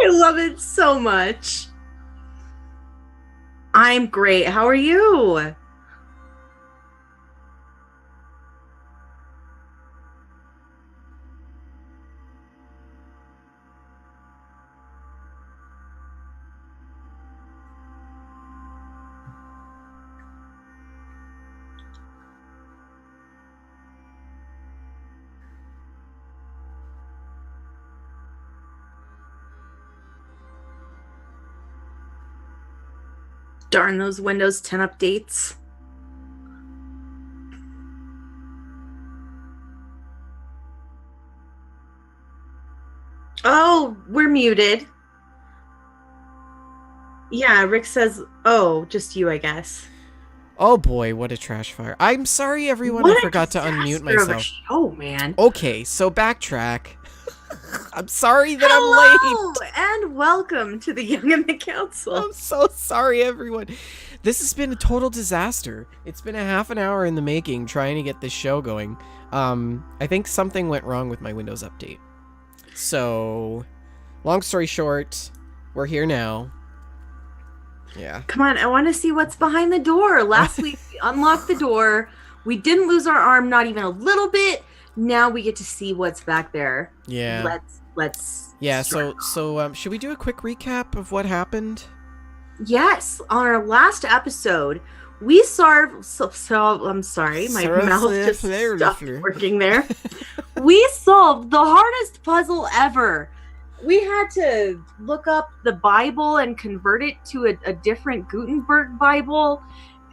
I love it so much. I'm great. How are you? Darn those Windows 10 updates. Oh, we're muted. Yeah, Rick says, oh, just you, I guess. Oh boy, what a trash fire. I'm sorry, everyone. I forgot to unmute myself. Oh, man. Okay, so backtrack. I'm sorry that Hello, I'm late. And welcome to the Young and the Council. I'm so sorry, everyone. This has been a total disaster. It's been a half an hour in the making trying to get this show going. I think something went wrong with my Windows update. So, long story short, we're here now. Yeah. Come on, I want to see what's behind the door. Last week, we unlocked the door. We didn't lose our arm, not even a little bit. Now we get to see what's back there. Yeah. Let's. Yeah. So should we do a quick recap of what happened? Yes. On our last episode, we solved. I'm sorry, my mouth just stopped working there. We solved the hardest puzzle ever. We had to look up the Bible and convert it to a different Gutenberg Bible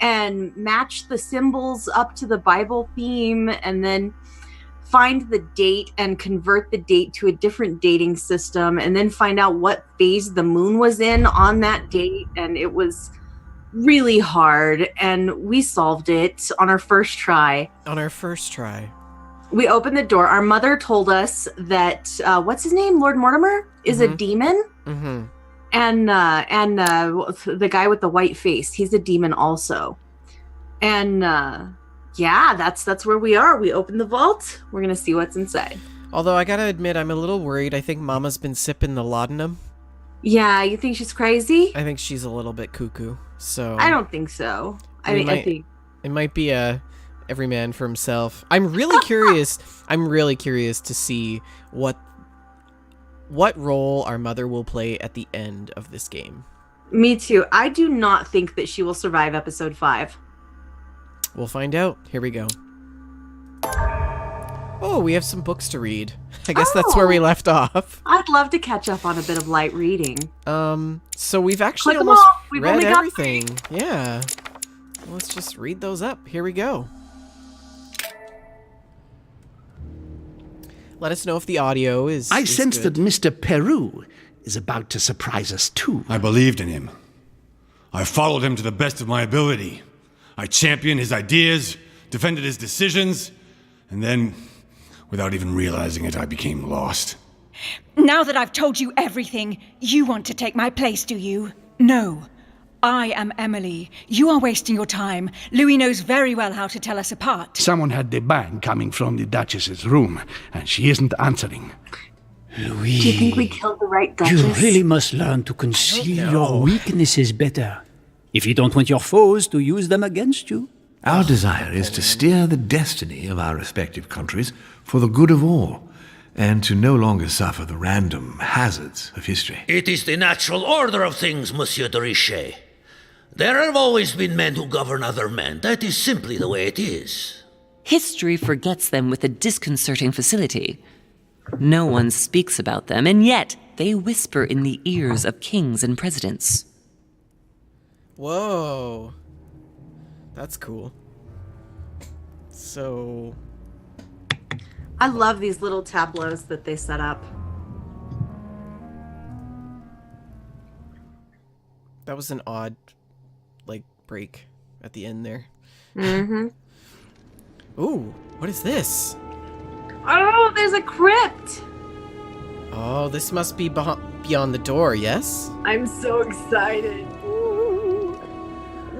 and match the symbols up to the Bible theme, and then find the date and convert the date to a different dating system, and then find out what phase the moon was in on that date. And it was really hard, and we solved it on our first try. We opened the door. Our mother told us that what's his name, Lord Mortimer, is a demon. Mm-hmm. And the guy with the white face, he's a demon also. And yeah, that's where we are. We opened the vault. We're gonna see what's inside. Although I gotta admit, I'm a little worried. I think Mama's been sipping the laudanum. Yeah, you think she's crazy? I think she's a little bit cuckoo. So I don't think so. I think it might be every man for himself. I'm really curious. I'm really curious to see what role our mother will play at the end of this game. Me too. I do not think that she will survive episode 5. We'll find out. Here we go. Oh, we have some books to read. I guess that's where we left off. I'd love to catch up on a bit of light reading. So we've actually Click almost We've read only everything. Yeah. Let's just read those up. Here we go. Let us know if the audio is I sense that Mr. Peru is about to surprise us too. I believed in him. I followed him to the best of my ability. I championed his ideas, defended his decisions, and then, without even realizing it, I became lost. Now that I've told you everything, you want to take my place, do you? No. I am Emily. You are wasting your time. Louis knows very well how to tell us apart. Someone had the bang coming from the Duchess's room, and she isn't answering. Louis, do you think we killed the right Duchess? You really must learn to conceal your weaknesses better, if you don't want your foes to use them against you. Our desire is to steer the destiny of our respective countries for the good of all, and to no longer suffer the random hazards of history. It is the natural order of things, Monsieur de Richet. There have always been men who govern other men. That is simply the way it is. History forgets them with a disconcerting facility. No one speaks about them, and yet they whisper in the ears of kings and presidents. Whoa. That's cool. So... I love these little tableaus that they set up. That was an odd, break at the end there. Mm-hmm. Ooh, what is this? Oh, there's a crypt! Oh, this must be beyond the door, yes? I'm so excited.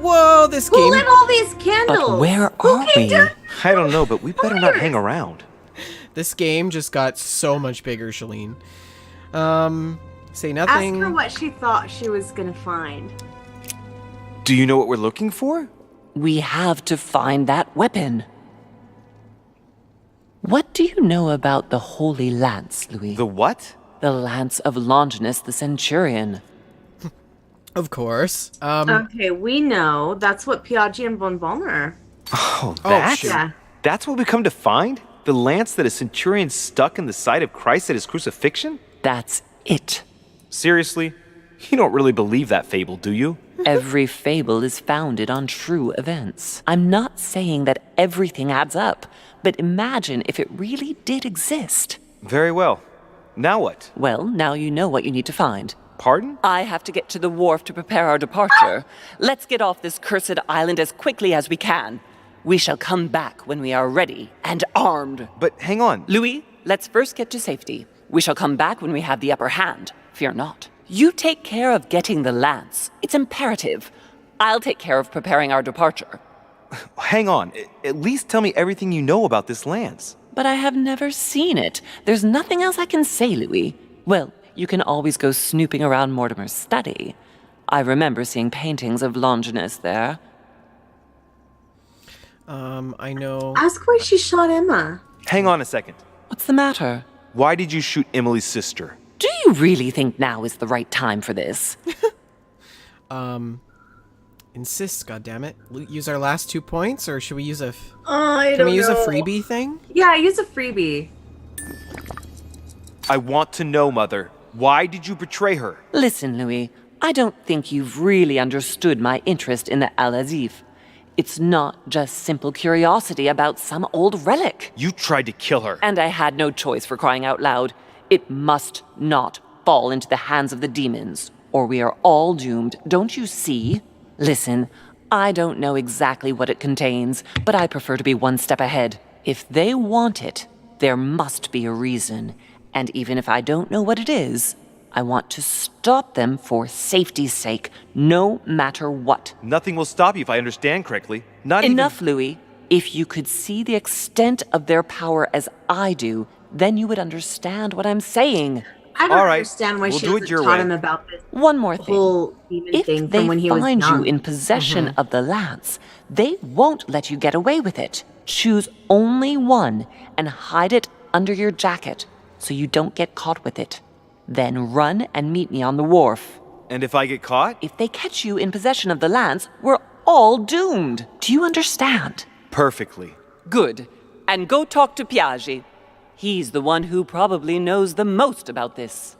Whoa, this game... Who lit all these candles? But where are we? I don't know, but we better not hang around. This game just got so much bigger, Shaline. Say nothing. Ask her what she thought she was gonna find. Do you know what we're looking for? We have to find that weapon. What do you know about the Holy Lance, Louis? The what? The Lance of Longinus the Centurion. Of course. Okay, we know that's what Piaggi and Von Ballmer are. Oh, that? shoot. Yeah. That's what we come to find? The lance that a centurion stuck in the side of Christ at his crucifixion? That's it. Seriously? You don't really believe that fable, do you? Every fable is founded on true events. I'm not saying that everything adds up, but imagine if it really did exist. Very well. Now what? Well, now you know what you need to find. Pardon? I have to get to the wharf to prepare our departure. Let's get off this cursed island as quickly as we can. We shall come back when we are ready and armed. But hang on. Louis, let's first get to safety. We shall come back when we have the upper hand. Fear not. You take care of getting the lance. It's imperative. I'll take care of preparing our departure. Hang on. At least tell me everything you know about this lance. But I have never seen it. There's nothing else I can say, Louis. Well, you can always go snooping around Mortimer's study. I remember seeing paintings of Longinus there. I know. Ask why she shot Emma. Hang on a second. What's the matter? Why did you shoot Emily's sister? Do you really think now is the right time for this? Insist, goddammit. Use our last 2 points, or should we use a... Can we use a freebie thing? Yeah, use a freebie. I want to know, Mother. Why did you betray her? Listen, Louis, I don't think you've really understood my interest in the Al-Azif. It's not just simple curiosity about some old relic. You tried to kill her. And I had no choice, for crying out loud. It must not fall into the hands of the demons, or we are all doomed, don't you see? Listen, I don't know exactly what it contains, but I prefer to be one step ahead. If they want it, there must be a reason. And even if I don't know what it is, I want to stop them for safety's sake, no matter what. Nothing will stop you if I understand correctly. Enough, Louis. If you could see the extent of their power as I do, then you would understand what I'm saying. I don't understand why we'll she do it hasn't your taught way. him about this One more thing. whole demon If thing they from when he was find you young. in possession of the lance, they won't let you get away with it. Choose only one and hide it under your jacket so you don't get caught with it. Then run and meet me on the wharf. And if I get caught? If they catch you in possession of the lance, we're all doomed. Do you understand? Perfectly. Good. And go talk to Piaggi. He's the one who probably knows the most about this.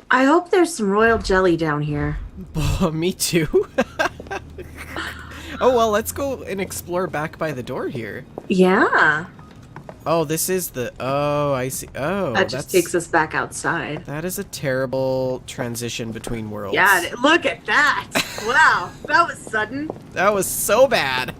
I hope there's some royal jelly down here. Me too. Oh, well, let's go and explore back by the door here. Yeah. Oh, this is the... Oh, I see. Oh, That just takes us back outside. That is a terrible transition between worlds. Yeah, look at that. Wow, that was sudden. That was so bad.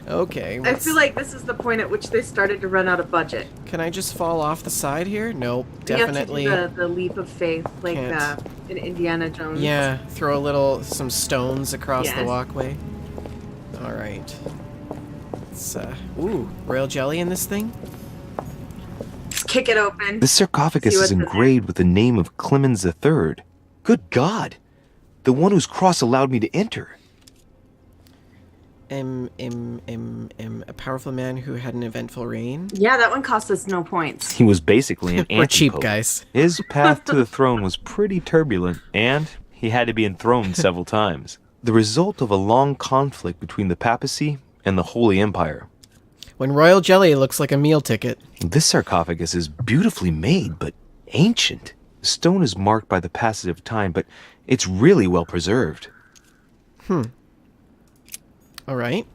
Okay. I feel like this is the point at which they started to run out of budget. Can I just fall off the side here? Nope, definitely. You have to do the leap of faith, like Can't. in Indiana Jones. Yeah, throw some stones across the Yes. walkway. All right. It's ooh, royal jelly in this thing. Just kick it open. This sarcophagus See is what's in engraved with the name of Clemens III. Good God! The one whose cross allowed me to enter. A powerful man who had an eventful reign. Yeah, that one cost us no points. He was basically an We're cheap, anti-pope. guys. His path to the throne was pretty turbulent, and he had to be enthroned several times. The result of a long conflict between the papacy and the Holy Empire. When royal jelly looks like a meal ticket. This sarcophagus is beautifully made, but ancient. The stone is marked by the passage of time, but it's really well preserved. All right.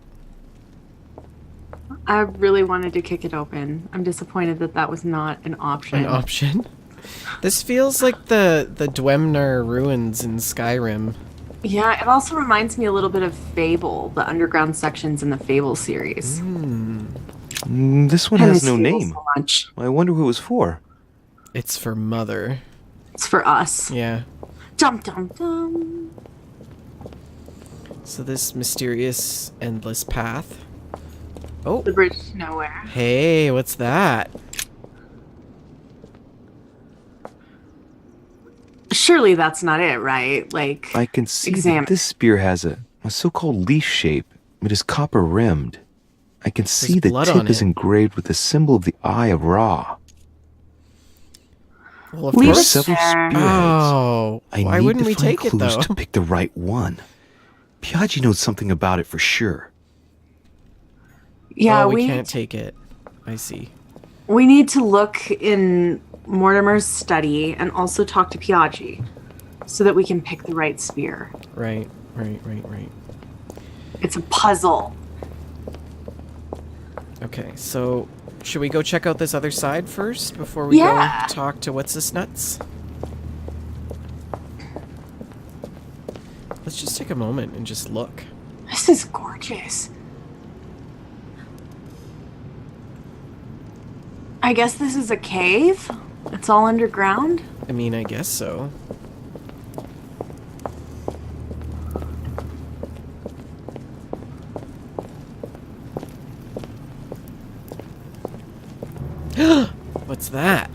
I really wanted to kick it open. I'm disappointed that that was not an option. An option. This feels like the Dwemer ruins in Skyrim. Yeah, it also reminds me a little bit of Fable, the underground sections in the Fable series. This one I has miss no Fable name. so much. I wonder who it was for. It's for Mother. It's for us. Yeah. Dum dum dum. So this mysterious, endless path. Oh. The bridge to nowhere. Hey, what's that? Surely that's not it, right? Like, I can see that this spear has a so-called leaf shape. It is copper-rimmed. I can see the tip is engraved with the symbol of the Eye of Ra. Well, there are several spearheads. Oh, why wouldn't we take it, though? I need to find clues to pick the right one. Piaggi knows something about it for sure. Yeah, we can't take it. I see. We need to look in Mortimer's study and also talk to Piaggi so that we can pick the right spear. Right. It's a puzzle. Okay, so should we go check out this other side first before we go talk to What's-This-Nuts? Let's just take a moment and just look. This is gorgeous. I guess this is a cave? It's all underground? I mean, I guess so. What's that?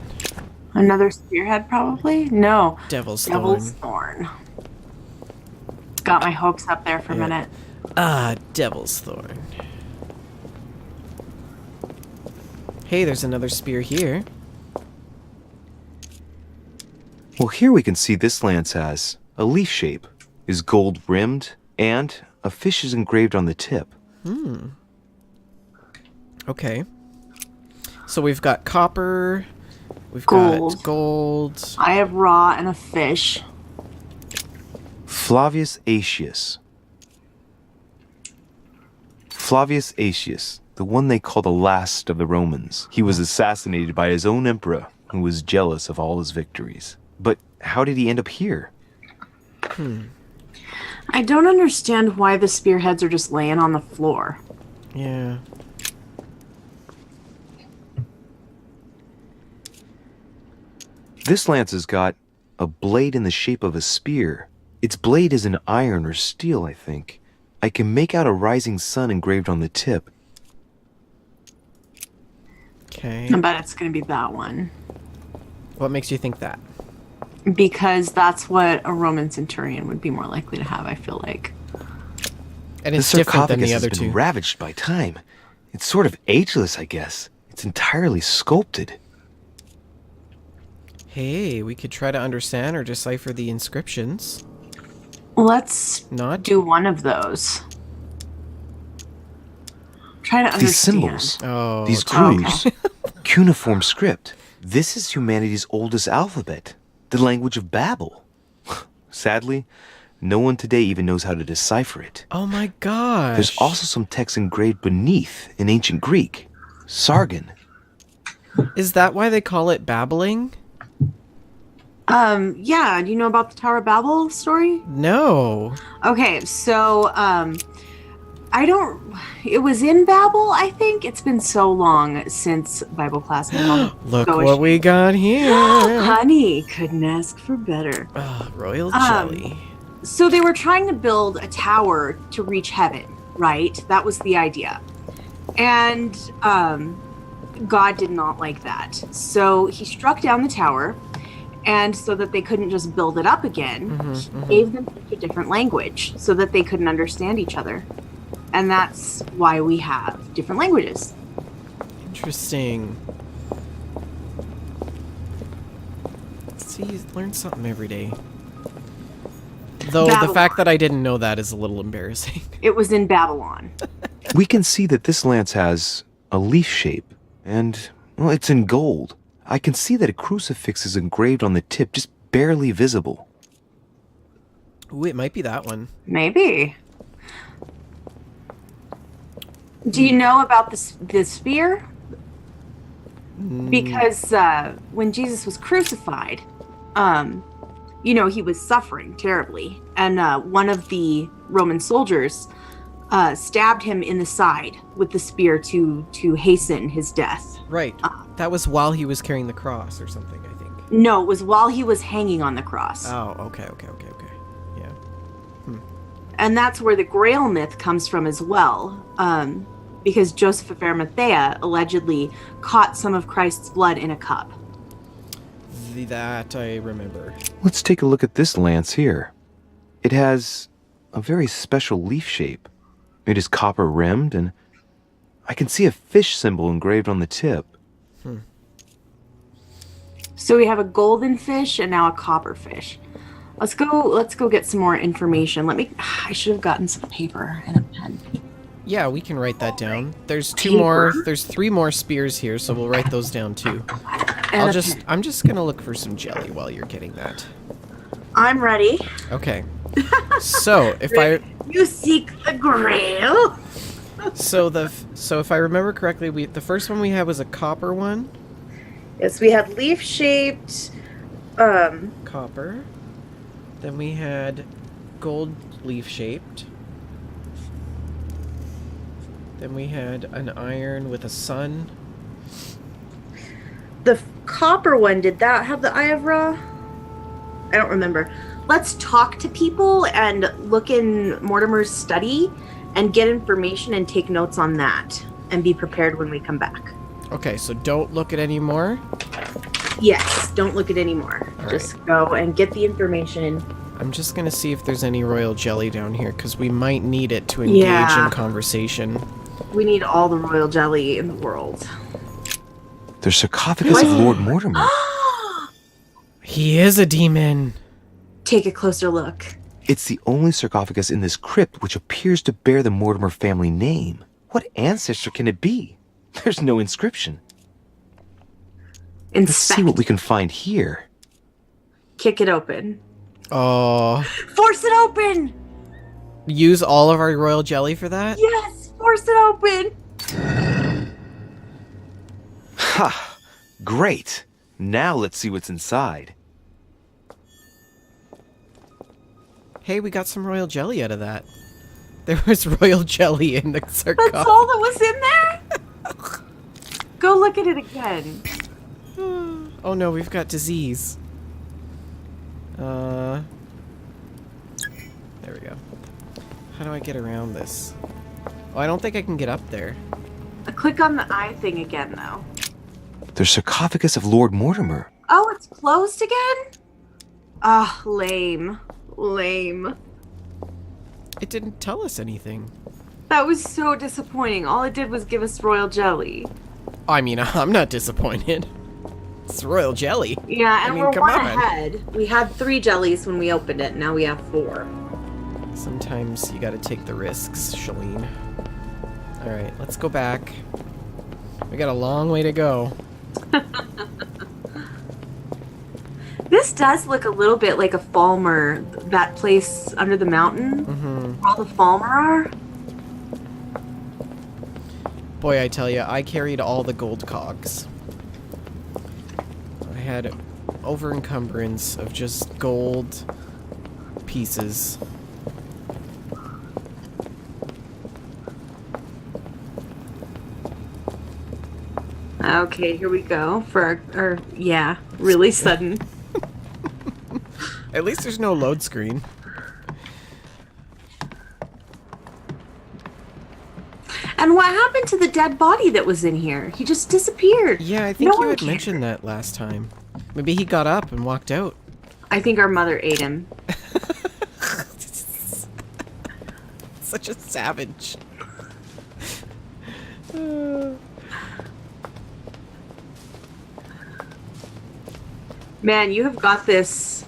Another spearhead, probably? No. Devil's Thorn. Got my hopes up there for a minute. Devil's Thorn. Hey, there's another spear here. Well, here we can see this lance has a leaf shape, is gold rimmed, and a fish is engraved on the tip. Okay. So we've got copper, we've got gold. I have Ra and a fish. Flavius Aetius. Flavius Aetius, the one they call the last of the Romans. He was assassinated by his own emperor, who was jealous of all his victories. But how did he end up here? I don't understand why the spearheads are just laying on the floor. Yeah. This lance has got a blade in the shape of a spear. Its blade is an iron or steel, I think. I can make out a rising sun engraved on the tip. Okay. I bet it's going to be that one. What makes you think that? Because that's what a Roman centurion would be more likely to have, I feel like. And it's different than the other two. The sarcophagus has been ravaged by time. It's sort of ageless, I guess. It's entirely sculpted. Hey, we could try to understand or decipher the inscriptions. Let's do one of those. Try to understand. These symbols, these grooves, cuneiform script. This is humanity's oldest alphabet, the language of Babel. Sadly, no one today even knows how to decipher it. Oh my gosh. There's also some text engraved beneath in ancient Greek, Sargon. Is that why they call it babbling? Yeah. Do you know about the Tower of Babel story? No. Okay, so, it was in Babel, I think. It's been so long since Bible class. Look what we got here. Honey, couldn't ask for better. Royal jelly. So they were trying to build a tower to reach heaven, right? That was the idea. And, God did not like that. So he struck down the tower. And so that they couldn't just build it up again, he gave them a different language so that they couldn't understand each other. And that's why we have different languages. Interesting. See, you learn something every day. Though Babylon. The fact that I didn't know that is a little embarrassing. It was in Babylon. We can see that this lance has a leaf shape, and, well, it's in gold. I can see that a crucifix is engraved on the tip, just barely visible. Ooh, it might be that one. Maybe. Do you know about the spear? Because when Jesus was crucified, he was suffering terribly. And one of the Roman soldiers stabbed him in the side with the spear to hasten his death. Right. That was while he was carrying the cross or something, I think. No, it was while he was hanging on the cross. Oh, okay. Yeah. And that's where the Grail myth comes from as well. Because Joseph of Arimathea allegedly caught some of Christ's blood in a cup. That I remember. Let's take a look at this lance here. It has a very special leaf shape. It is copper rimmed, and I can see a fish symbol engraved on the tip. So we have a golden fish and now a copper fish. Let's go get some more information. I should have gotten some paper and a pen. Yeah, we can write that down. There's there's 3 more spears here, so we'll write those down too. I'm just gonna look for some jelly while you're getting that. I'm ready. Okay. So you seek the grail. So if I remember correctly, the first one we had was a copper one. Yes, we had leaf-shaped copper. Then we had gold leaf-shaped. Then we had an iron with a sun. The copper one, did that have the Eye of Ra? I don't remember. Let's talk to people and look in Mortimer's study and get information and take notes on that and be prepared when we come back. Okay, so don't look at any more? Yes, don't look at any more. Just go and get the information. I'm just going to see if there's any royal jelly down here, because we might need it to engage in conversation. We need all the royal jelly in the world. The sarcophagus of Lord Mortimer. He is a demon. Take a closer look. It's the only sarcophagus in this crypt which appears to bear the Mortimer family name. What ancestor can it be? There's no inscription. Let's see what we can find here. Kick it open. Oh. Force it open! Use all of our royal jelly for that? Yes! Force it open! Ha! Great! Now let's see what's inside. Hey, we got some royal jelly out of that. There was royal jelly in the sarcophagus. That's all that was in there? Go look at it again. Oh no, we've got disease. There we go. How do I get around this? Oh, I don't think I can get up there. Click on the eye thing again, though. The sarcophagus of Lord Mortimer. Oh, it's closed again? Ah, lame. Lame. It didn't tell us anything. That was so disappointing. All it did was give us royal jelly. I mean, I'm not disappointed. It's royal jelly. Yeah, and we're one ahead. We had 3 jellies when we opened it. Now we have 4. Sometimes you gotta take the risks, Shaline. Alright, let's go back. We got a long way to go. This does look a little bit like a Falmer, that place under the mountain where all the Falmer are. Boy, I tell you, I carried all the gold cogs. I had over-encumbrance of just gold pieces. Okay, here we go for our yeah, really sudden. At least there's no load screen. And what happened to the dead body that was in here? He just disappeared. Yeah, I think you had mentioned that last time. Maybe he got up and walked out. I think our mother ate him. Such a savage. Man, you have got this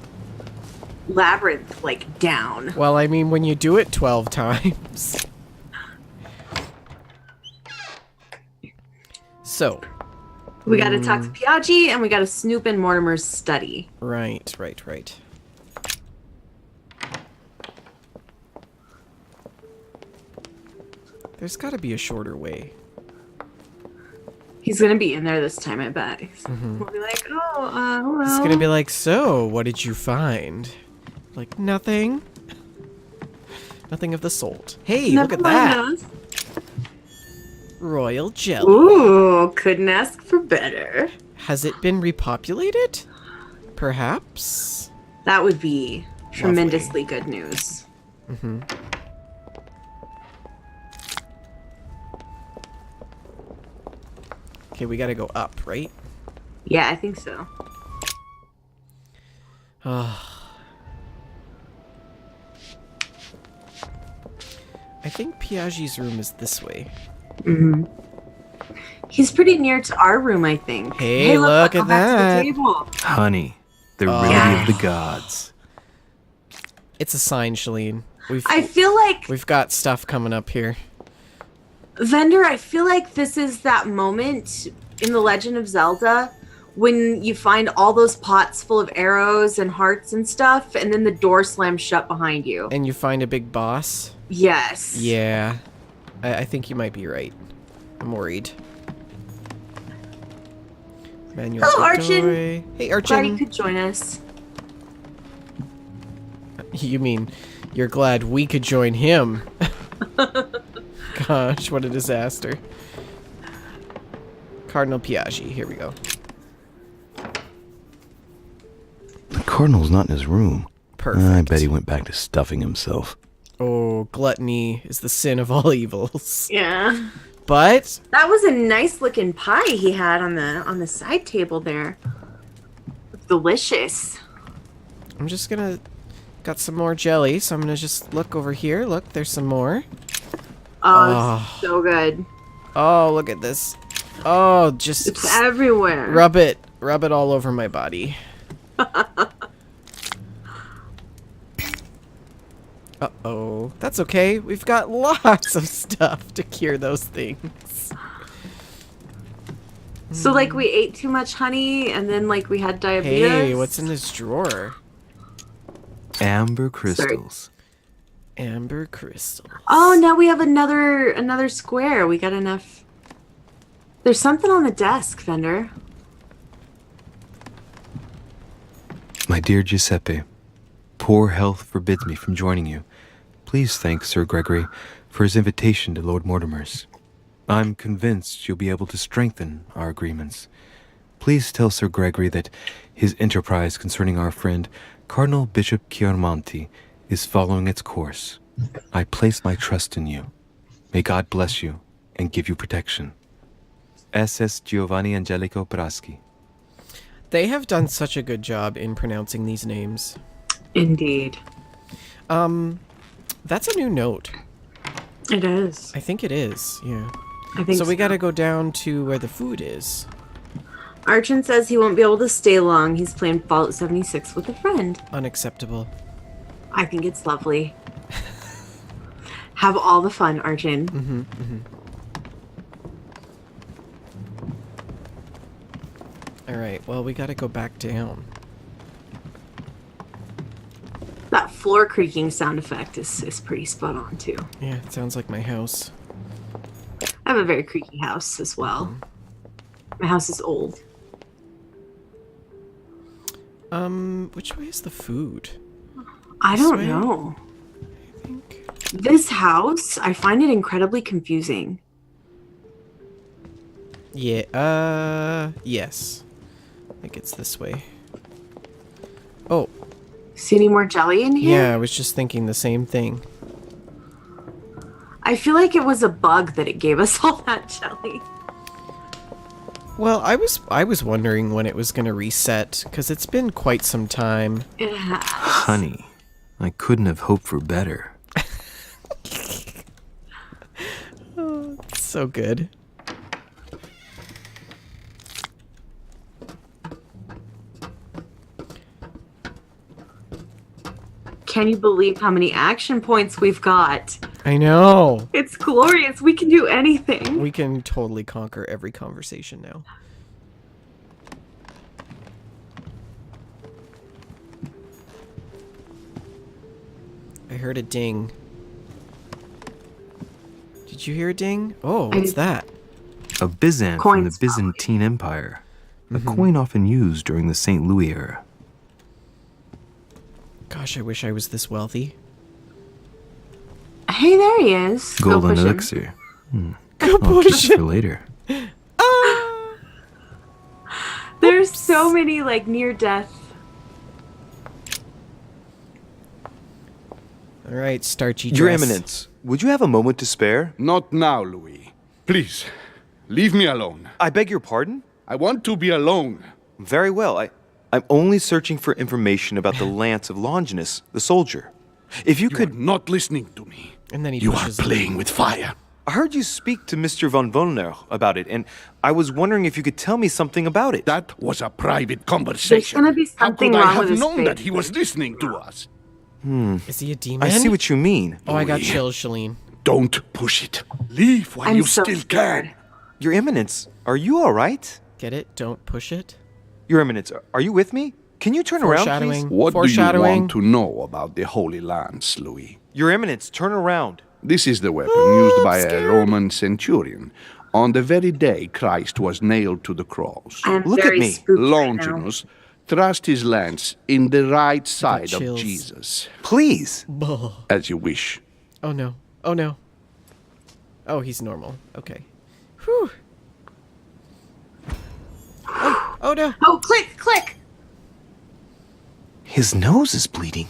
labyrinth, like, down. Well, I mean, when you do it 12 times. So. We gotta talk to Piaggi, and we gotta snoop in Mortimer's study. Right. There's gotta be a shorter way. He's gonna be in there this time, I bet. We'll be like, oh, well. He's gonna be like, so, what did you find? Like, nothing. Nothing of the sort. Hey, look at that. Royal jelly. Ooh, couldn't ask for better. Has it been repopulated? Perhaps? That would be tremendously good news. Okay, we gotta go up, right? Yeah, I think so. I think Piaggi's room is this way. Mm-hmm. He's pretty near to our room, I think. Hey, look go at back that. to the table. Honey, the remedy of the gods. It's a sign, Shaline. I feel like... We've got stuff coming up here. Vendor, I feel like this is that moment in The Legend of Zelda when you find all those pots full of arrows and hearts and stuff, and then the door slams shut behind you. And you find a big boss? Yes. Yeah. I think you might be right. I'm worried. Manuel Hello, Godoy. Archon. Hey, Archon. Glad you could join us. You mean you're glad we could join him? Gosh, what a disaster. Cardinal Piaggi, here we go. The Cardinal's not in his room. Perfect. I bet he went back to stuffing himself. Oh, gluttony is the sin of all evils. Yeah. But that was a nice looking pie he had on the side table there. Delicious. I'm just gonna... Got some more jelly, so I'm gonna just look over here. Look, there's some more. Oh, so good. Oh, look at this. Oh, just... It's everywhere. Rub it. Rub it all over my body. Uh-oh. That's okay. We've got lots of stuff to cure those things. So, like, we ate too much honey, and then, like, we had diabetes? Hey, what's in this drawer? Amber crystals. Sorry. Amber crystals. Oh, now we have another square. We got enough. There's something on the desk, Vendor. My dear Giuseppe, poor health forbids me from joining you. Please thank Sir Gregory for his invitation to Lord Mortimer's. I'm convinced you'll be able to strengthen our agreements. Please tell Sir Gregory that his enterprise concerning our friend Cardinal Bishop Chiaramonti is following its course. I place my trust in you. May God bless you and give you protection. SS Giovanni Angelico Braschi. They have done such a good job in pronouncing these names. Indeed. That's a new note. It is. I think it is, yeah. I think so. We gotta go down to where the food is. Archon says he won't be able to stay long. He's playing Fallout 76 with a friend. Unacceptable. I think it's lovely. Have all the fun, Archon. Mm-hmm, mm-hmm. Alright, well, we gotta go back down. That floor creaking sound effect is pretty spot on, too. Yeah, it sounds like my house. I have a very creaky house as well. My house is old. Which way is the food? I don't know. I think. This house, I find it incredibly confusing. Yeah, yes. I think it's this way. Oh. See any more jelly in here? Yeah, I was just thinking the same thing. I feel like it was a bug that it gave us all that jelly. Well, I was wondering when it was going to reset, because it's been quite some time. It has. Honey, I couldn't have hoped for better. Oh, it's so good. Can you believe how many action points we've got? I know. It's glorious. We can do anything. We can totally conquer every conversation now. I heard a ding. Did you hear a ding? Oh, what's that? A Byzant from the Byzantine Empire. A coin often used during the St. Louis era. Gosh, I wish I was this wealthy. Hey, there he is. Golden elixir. Go I'll keep it for later. There's so many, like, near-death. All right, starchy dress. Your Eminence, would you have a moment to spare? Not now, Louis. Please, leave me alone. I beg your pardon? I want to be alone. Very well, I'm only searching for information about the lance of Longinus, the soldier. If you could... are not listening to me. And then he You are pushes him. playing with fire. I heard you speak to Mr. von Wollner about it, and I was wondering if you could tell me something about it. That was a private There's conversation. gonna be How something could I wrong have with his known face. that he was listening to us? Is he a demon? I see what you mean. Oh, I got Louis. chills, Shaline. Don't push it. Leave while I'm you so still scared. can. Your Eminence, are you all right? Get it? Don't push it. Your Eminence, are you with me? Can you turn around, Foreshadowing. please? What do you Foreshadowing. want to know about the Holy Lance, Louis? Your Eminence, turn around. This is the weapon used by a Roman centurion on the very day Christ was nailed to the cross. I'm Look at very me. spooked right now. Longinus thrust his lance in the right side of chills. Jesus. Please. As you wish. Oh no. Oh no. Oh, he's normal. Okay. Whew. Oh no. Oh, click! His nose is bleeding.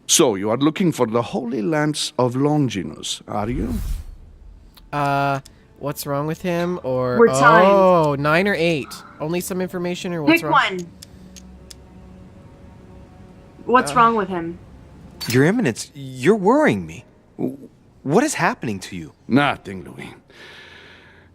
So you are looking for the Holy Lance of Longinus, are you? What's wrong with him? Or We're timed. oh, 9 or 8. Only some information or what's Pick wrong? one. What's wrong with him? Your Eminence, you're worrying me. What is happening to you? Nothing, Louis.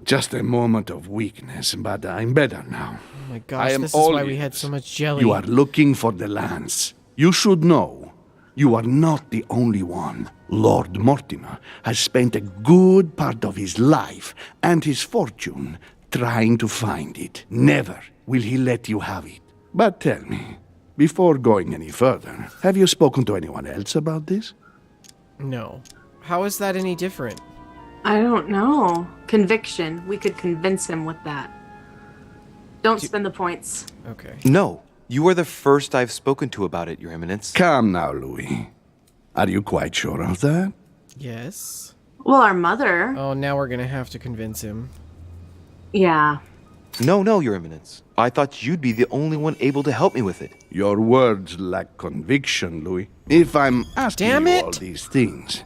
Just a moment of weakness, but I'm better now. Oh my I gosh, am this is all why we had ears. so much jelly. You are looking for the lance. You should know, you are not the only one. Lord Mortimer has spent a good part of his life and his fortune trying to find it. Never will he let you have it. But tell me, before going any further, have you spoken to anyone else about this? No. How is that any different? I don't know. Conviction. We could convince him with that. Don't spend the points. Okay. No, you are the first I've spoken to about it, Your Eminence. Come now, Louis. Are you quite sure of that? Yes. Well, our mother. Oh, now we're gonna have to convince him. Yeah. No, Your Eminence. I thought you'd be the only one able to help me with it. Your words lack conviction, Louis. If I'm asking Damn you it. all these things,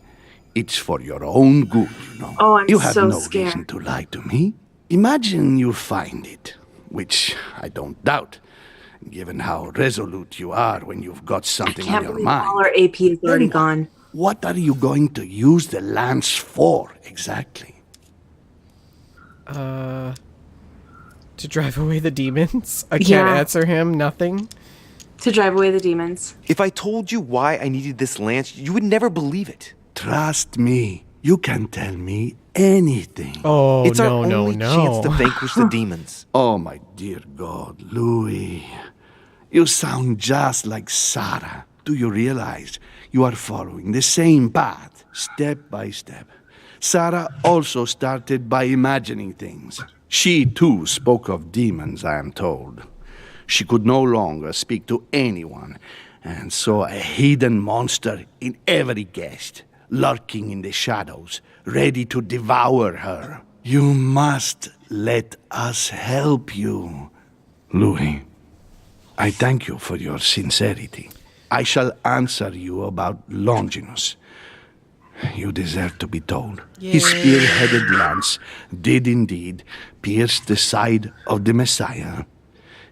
it's for your own good, you know. Oh, I'm you have so no scared. reason to lie to me. Imagine you find it, which I don't doubt, given how resolute you are when you've got I something on can't your believe mind. all our AP is already Then gone. What are you going to use the lance for, exactly? To drive away the demons? I can't Yeah. answer him. Nothing. To drive away the demons. If I told you why I needed this lance, you would never believe it. Trust me, you can tell me anything. Oh, It's our no, only no, chance to no. vanquish the demons. Oh, my dear God, Louis. You sound just like Sarah. Do you realize you are following the same path, step by step? Sarah also started by imagining things. She, too, spoke of demons, I am told. She could no longer speak to anyone, and saw a hidden monster in every guest, lurking in the shadows, ready to devour her. You must let us help you. Louis, I thank you for your sincerity. I shall answer you about Longinus. You deserve to be told. His spear-headed lance did indeed pierce the side of the Messiah.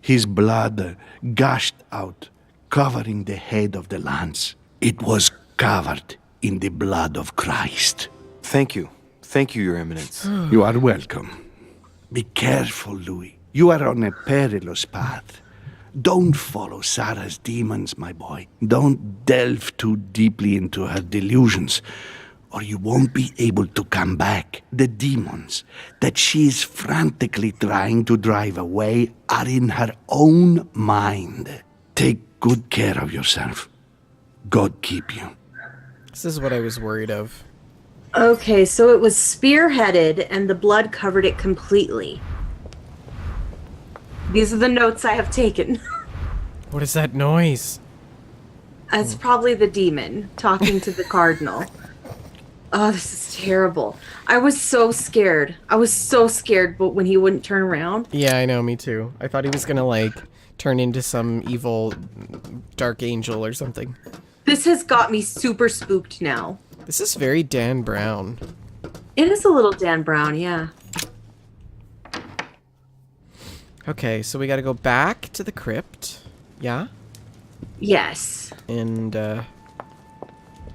His blood gushed out, covering the head of the lance. It was covered in the blood of Christ. Thank you. Thank you, Your Eminence. You are welcome. Be careful, Louis. You are on a perilous path. Don't follow Sarah's demons, my boy. Don't delve too deeply into her delusions, or you won't be able to come back. The demons that she is frantically trying to drive away are in her own mind. Take good care of yourself. God keep you. This is what I was worried of. Okay, so it was spearheaded and the blood covered it completely. These are the notes I have taken. What is that noise? It's probably the demon talking to the cardinal. Oh, this is terrible. I was so scared. But when he wouldn't turn around. Yeah, I know, me too. I thought he was gonna, like, turn into some evil dark angel or something. This has got me super spooked now. This is very Dan Brown. It is a little Dan Brown, yeah. Okay, so we gotta go back to the crypt. Yeah? Yes. And,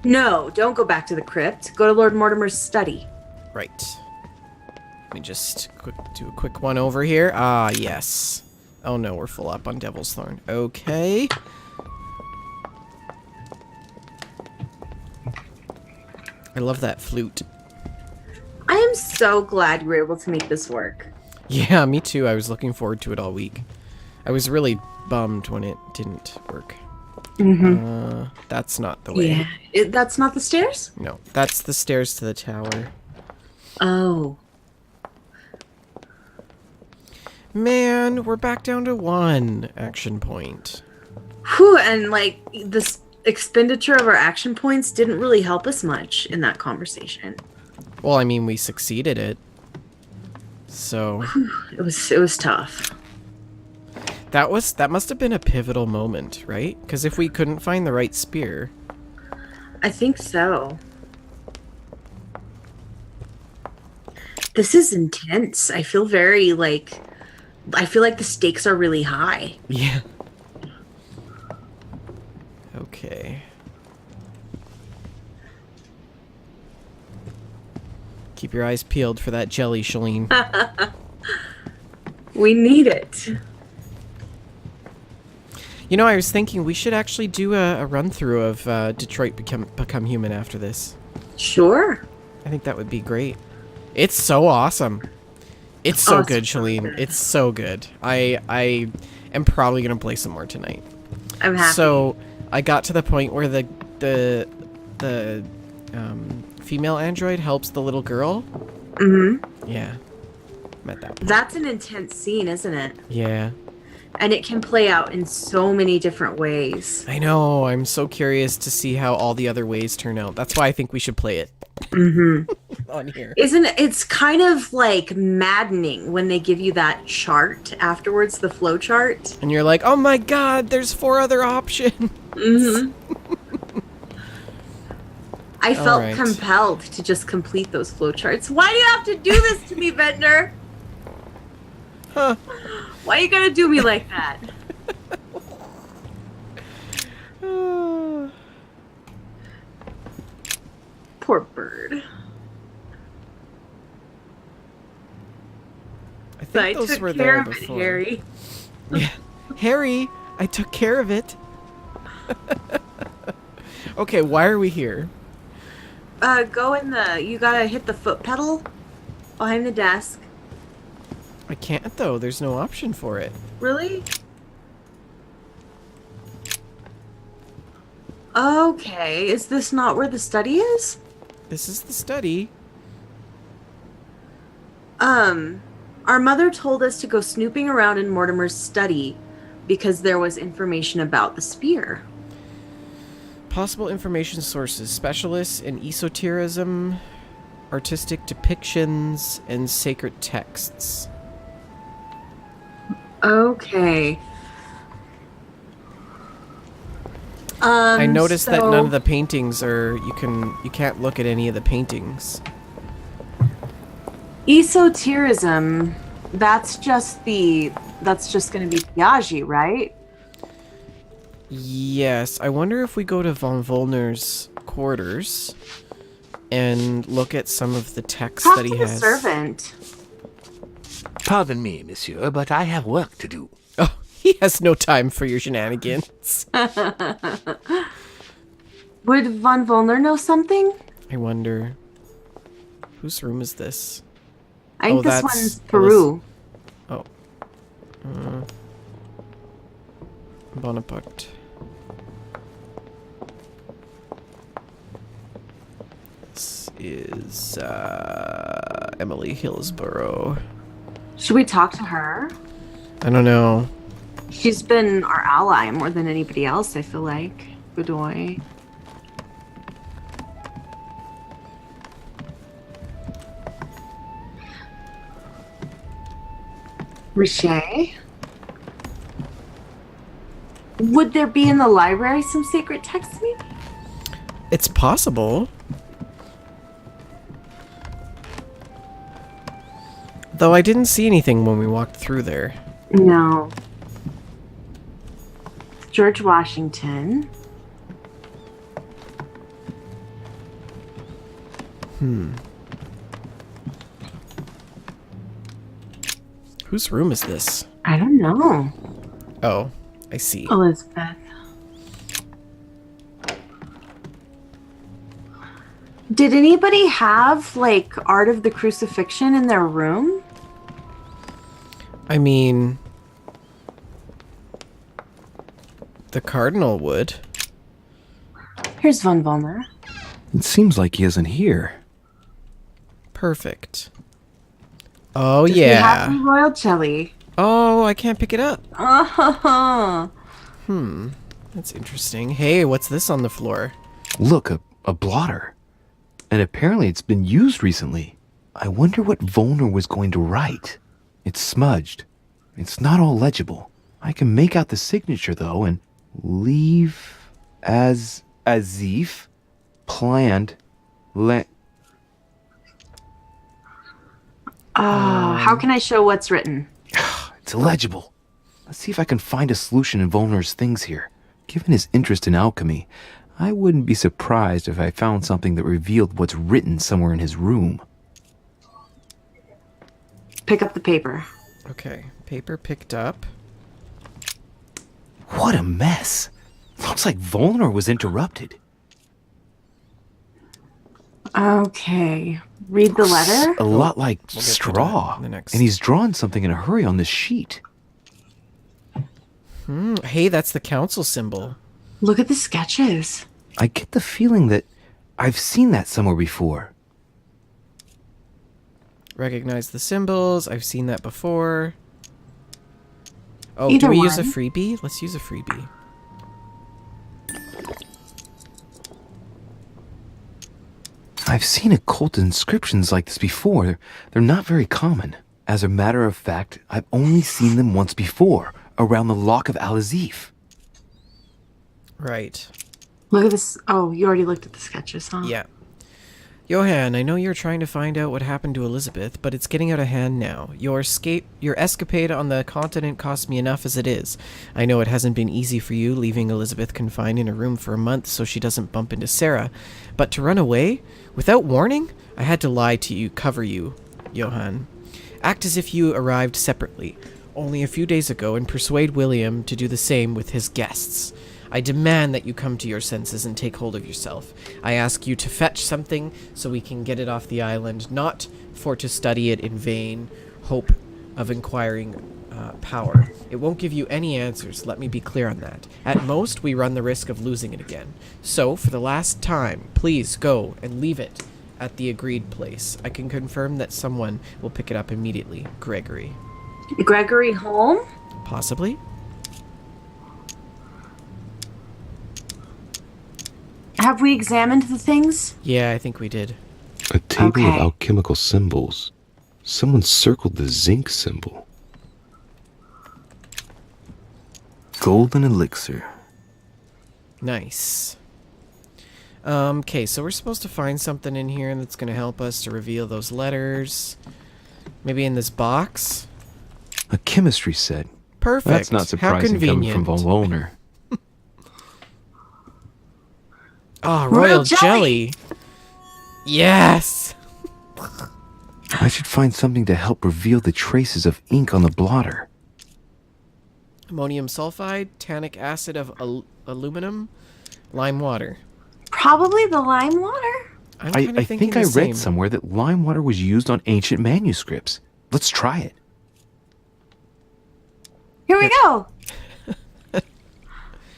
No, don't go back to the crypt. Go to Lord Mortimer's study. right. Let me just do a quick one over here. Ah, yes. Oh no, we're full up on Devil's Thorn. Okay. I love that flute. I am so glad you were able to make this work. Yeah, me too. I was looking forward to it all week. I was really bummed when it didn't work. That's not the way. Yeah. That's not the stairs? No, that's the stairs to the tower. Oh. Man, we're back down to 1 action point. Whew, and like this expenditure of our action points didn't really help us much in that conversation. Well, I mean, we succeeded it. So It was tough. that must have been a pivotal moment, right? Because if we couldn't find the right spear, I think so. This is intense. I feel like the stakes are really high. yeah. Okay. Keep your eyes peeled for that jelly, Shaline. We need it. You know, I was thinking we should actually do a run-through of Detroit Become Human after this. Sure. I think that would be great. It's so awesome. It's so good, Shaline. Good. It's so good. I am probably gonna play some more tonight. I'm happy. So I got to the point where the female android helps the little girl. Mm-hmm. Yeah. Met that point. That's an intense scene, isn't it? Yeah. And it can play out in so many different ways. I know. I'm so curious to see how all the other ways turn out. That's why I think we should play it. On here. It's kind of like maddening when they give you that chart afterwards, the flow chart. And you're like, oh my god, there's 4 other options. I felt right. compelled to just complete those flow charts. Why do you have to do this to me, Vendor? Huh. Why you gotta do me like that? Poor bird. I think those were there before. Harry. Yeah. Harry, I took care of it. Okay, why are we here? Go in you gotta hit the foot pedal behind the desk. I can't though, there's no option for it. Really? Okay, is this not where the study is? This is the study. Our mother told us to go snooping around in Mortimer's study because there was information about the spear. Possible information sources: specialists in esotericism, artistic depictions, and sacred texts. Okay. I noticed that none of the paintings are. You can't look at any of the paintings. Esotericism. That's just going to be Piaget, right? Yes. I wonder if we go to von Volner's quarters and look at some of the texts that he has. Talk to the servant. Pardon me, monsieur, but I have work to do. Oh, he has no time for your shenanigans. Would von Volner know something? I wonder. Whose room is this? I think this one's Peru. Oh. Bonaparte. This is Emily Hillsborough. Should we talk to her? I don't know. She's been our ally more than anybody else, I feel like. Godoy. Richer? Would there be in the library some secret texts, maybe? It's possible. Though I didn't see anything when we walked through there. No. George Washington. Whose room is this? I don't know. Oh, I see. Elizabeth. Did anybody have, like, Art of the Crucifixion in their room? I mean, the Cardinal would. Here's Von Vollmer. It seems like he isn't here. Perfect. Oh, Does he yeah. have some royal jelly? Oh, I can't pick it up. Uh-huh. That's interesting. Hey, what's this on the floor? Look, a blotter. And apparently it's been used recently. I wonder what Volner was going to write. It's smudged. It's not all legible. I can make out the signature, though, and leave as if planned. How can I show what's written? It's illegible. Let's see if I can find a solution in Volner's things here. Given his interest in alchemy, I wouldn't be surprised if I found something that revealed what's written somewhere in his room. Pick up the paper. Okay, paper picked up. What a mess. Looks like Volner was interrupted. Okay. Read the letter? A lot like We'll get to straw. that in the next- And he's drawn something in a hurry on this sheet. Hey, that's the council symbol. Look at the sketches. I get the feeling that I've seen that somewhere before. Recognize the symbols. I've seen that before. Oh, Either do we use a one. freebie? Let's use a freebie. I've seen occult inscriptions like this before. They're not very common. As a matter of fact, I've only seen them once before, around the Lock of Al-Azif. Right. Look at this. Oh, you already looked at the sketches, huh? Yeah. Johan, I know you're trying to find out what happened to Elizabeth, but it's getting out of hand now. Your escapade on the continent cost me enough as it is. I know it hasn't been easy for you, leaving Elizabeth confined in a room for a month so she doesn't bump into Sarah. But to run away? Without warning? I had to lie to you, cover you, Johan. Act as if you arrived separately, only a few days ago, and persuade William to do the same with his guests. I demand that you come to your senses and take hold of yourself. I ask you to fetch something so we can get it off the island, not for to study it in vain hope of inquiring power. It won't give you any answers, let me be clear on that. At most, we run the risk of losing it again. So, for the last time, please go and leave it at the agreed place. I can confirm that someone will pick it up immediately. Gregory. Gregory home? Possibly? Have we examined the things? Yeah, I think we did. A table of Okay. alchemical symbols. Someone circled the zinc symbol. Golden elixir. Nice. Okay, so we're supposed to find something in here that's going to help us to reveal those letters. Maybe in this box? A chemistry set. Perfect. That's not How surprising coming convenient. from Von Volner. Oh, Royal royal jelly. jelly. Yes. I should find something to help reveal the traces of ink on the blotter. Ammonium sulfide, tannic acid of aluminum, lime water. Probably the lime water. I'm I kinda thinking think I the read same. somewhere that lime water was used on ancient manuscripts. Let's try it. Here we go.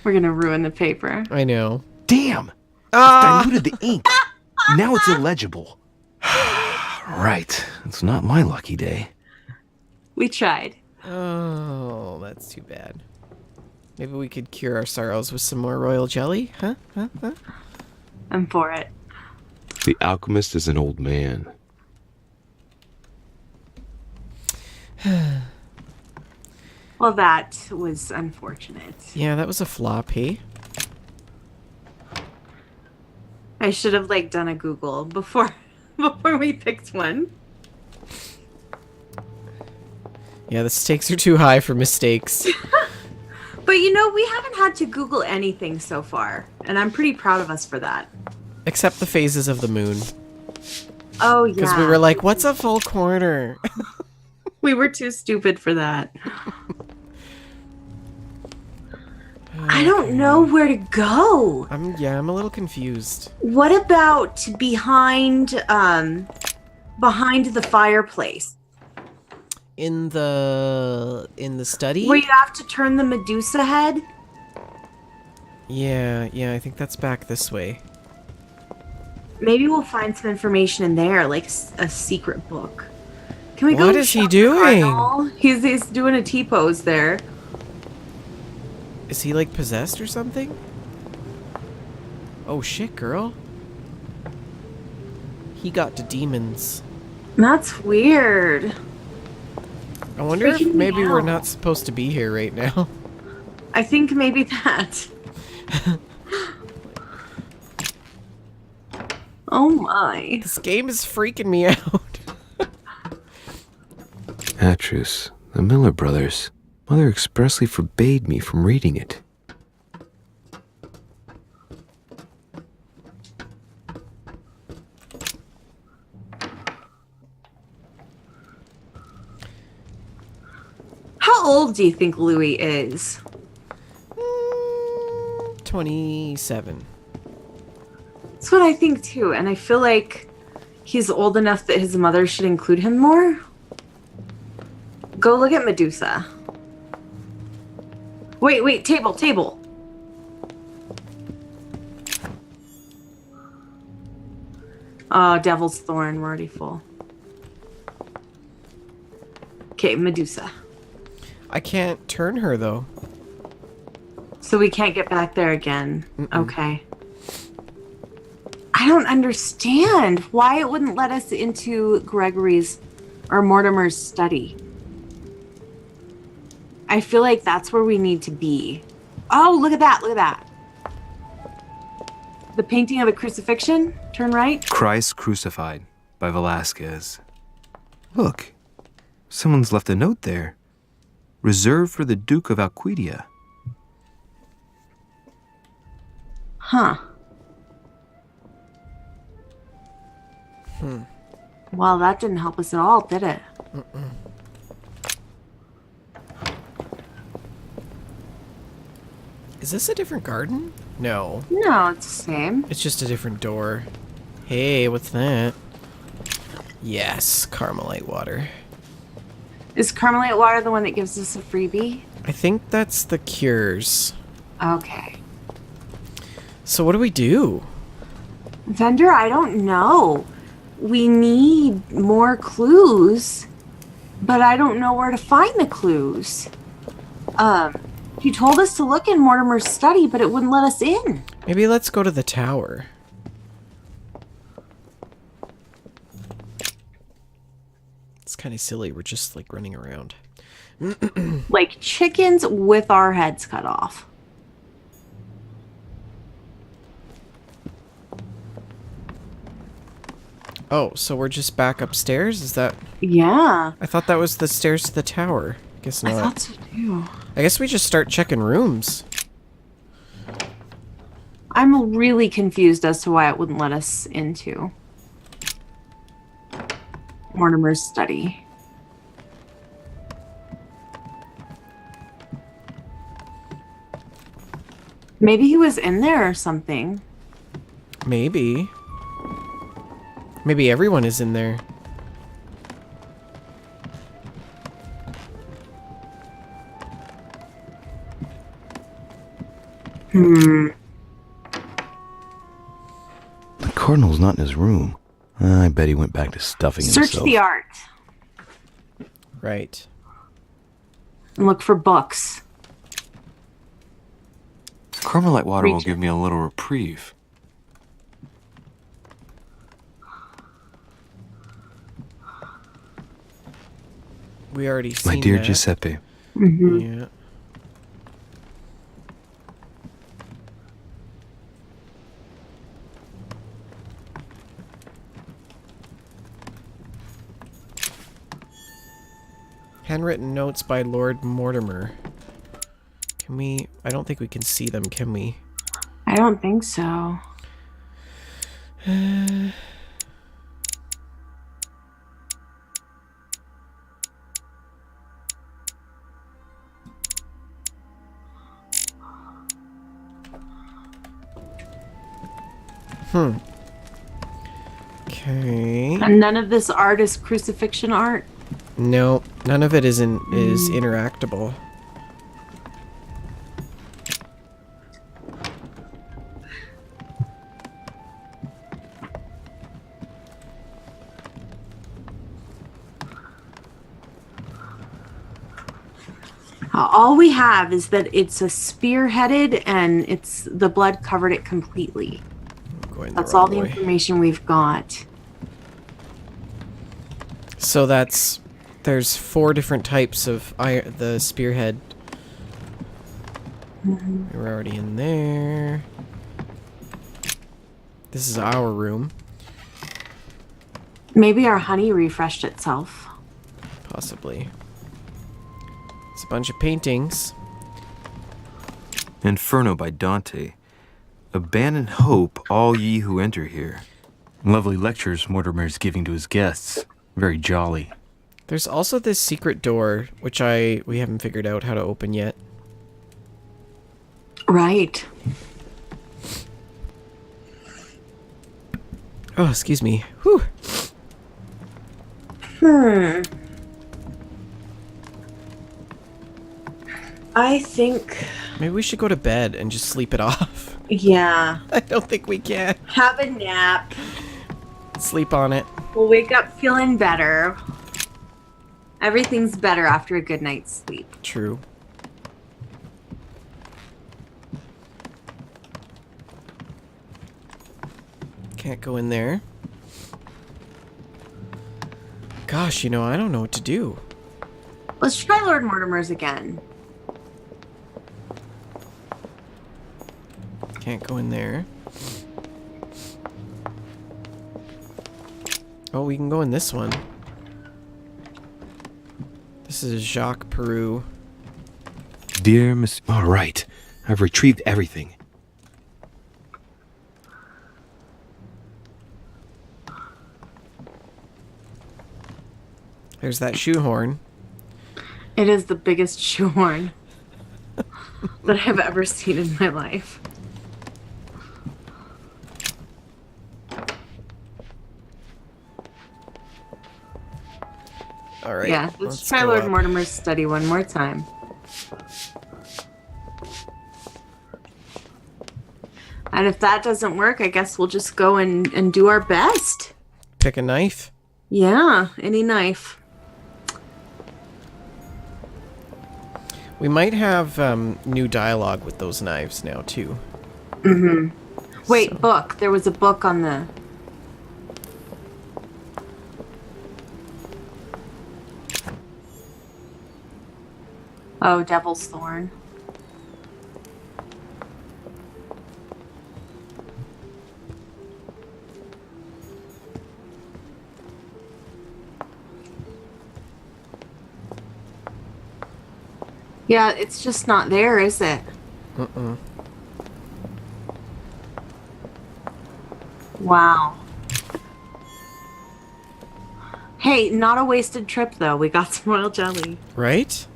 We're going to ruin the paper. I know. Damn! It's diluted the ink. Now it's illegible. Right. It's not my lucky day. We tried. Oh, that's too bad. Maybe we could cure our sorrows with some more royal jelly? Huh? I'm for it. The alchemist is an old man. Well, that was unfortunate. Yeah, that was a floppy. I should have done a Google before we picked one. Yeah, the stakes are too high for mistakes. But But you know, we haven't had to Google anything so far, and I'm pretty proud of us for that. Except the phases of the moon. Oh, yeah. Because we were like, what's a full quarter? We were too stupid for that. I don't know where to go. I'm a little confused. What about behind the fireplace? In the study? Where you have to turn the Medusa head? Yeah, I think that's back this way. Maybe we'll find some information in there, like a secret book. Can we go? What is he doing? He's doing a T-pose there. Is he like possessed or something? Oh shit, girl. He got to demons. That's weird. I wonder if maybe we're not supposed to be here right now. I think maybe that. Oh my. This game is freaking me out. Atrus, the Miller brothers. Mother expressly forbade me from reading it. How old do you think Louis is? 27. That's what I think too, and I feel like he's old enough that his mother should include him more. Go look at Medusa. Wait, table. Oh, Devil's Thorn, we're already full. Okay, Medusa. I can't turn her though. So we can't get back there again. Okay. I don't understand why it wouldn't let us into Gregory's or Mortimer's study. I feel like that's where we need to be. Oh, look at that. The painting of the crucifixion. Turn right. Christ Crucified by Velasquez. Look, someone's left a note there. Reserved for the Duke of Alquidia. Huh. Well, that didn't help us at all, did it? Is this a different garden? No. No, it's the same. It's just a different door. Hey, what's that? Yes, Carmelite water. Is Carmelite water the one that gives us a freebie? I think that's the cures. Okay. So what do we do? Vendor, I don't know. We need more clues, but I don't know where to find the clues. He told us to look in Mortimer's study, but it wouldn't let us in. Maybe let's go to the tower. It's kind of silly. We're just like running around. Like chickens with our heads cut off. Oh, so we're just back upstairs? Is that... Yeah. I thought that was the stairs to the tower. Guess not. I thought so too. I guess we just start checking rooms. I'm really confused as to why it wouldn't let us into Mortimer's study. Maybe he was in there or something. Maybe. Maybe everyone is in there. The Cardinal's not in his room. I bet he went back to stuffing himself. Search the art. Right. And look for books. Carmelite water will give me a little reprieve. We already seen My dear that. Giuseppe. Yeah. Handwritten notes by Lord Mortimer. Can we... I don't think we can see them, can we? I don't think so. Okay. And none of this art is crucifixion art? No, none of it is interactable. All we have is that it's a spearheaded and it's the blood covered it completely. That's all the information we've got. So there's 4 different types of the spearhead. We're already in there. This is our room. Maybe our honey refreshed itself. Possibly. It's a bunch of paintings. Inferno by Dante. Abandon hope, all ye who enter here. Lovely lectures Mortimer's giving to his guests. Very jolly. There's also this secret door, which we haven't figured out how to open yet. Right. Oh, excuse me. Whew. I think... Maybe we should go to bed and just sleep it off. Yeah. I don't think we can. Have a nap. Sleep on it. We'll wake up feeling better. Everything's better after a good night's sleep. True. Can't go in there. Gosh, I don't know what to do. Let's try Lord Mortimer's again. Can't go in there. Oh, we can go in this one. This is Jacques Peru. Dear Miss... All right. I've retrieved everything. There's that shoehorn. It is the biggest shoehorn that I've ever seen in my life. All right. Yeah, let's try Lord Mortimer's study one more time. And if that doesn't work, I guess we'll just go and do our best. Pick a knife? Yeah, any knife. We might have new dialogue with those knives now, too. Wait, book. There was a book on the... Oh, Devil's Thorn. Yeah, it's just not there, is it? Wow. Hey, not a wasted trip, though. We got some royal jelly. Right?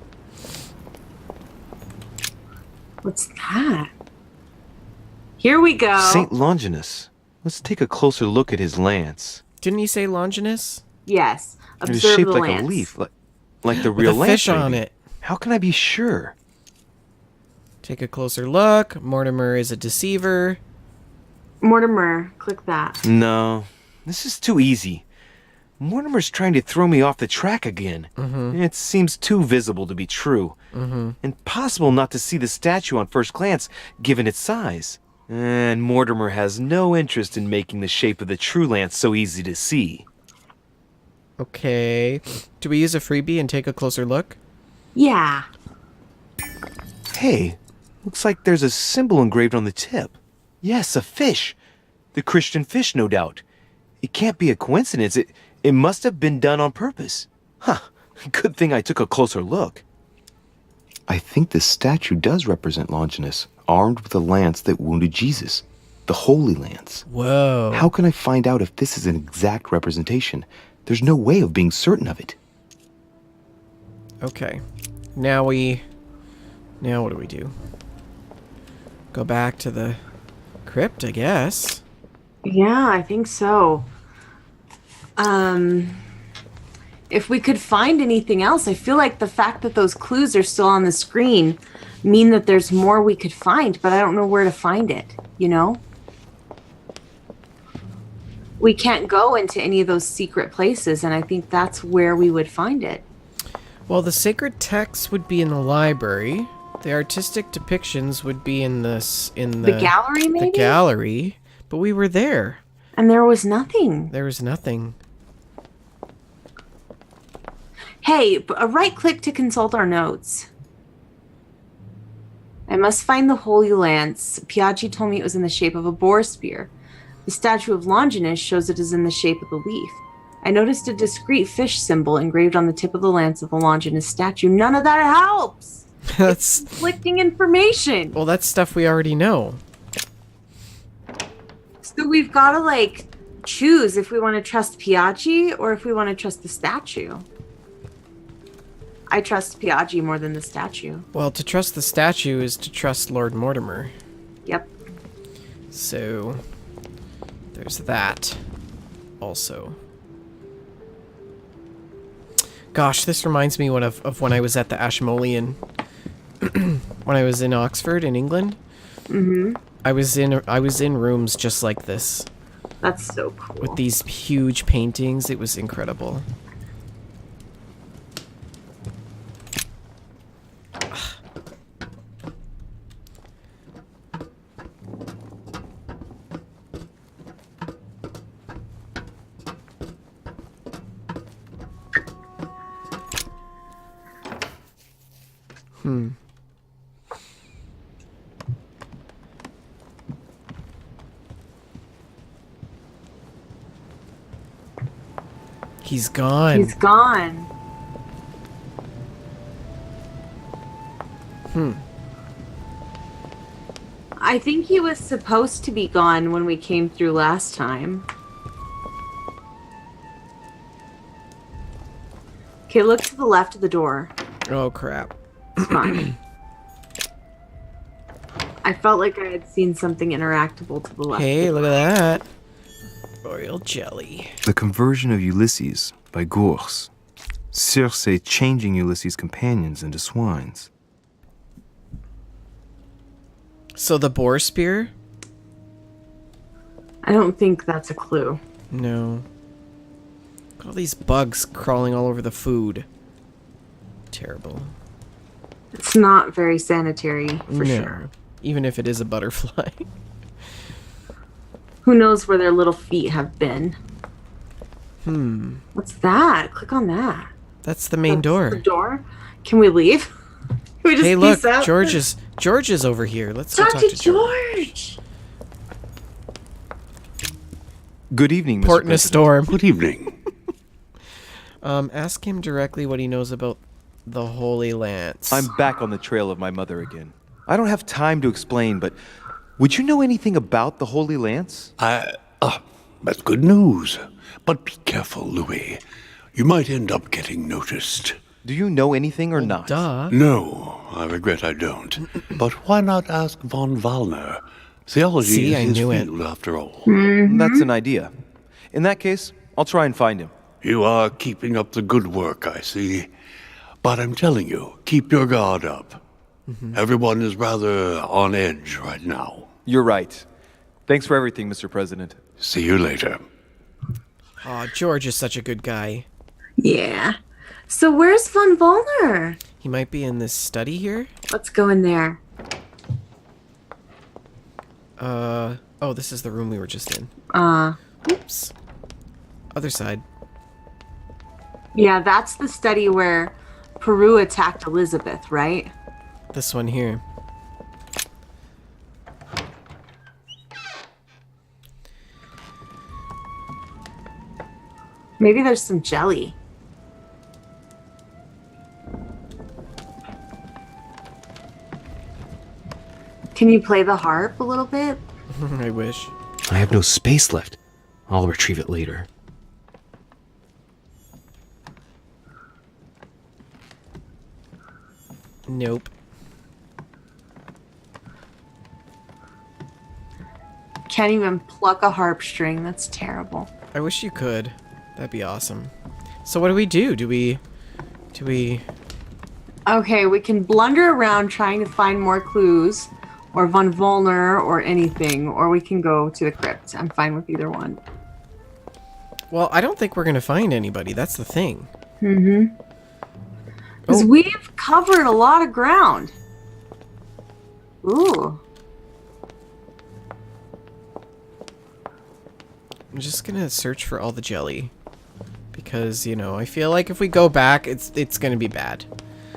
What's that? Here we go. St. Longinus. Let's take a closer look at his lance. Didn't he say Longinus? Yes. It is Observe shaped the like lance. a leaf, like the real With a lance. fish on maybe. it. How can I be sure? Take a closer look. Mortimer is a deceiver. Mortimer, click that. No, this is too easy. Mortimer's trying to throw me off the track again. It seems too visible to be true. Impossible not to see the statue on first glance, given its size. And Mortimer has no interest in making the shape of the true lance so easy to see. Okay. Do we use a freebie and take a closer look? Yeah. Hey, looks like there's a symbol engraved on the tip. Yes, a fish. The Christian fish, no doubt. It can't be a coincidence. It must have been done on purpose. Huh. Good thing I took a closer look. I think this statue does represent Longinus, armed with a lance that wounded Jesus. The Holy Lance. Whoa. How can I find out if this is an exact representation? There's no way of being certain of it. Okay. Now what do we do? Go back to the crypt, I guess. Yeah, I think so. If we could find anything else, I feel like the fact that those clues are still on the screen mean that there's more we could find, but I don't know where to find it, you know? We can't go into any of those secret places, and I think that's where we would find it. Well, the sacred texts would be in the library. The artistic depictions would be in the gallery, maybe? The gallery, but we were there. And there was nothing. There was nothing. Hey, right-click to consult our notes. I must find the Holy Lance. Piaggi told me it was in the shape of a boar spear. The statue of Longinus shows it is in the shape of the leaf. I noticed a discrete fish symbol engraved on the tip of the lance of the Longinus statue. None of that helps! That's conflicting information. Well, that's stuff we already know. So we've got to, like, choose if we want to trust Piaggi or if we want to trust the statue. I trust Piaggi more than the statue. Well, to trust the statue is to trust Lord Mortimer. Yep. So, there's that. Also. Gosh, this reminds me of when I was at the Ashmolean. When I was in Oxford, in England. Mm-hmm. I was in rooms just like this. That's so cool. With these huge paintings. It was incredible. He's gone. He's gone. I think he was supposed to be gone when we came through last time. Okay, look to the left of the door. Oh, crap. It's fine. I felt like I had seen something interactable to the left. Hey, look at that. Royal jelly. The Conversion of Ulysses by Gours. Circe changing Ulysses' companions into swines. So the boar spear? I don't think that's a clue. No. Look at all these bugs crawling all over the food. Terrible. It's not very sanitary, for sure. Even if it is a butterfly. Who knows where their little feet have been? What's that? Click on that. That's the main door. The door? Can we leave? Can we just hey, look, peace out? George is over here. Let's go talk to George. Good evening, Mr. Port in a storm. Good evening. Ask him directly what he knows about the Holy Lance. I'm back on the trail of my mother again. I don't have time to explain, but would you know anything about the Holy Lance? That's good news. But be careful, Louis. You might end up getting noticed. Do you know anything or not? Duh. No, I regret I don't. But why not ask von Wallner? Theology is his field, after all. That's an idea. In that case, I'll try and find him. You are keeping up the good work, I see. But I'm telling you, keep your guard up. Everyone is rather on edge right now. You're right. Thanks for everything, Mr. President. See you later. Aw, George is such a good guy. Yeah. So where's von Wallner? He might be in this study here. Let's go in there. Oh, this is the room we were just in. Oops. Other side. Yeah, that's the study where Peru attacked Elizabeth, right? This one here. Maybe there's some jelly. Can you play the harp a little bit? I wish. I have no space left. I'll retrieve it later. Nope. Can't even pluck a harp string. That's terrible. I wish you could. That'd be awesome. So what do we do? Do we... Okay, we can blunder around trying to find more clues, or Von Volner, or anything, or we can go to the crypt. I'm fine with either one. Well, I don't think we're gonna find anybody. That's the thing. Mm-hmm. Because we've covered a lot of ground. Ooh. I'm just gonna search for all the jelly. Because, you know, I feel like if we go back, it's gonna be bad.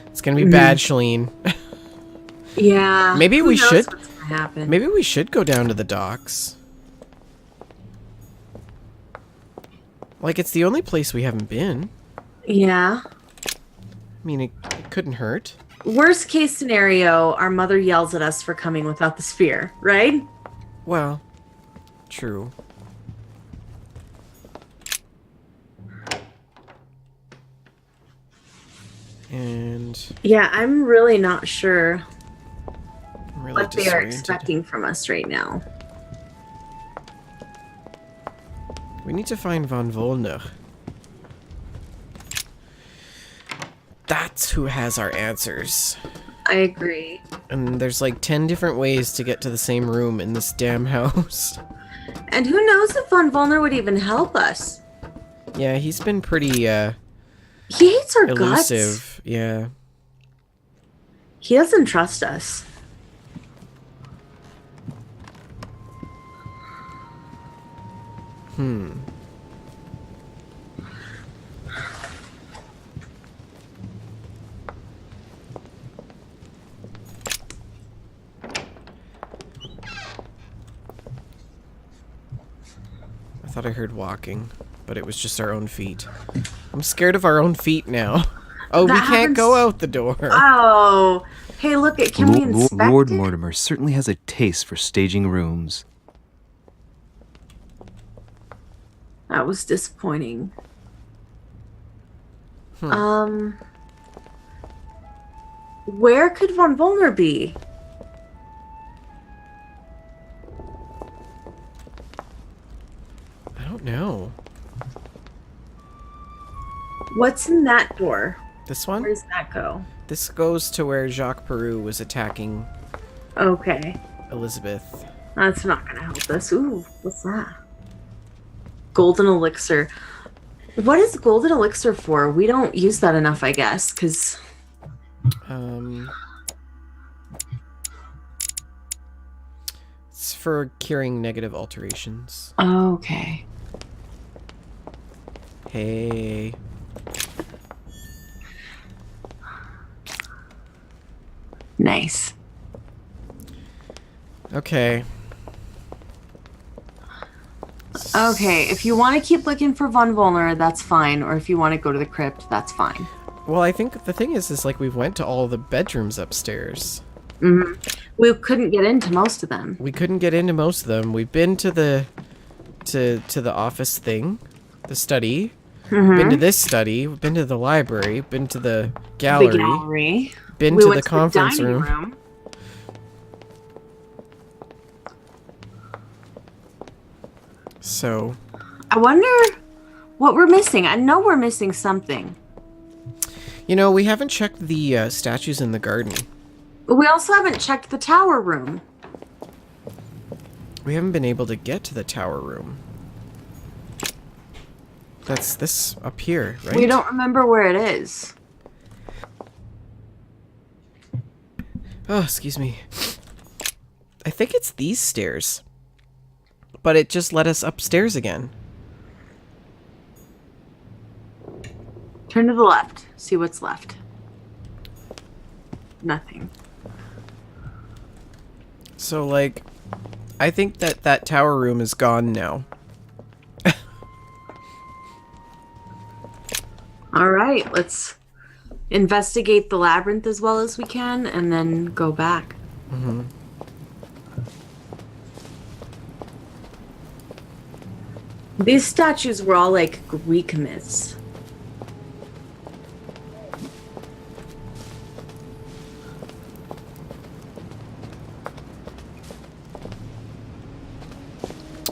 It's gonna be bad, Shaline. Yeah. Maybe we should... What's gonna happen? Maybe we should go down to the docks. Like, it's the only place we haven't been. Yeah. I mean, it couldn't hurt. Worst case scenario, our mother yells at us for coming without the sphere, right? Well, true. And... Yeah, I'm really not sure I'm really what they are disoriented. expecting from us right now. We need to find Von Volner. That's who has our answers. I agree. And there's like 10 different ways to get to the same room in this damn house. And who knows if Von Volner would even help us? Yeah, he's been pretty, He hates our guts. elusive. Yeah. He doesn't trust us. I thought I heard walking, but it was just our own feet. I'm scared of our own feet now. Oh, That we can't happens- go out the door. Oh. Hey, look, can we inspect Lord it? Mortimer certainly has a taste for staging rooms. That was disappointing. Where could Von Volner be? I don't know. What's in that door? This one? Where does that go? This goes to where Jacques Peru was attacking Okay. Elizabeth. That's not gonna help us. Ooh, what's that? Golden elixir. What is golden elixir for? We don't use that enough, I guess, because... It's for curing negative alterations. Okay. Hey. Nice. Okay. Okay, if you want to keep looking for Von Volner, that's fine. Or if you want to go to the crypt, that's fine. Well, I think the thing is like we've went to all the bedrooms upstairs. Mm-hmm. We couldn't get into most of them. We couldn't get into most of them. We've been to the to the office thing, the study. Mm-hmm. Been to this study. We've been to the library. Been to the gallery. The gallery. Been We to went the conference dining room. So, I wonder what we're missing. I know we're missing something. you know, we haven't checked the statues in the garden. We also haven't checked the tower room. We haven't been able to get to the tower room. That's this up here, right? We don't remember where it is. Oh, excuse me. I think it's these stairs. But it just led us upstairs again. Turn to the left. See what's left. Nothing. So, like, I think that tower room is gone now. All right, let's investigate the labyrinth as well as we can and then go back. Mm-hmm. These statues were all like Greek myths.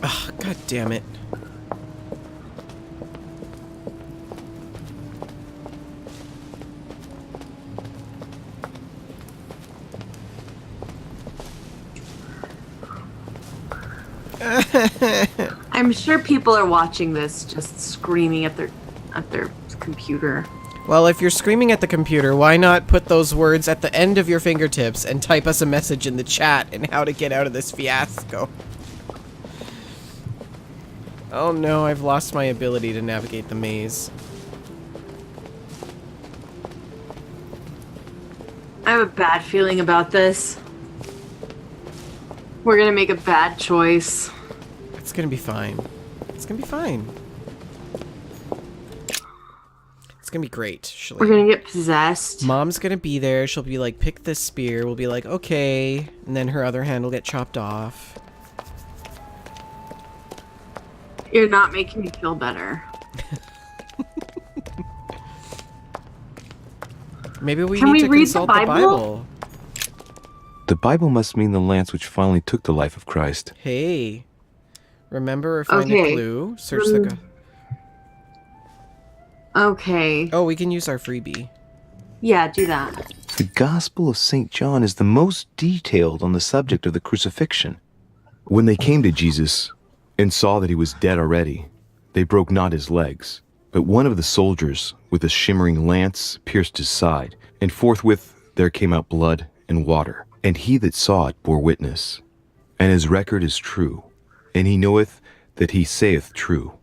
Oh, God damn it. I'm sure people are watching this just screaming at their computer. Well, if you're screaming at the computer, why not put those words at the end of your fingertips and type us a message in the chat and how to get out of this fiasco? Oh no, I've lost my ability to navigate the maze. I have a bad feeling about this. We're gonna make a bad choice. It's gonna be fine. It's gonna be fine. It's gonna be great. Shaline. We're gonna get possessed. Mom's gonna be there. She'll be like, pick this spear. We'll be like, okay. And then her other hand will get chopped off. You're not making me feel better. Maybe we Can need we to read consult the the Bible. The Bible must mean the lance which finally took the life of Christ. Hey. Remember or find a clue? Search the... Okay. Oh, we can use our freebie. Yeah, do that. The Gospel of St. John is the most detailed on the subject of the crucifixion. When they came to Jesus and saw that he was dead already, they broke not his legs, but one of the soldiers with a shimmering lance pierced his side, and forthwith there came out blood and water. And he that saw it bore witness, and his record is true, and he knoweth that he saith true,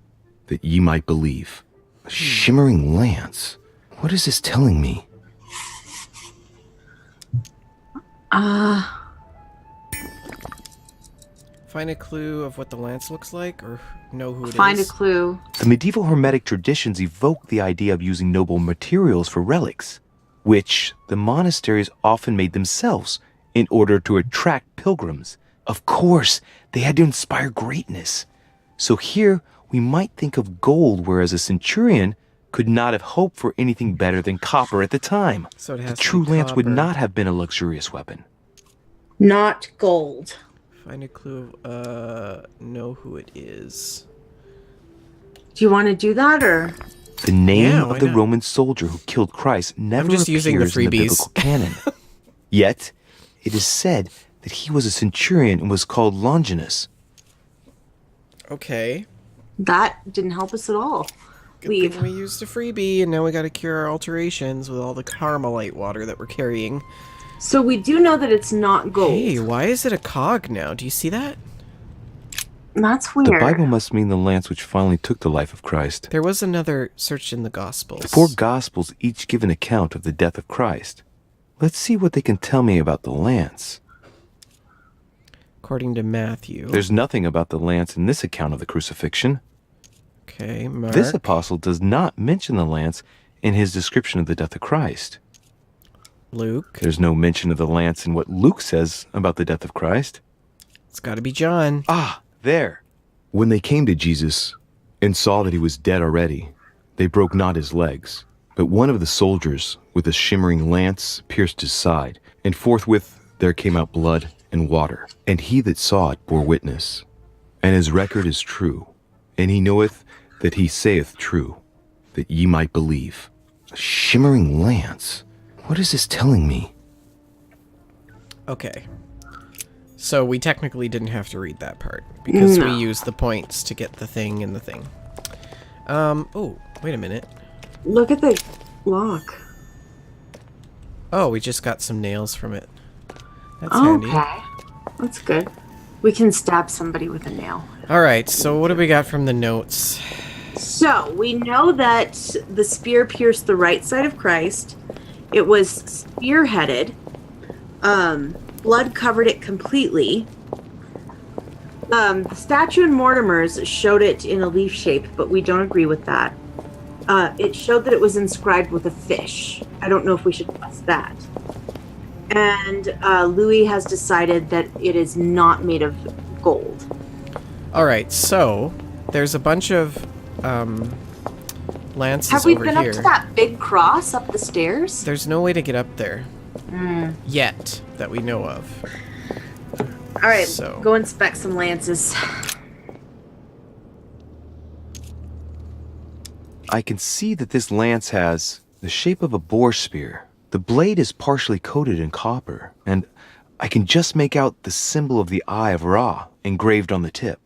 that ye might believe. A shimmering lance? What is this telling me? Find a clue of what the lance looks like, or know who it is? Find a clue. The medieval Hermetic traditions evoke the idea of using noble materials for relics, which the monasteries often made themselves in order to attract pilgrims. Of course, they had to inspire greatness. So here, we might think of gold, whereas a centurion could not have hoped for anything better than copper at the time. So it has the to true be lance would copper. not have been a luxurious weapon. Not gold. Find a clue know who it is. Do you want to do that, or? The name Yeah, of why the not? Roman soldier who killed Christ never just using the appears in the freebies. biblical canon. Yet, it is said that he was a centurion and was called Longinus. Okay. That didn't help us at all. Good Leave. thing we used a freebie, and now we gotta cure our alterations with all the Carmelite water that we're carrying. So we do know that it's not gold. Hey, why is it a cog now? Do you see that? That's The weird. Bible must mean the lance which finally took the life of Christ. There was another search in the Gospels. The four Gospels each give an account of the death of Christ. Let's see what they can tell me about the lance. According to Matthew. There's nothing about the lance in this account of the crucifixion. Okay, Mark. This apostle does not mention the lance in his description of the death of Christ. Luke. There's no mention of the lance in what Luke says about the death of Christ. It's gotta be John. Ah, there. When they came to Jesus and saw that he was dead already, they broke not his legs, but one of the soldiers with a shimmering lance pierced his side, and forthwith there came out blood and water. And he that saw it bore witness, and his record is true, and he knoweth that he saith true, that ye might believe. A shimmering lance? What is this telling me? Okay. So we technically didn't have to read that part, because we used the points to get the thing and the thing. Oh, wait a minute. Look at the lock. Oh, we just got some nails from it. That's handy. Okay. That's good. We can stab somebody with a nail. Alright, so what do we got from the notes? So, we know that the spear pierced the right side of Christ. It was spearheaded. Blood covered it completely. The statue in Mortimer's showed it in a leaf shape, but we don't agree with that. It showed that it was inscribed with a fish. I don't know if we should trust that. And Louis has decided that it is not made of gold. Alright, so There's a bunch of lances Have we over been here. up to that big cross up the stairs? There's no way to get up there. Yet, that we know of. Alright, So. go inspect some lances. I can see that this lance has the shape of a boar spear. The blade is partially coated in copper, and I can just make out the symbol of the Eye of Ra engraved on the tip.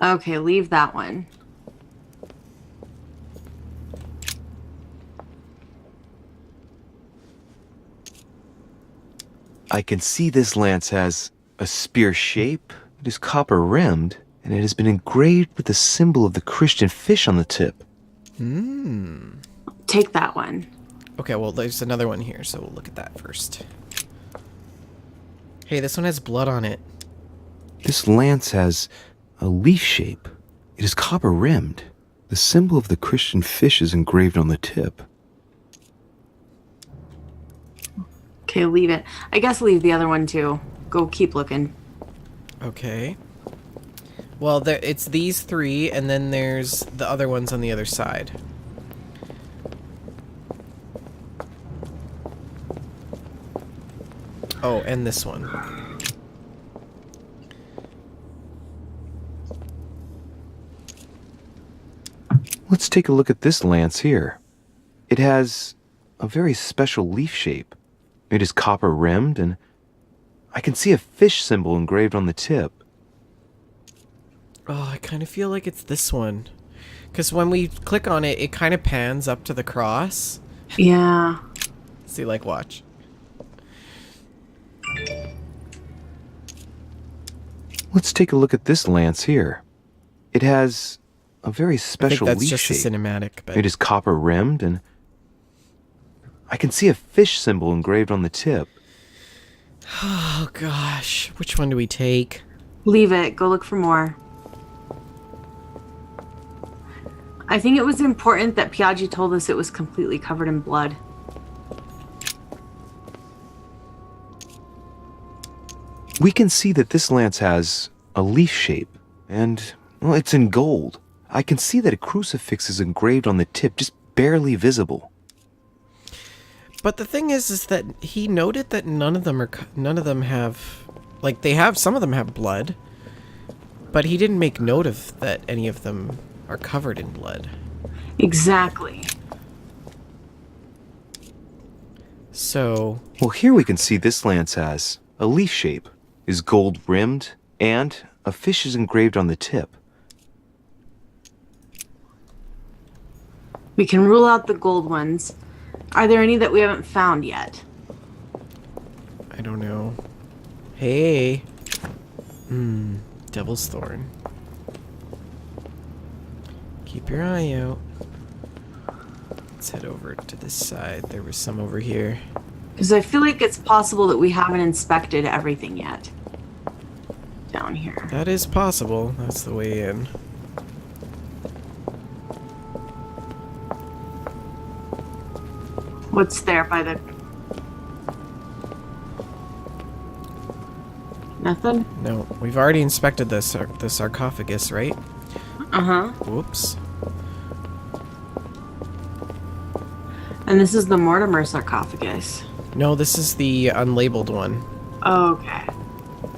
Okay, leave that one. I can see this lance has a spear shape, it is copper rimmed, and it has been engraved with the symbol of the Christian fish on the tip. Take that one. Okay, well, there's another one here, so we'll look at that first. Hey, this one has blood on it. This lance has a leaf shape. It is copper rimmed. The symbol of the Christian fish is engraved on the tip. Okay, leave it. I guess leave the other one too. Go keep looking. Okay. Well, it's these three, and then there's the other ones on the other side. Oh, and this one. Let's take a look at this lance here. It has a very special leaf shape. It is copper rimmed, and I can see a fish symbol engraved on the tip. Oh, I kind of feel like it's this one. Because when we click on it, it kind of pans up to the cross. Yeah. See, like, watch. Let's take a look at this lance here. It has a very special I think that's leaf just shape. a cinematic, but It is copper rimmed, and I can see a fish symbol engraved on the tip. oh gosh, which one do we take? Leave it. Go look for more. I think it was important that Piaggi told us it was completely covered in blood. We can see that this lance has a leaf shape, and, well, it's in gold. I can see that a crucifix is engraved on the tip, just barely visible. But the thing is that he noted that none of them have, like, some of them have blood, but he didn't make note of that any of them are covered in blood. Exactly. So, Well, here we can see this lance has a leaf shape, is gold rimmed, and a fish is engraved on the tip. We can rule out the gold ones. Are there any that we haven't found yet? I don't know. Hey. Devil's Thorn. Keep your eye out. Let's head over to this side. There was some over here. Because I feel like it's possible that we haven't inspected everything yet. Down here. That is possible. That's the way in. What's there by the... Nothing? No, we've already inspected the sarcophagus, right? Uh-huh. Whoops. And this is the Mortimer sarcophagus. No, this is the unlabeled one. Okay.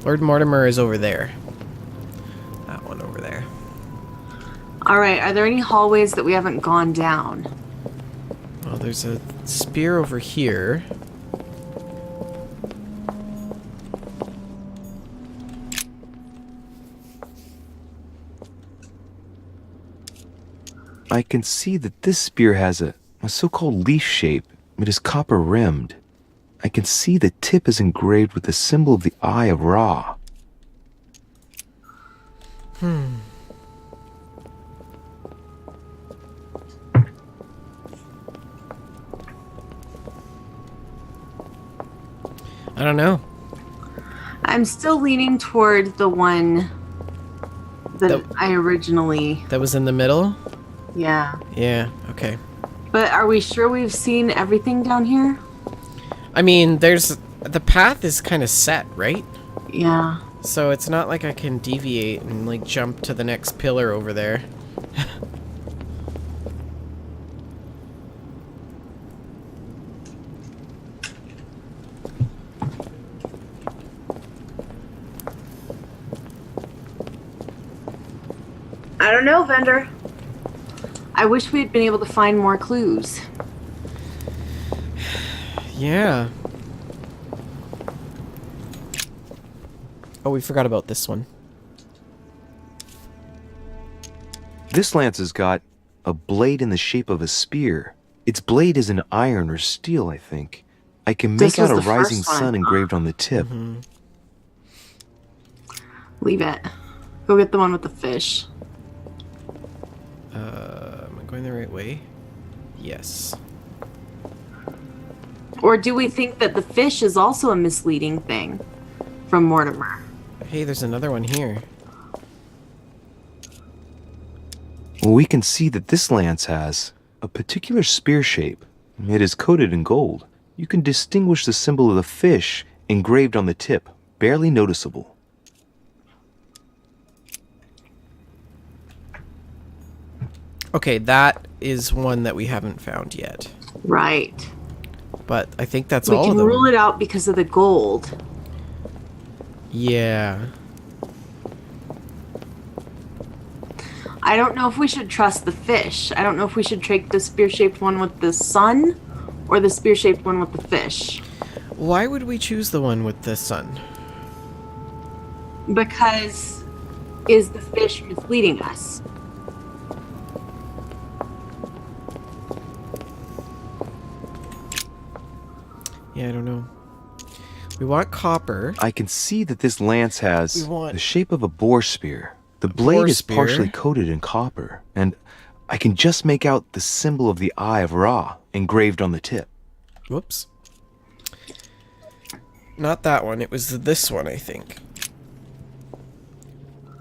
Lord Mortimer is over there. That one over there. Alright, are there any hallways that we haven't gone down? Well, there's a spear over here. I can see that this spear has a so-called leaf shape. It is copper rimmed. I can see the tip is engraved with the symbol of the Eye of Ra. I don't know. I'm still leaning toward the one that I originally... That was in the middle? Yeah. Yeah, okay. But are we sure we've seen everything down here? I mean, the path is kind of set, right? Yeah. So it's not like I can deviate and, like, jump to the next pillar over there. I don't know, Vendor. I wish we'd been able to find more clues. Yeah. Oh, we forgot about this one. This lance has got a blade in the shape of a spear. Its blade is an iron or steel, I think. I can make out a rising sun engraved on the tip. Mm-hmm. Leave it. Go get the one with the fish. Am I going the right way? Yes. Or do we think that the fish is also a misleading thing from Mortimer? Hey, there's another one here. Well, we can see that this lance has a particular spear shape. It is coated in gold. You can distinguish the symbol of the fish engraved on the tip, barely noticeable. Okay, that is one that we haven't found yet. Right. But I think that's all of them. We can rule it out because of the gold. Yeah. I don't know if we should trust the fish. I don't know if we should take the spear-shaped one with the sun or the spear-shaped one with the fish. Why would we choose the one with the sun? Because is the fish misleading us? Yeah, I don't know. We want copper. I can see that this lance has the shape of a boar spear. The blade boar is spear? partially coated in copper, and I can just make out the symbol of the Eye of Ra engraved on the tip. Whoops. Not that one. It was this one, I think.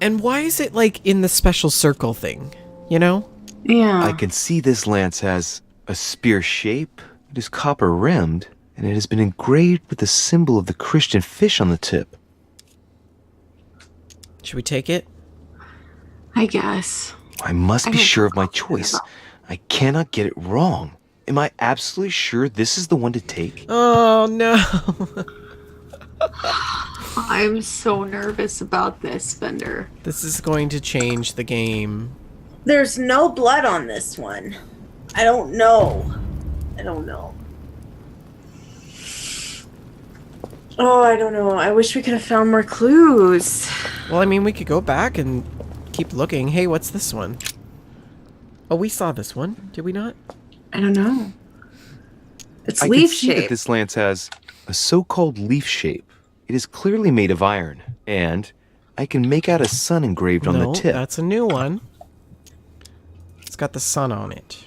And why is it, like, in the special circle thing? You know? Yeah. I can see this lance has a spear shape. It is copper rimmed, and it has been engraved with the symbol of the Christian fish on the tip. Should we take it? I guess. I must be sure of my choice. I cannot get it wrong. Am I absolutely sure this is the one to take? Oh, no. I'm so nervous about this, Vendor. This is going to change the game. There's no blood on this one. I don't know. I don't know. Oh, I don't know. I wish we could have found more clues. Well, I mean, we could go back and keep looking. Hey, what's this one? Oh, we saw this one. Did we not? I don't know. It's I leaf can see shape. that this lance has a so-called leaf shape. It is clearly made of iron, and I can make out a sun engraved on the tip. That's a new one. It's got the sun on it.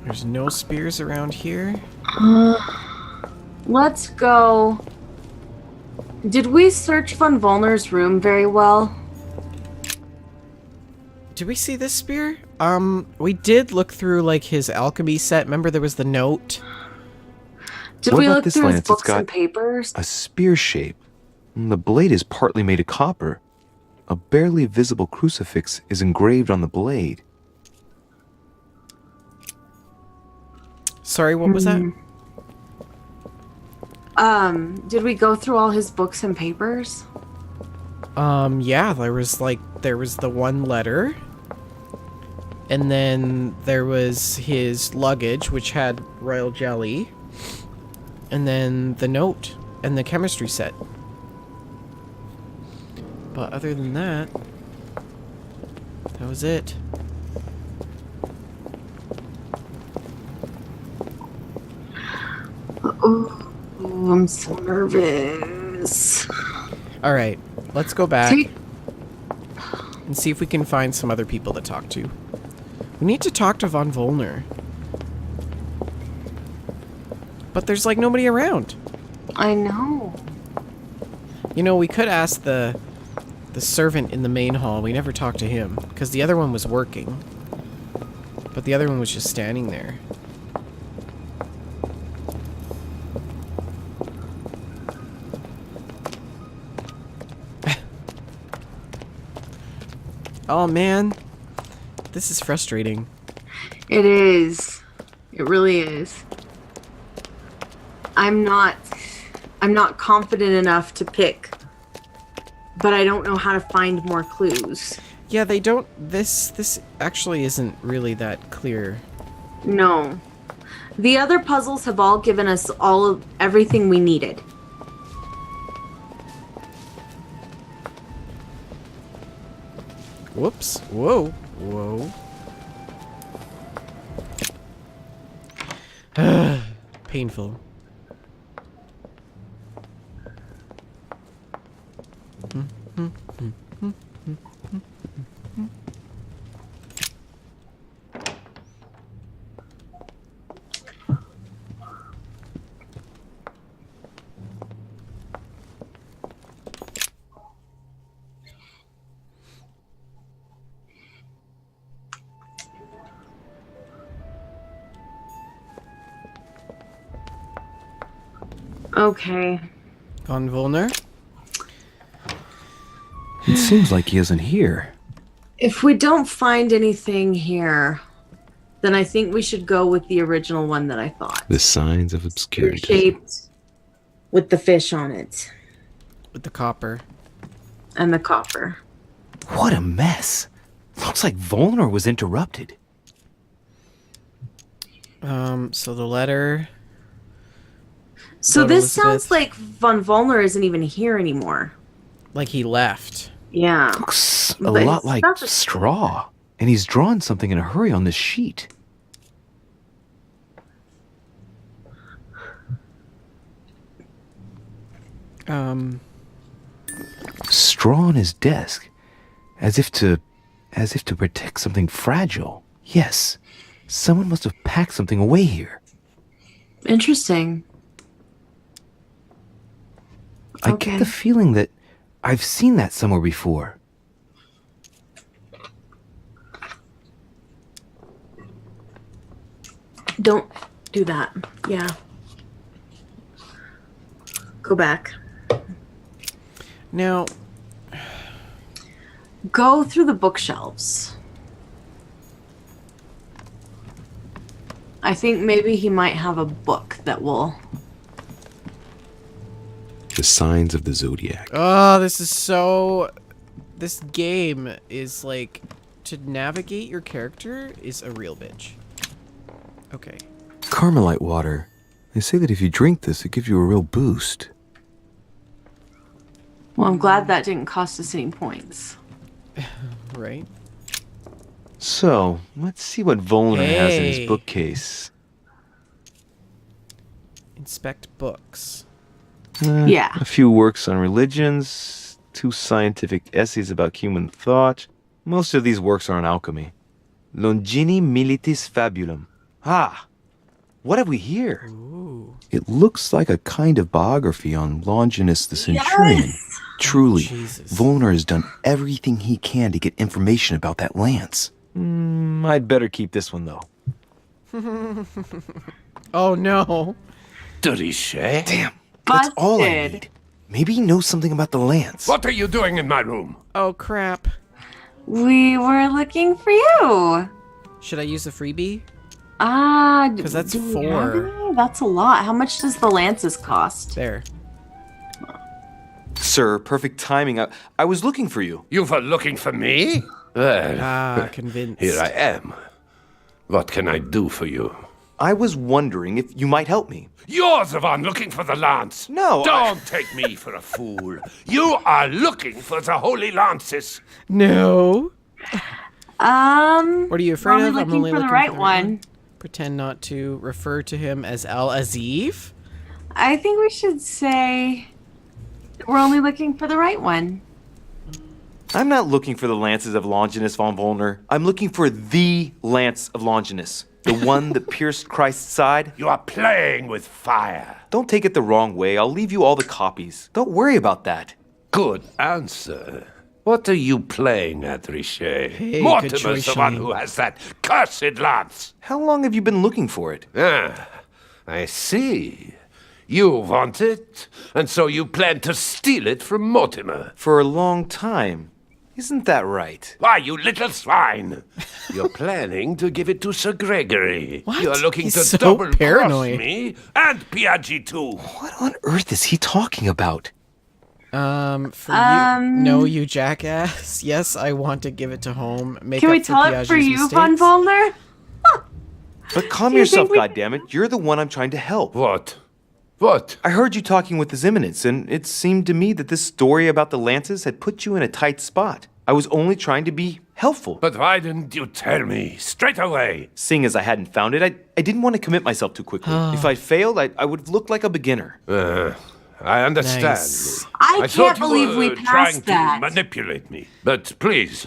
There's no spears around here. Let's go. Did we search Von Volner's room very well? Did we see this spear? We did look through, like, his alchemy set. Remember there was the note? Did What we about look this through his lance? It's books got and papers? a spear shape. And the blade is partly made of copper. A barely visible crucifix is engraved on the blade. Sorry, what was that? Did we go through all his books and papers? Yeah, there was the one letter. And then there was his luggage, which had royal jelly. And then the note and the chemistry set. But other than that, that was it. Oh, I'm so nervous. Alright, let's go back and see if we can find some other people to talk to. We need to talk to Von Volner. But there's, like, nobody around. I know. You know, we could ask the servant in the main hall. We never talked to him, because the other one was working. But the other one was just standing there. Oh man, this is frustrating. It is. It really is. I'm not confident enough to pick, but I don't know how to find more clues. Yeah, they don't. This actually isn't really that clear. No. The other puzzles have all given us everything we needed. Whoops. Whoa. Whoa. Painful. Okay. Von Volner? It seems like he isn't here. If we don't find anything here, then I think we should go with the original one that I thought. The signs of obscurity. Shaped with the fish on it. With the copper. And the copper. What a mess. Looks like Volner was interrupted. So the letter... So About this Elizabeth. sounds like Von Volner isn't even here anymore. Like he left. Yeah. Looks a But lot it's like not the- straw. And he's drawn something in a hurry on this sheet. Straw on his desk. As if to protect something fragile. Yes. Someone must have packed something away here. Interesting. I Okay. get the feeling that I've seen that somewhere before. Don't do that. Yeah. Go back. Now, Go through the bookshelves. I think maybe he might have a book that will... The signs of the zodiac. oh, this is so... This game is like... To navigate your character is a real bitch. Okay. Carmelite water. They say that if you drink this, it gives you a real boost. Well, I'm glad that didn't cost us any points. Right? So, let's see what Volner has in Hey. his bookcase. Inspect books. Yeah. A few works on religions, 2 scientific essays about human thought. Most of these works are on alchemy. Longini Militis Fabulum. Ah! What have we here? Ooh. It looks like a kind of biography on Longinus the Centurion. Yes! Truly, Jesus. Volner has done everything he can to get information about that lance. I'd better keep this one, though. Oh no. Doriche? Damn, that's all I Busted. need. Maybe he knows something about the lance. What are you doing in my room? Oh crap. We were looking for you. Should I use the freebie? Ah, 'Cause that's do we 4. have any? That's a lot. How much does the lances cost? There. Sir, perfect timing. I was looking for you. You were looking for me? Well, Ah, convinced. here I am. What can I do for you? I was wondering if you might help me. You're the one looking for the lance. No, Don't take me for a fool. You are looking for the holy lances. No. What are you afraid Probably of? I'm looking only for the looking right for one. Pretend not to refer to him as Al Aziv. I think we should say that we're only looking for the right one. I'm not looking for the lances of Longinus von Volner. I'm looking for the lance of Longinus. The one that pierced Christ's side. You are playing with fire. Don't take it the wrong way. I'll leave you all the copies. Don't worry about that. Good answer. What are you playing at, Richer? Hey, Mortimer's the one who has that cursed lance. How long have you been looking for it? Ah, I see. You want it, and so you plan to steal it from Mortimer. For a long time. Isn't that right? Why, you little swine! You're planning to give it to Sir Gregory. What? You're looking He's to so double-cross paranoid. me and Piaggi too. What on earth is he talking about? For you, no, you jackass. Yes, I want to give it to home. Make Can up we tell it Piaggi's for you, mistakes. Von Volner? But calm Do you yourself, think we- goddammit. You're the one I'm trying to help. What? What? I heard you talking with His Eminence, and it seemed to me that this story about the lances had put you in a tight spot. I was only trying to be helpful. But why didn't you tell me straight away? Seeing as I hadn't found it, I didn't want to commit myself too quickly. If I failed, I would have looked like a beginner. I understand. Nice. I thought can't you believe we were passed trying that. to manipulate me. But please,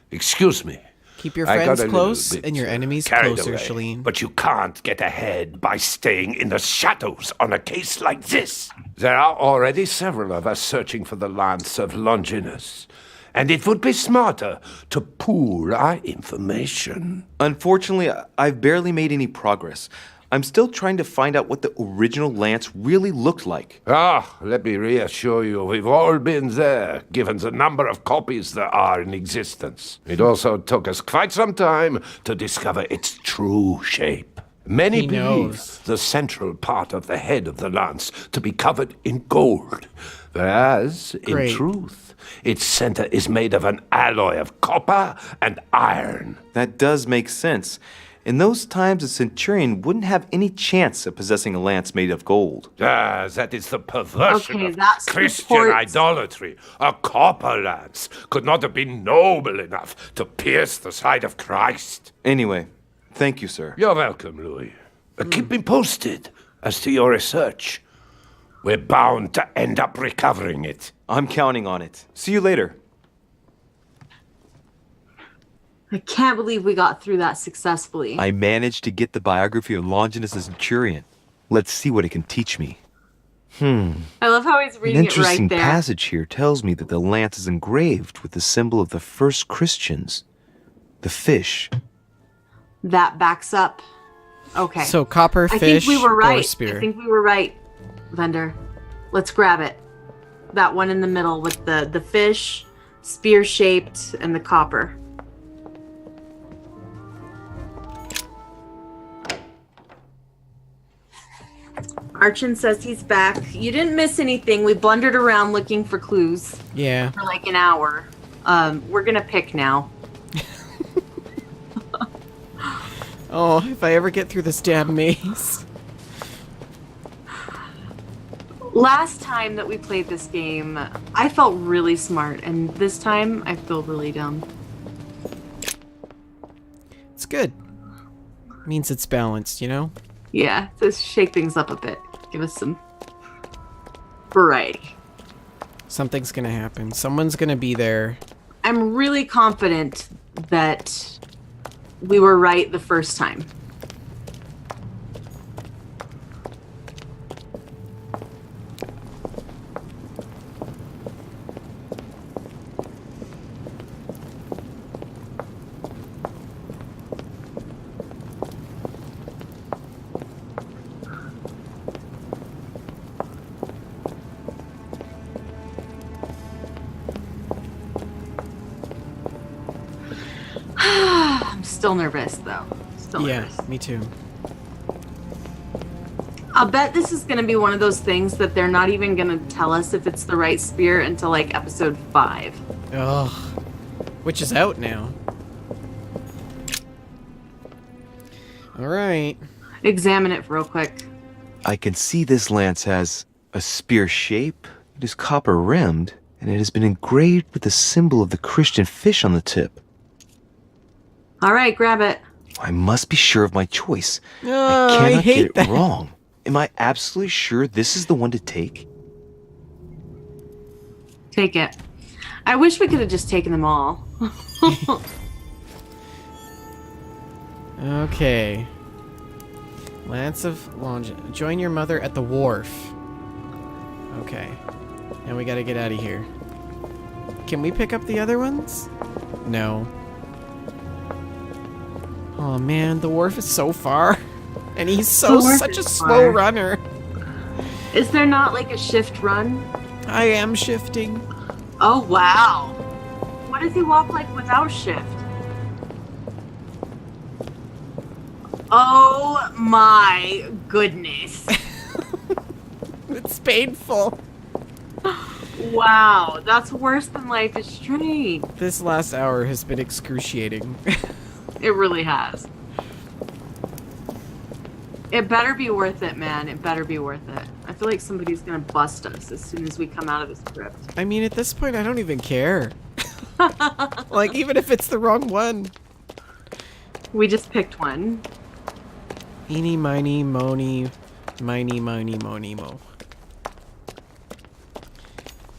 excuse me. Keep your I got friends a little close bit and your enemies carried closer, away. Shaline. But you can't get ahead by staying in the shadows on a case like this. There are already several of us searching for the Lance of Longinus. And it would be smarter to pool our information. Unfortunately, I've barely made any progress. I'm still trying to find out what the original lance really looked like. Let me reassure you, we've all been there, given the number of copies there are in existence. It also took us quite some time to discover its true shape. Many He believe knows. the central part of the head of the lance to be covered in gold, whereas, Great. in truth, its center is made of an alloy of copper and iron. That does make sense. In those times, a centurion wouldn't have any chance of possessing a lance made of gold. That is the perversion Okay, of that Christian supports- idolatry. A copper lance could not have been noble enough to pierce the side of Christ. Anyway, thank you, sir. You're welcome, Louis. Keep me posted as to your research. We're bound to end up recovering it. I'm counting on it. See you later. I can't believe we got through that successfully. I managed to get the biography of Longinus the Centurion. Let's see what it can teach me. I love how he's An reading it interesting right there. passage here tells me that the lance is engraved with the symbol of the first Christians, the fish. That backs up. Okay. So copper, I fish, think we were right. or spear. I think we were right, Vendor. Let's grab it. That one in the middle with the fish, spear-shaped, and the copper. Archon says he's back. You didn't miss anything. We blundered around looking for clues Yeah. for like an hour. We're gonna pick now. Oh, if I ever get through this damn maze. Last time that we played this game, I felt really smart, and this time I feel really dumb. It's good. Means it's balanced, you know? Yeah, so shake things up a bit. Give us some variety. Something's gonna happen. Someone's gonna be there. I'm really confident that we were right the first time. I'm still nervous, though. Still nervous. Yeah, me too. I'll bet this is going to be one of those things that they're not even going to tell us if it's the right spear until like episode 5. Ugh. Which is out now. Alright. Examine it real quick. I can see this lance has a spear shape, it is copper rimmed, and it has been engraved with the symbol of the Christian fish on the tip. All right, grab it. I must be sure of my choice. Oh, I cannot hate get it that. wrong. Am I absolutely sure this is the one to take? Take it. I wish we could have just taken them all. Okay. Lance of Longinus. Join your mother at the wharf. Okay. And we gotta get out of here. Can we pick up the other ones? No. Oh man, the wharf is so far. And he's such a slow runner. Is there not like a shift run? I am shifting. Oh wow. What does he walk like without shift? Oh my goodness. It's painful. Wow, that's worse than Life is Strange. This last hour has been excruciating. It really has. It better be worth it, man. It better be worth it. I feel like somebody's gonna bust us as soon as we come out of this crypt. I mean, at this point, I don't even care. Like, even if it's the wrong one. We just picked one. Eeny, miny, mony, miny, mony, mo.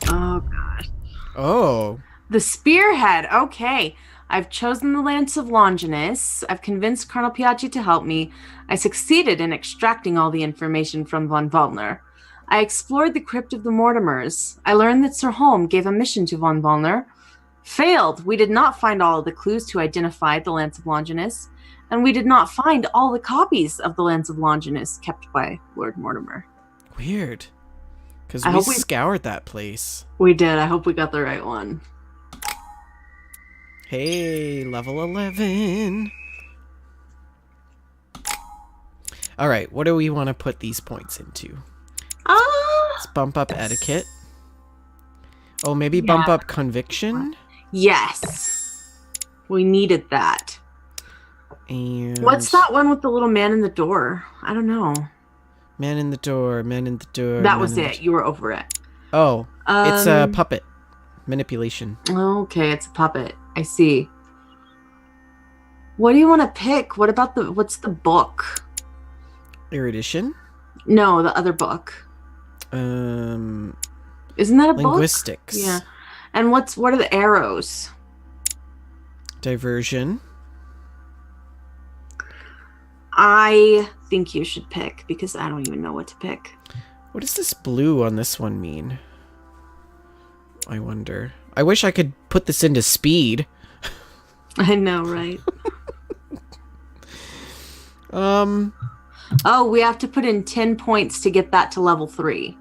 Oh, gosh. Oh. The Spearhead. Okay. I've chosen the Lance of Longinus. I've convinced Colonel Piaggi to help me. I succeeded in extracting all the information from von Wallner. I explored the crypt of the Mortimers. I learned that Sir Holm gave a mission to von Wallner. Failed. We did not find all of the clues to identify the Lance of Longinus. And we did not find all the copies of the Lance of Longinus kept by Lord Mortimer. Weird. Because we scoured that place. We did. I hope we got the right one. Hey, level 11. All right, what do we want to put these points into? Let's bump up etiquette. Oh, maybe bump up conviction? Yes. We needed that. And what's that one with the little man in the door? I don't know. Man in the door, man in the door. That was it. You were over it. Oh, it's a puppet. Manipulation. Okay, it's a puppet. I see. What do you want to pick? What about what's the book? Erudition? No, the other book. Isn't that a book? Linguistics. Yeah. And what are the arrows? Diversion. I think you should pick because I don't even know what to pick. What does this blue on this one mean? I wonder. I wish I could put this into speed. I know, right? Oh, we have to put in 10 points to get that to level 3.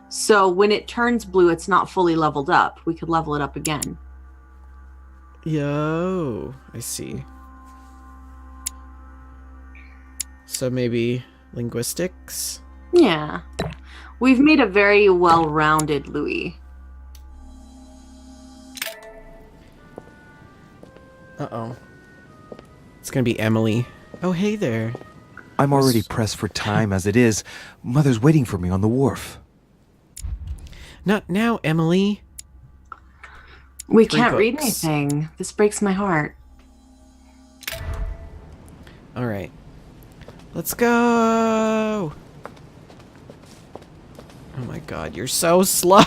So when it turns blue, it's not fully leveled up. We could level it up again. Yo, I see. So maybe linguistics? Yeah. We've made a very well-rounded Louis. Uh-oh. It's gonna be Emily. Oh, hey there. I'm already pressed for time as it is. Mother's waiting for me on the wharf. Not now, Emily. We can't read anything. This breaks my heart. All right. Let's go. Oh my god, you're so slow.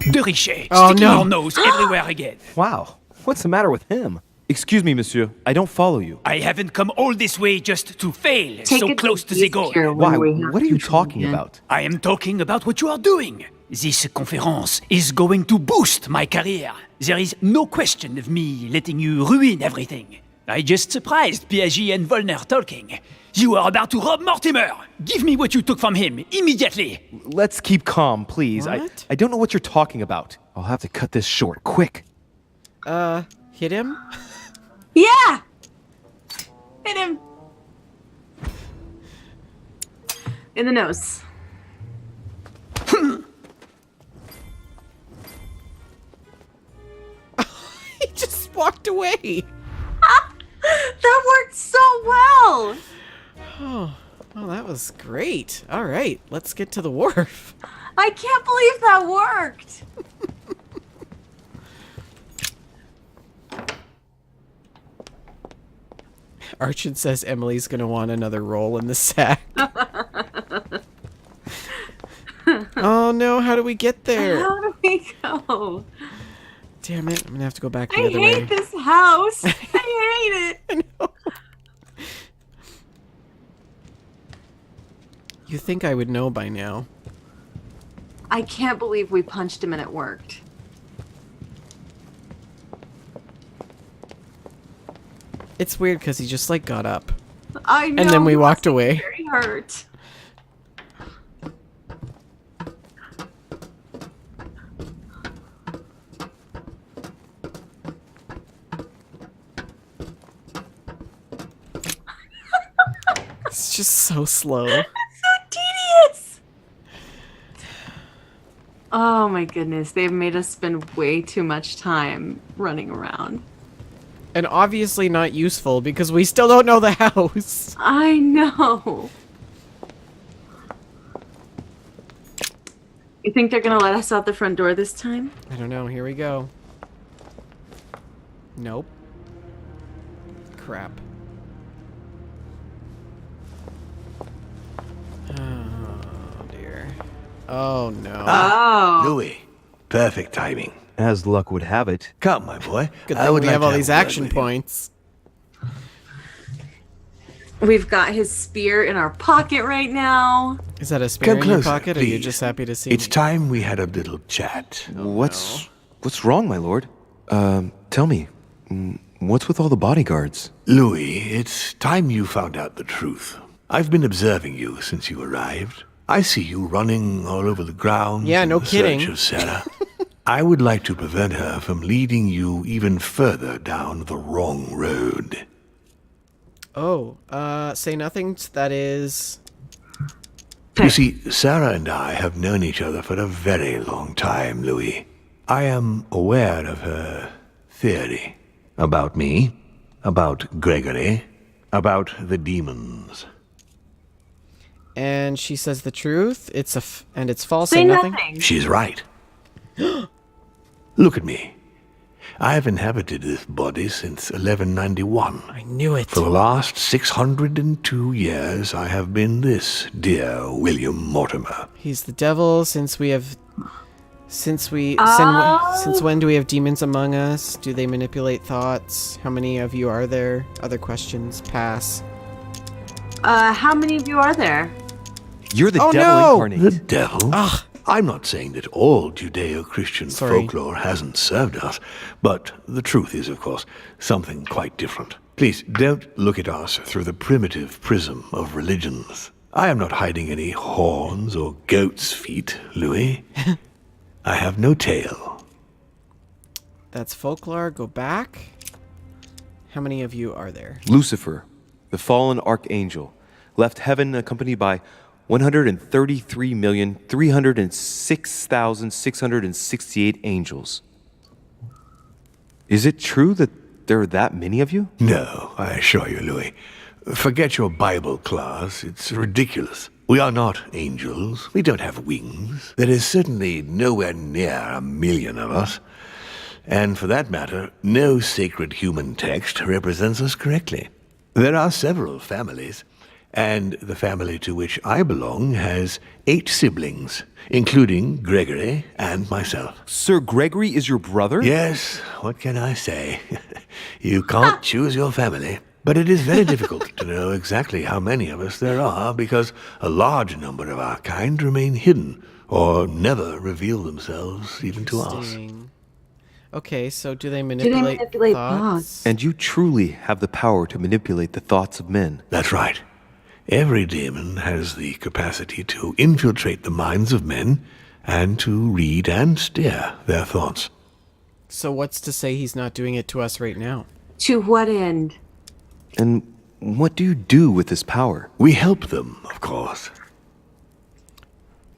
De Richet, oh, sticking no. your nose everywhere again. Wow, what's the matter with him? Excuse me, monsieur. I don't follow you. I haven't come all this way just to fail, so close to the goal. Why? What are you talking about? I am talking about what you are doing. This conference is going to boost my career. There is no question of me letting you ruin everything. I just surprised Piaggi and Wallner talking. You are about to rob Mortimer. Give me what you took from him, immediately. Let's keep calm, please. What? I don't know what you're talking about. I'll have to cut this short, quick. Hit him? Yeah! Hit him! In the nose. He just walked away. That worked so well! Oh, that was great. All right, let's get to the wharf. I can't believe that worked! Archon says Emily's gonna want another roll in the sack. Oh no, how do we get there? How do we go? Damn it, I'm gonna have to go back the other I way. hate this house. I hate it. I know. You think I would know by now. I can't believe we punched him and it worked. It's weird because he just like got up. I know. And then we he walked must be away. Very hurt. It's just so slow. It's so tedious. Oh my goodness, they've made us spend way too much time running around. And obviously not useful because we still don't know the house. I know. You think they're gonna let us out the front door this time? I don't know. Here we go. Nope. Crap. Oh, dear. Oh, no. Oh. Louis, perfect timing. As luck would have it. Come, my boy. Good thing we have all these action points. We've got his spear in our pocket right now. Is that a spear Come in your closer, pocket, or are you please. just happy to see It's me? time we had a little chat. What's wrong, my lord? Tell me, what's with all the bodyguards? Louis, it's time you found out the truth. I've been observing you since you arrived. I see you running all over the grounds Yeah, no in kidding. search of Sarah. I would like to prevent her from leading you even further down the wrong road. Oh, say nothing. That is... You see, Sarah and I have known each other for a very long time, Louis. I am aware of her theory. About me, about Gregory, about the demons. And she says the truth. It's and it's false. Say nothing. She's right. Look at me. I have inhabited this body since 1191. I knew it. For the last 602 years, I have been this dear William Mortimer. He's the devil. Since when do we have demons among us? Do they manipulate thoughts? How many of you are there? Other questions? Pass. How many of you are there? You're the Oh, devil no! incarnate. The devil? Ugh. I'm not saying that all Judeo-Christian Sorry. folklore hasn't served us, but the truth is, of course, something quite different. Please, don't look at us through the primitive prism of religions. I am not hiding any horns or goat's feet, Louis. I have no tail. That's folklore. Go back. How many of you are there? Lucifer, the fallen archangel, left heaven accompanied by 133,306,668 angels. Is it true that there are that many of you? No, I assure you, Louis. Forget your Bible class. It's ridiculous. We are not angels. We don't have wings. There is certainly nowhere near 1,000,000 of us. And for that matter, no sacred human text represents us correctly. There are several families, and the family to which I belong has 8 siblings, including Gregory and myself. Sir Gregory is your brother? Yes, what can I say? You can't choose your family. But it is very difficult to know exactly how many of us there are, because a large number of our kind remain hidden, or never reveal themselves even to us. Interesting. Okay, so do they manipulate, thoughts? And you truly have the power to manipulate the thoughts of men. That's right. Every demon has the capacity to infiltrate the minds of men and to read and steer their thoughts. So what's to say he's not doing it to us right now? To what end? And what do you do with this power? We help them, of course.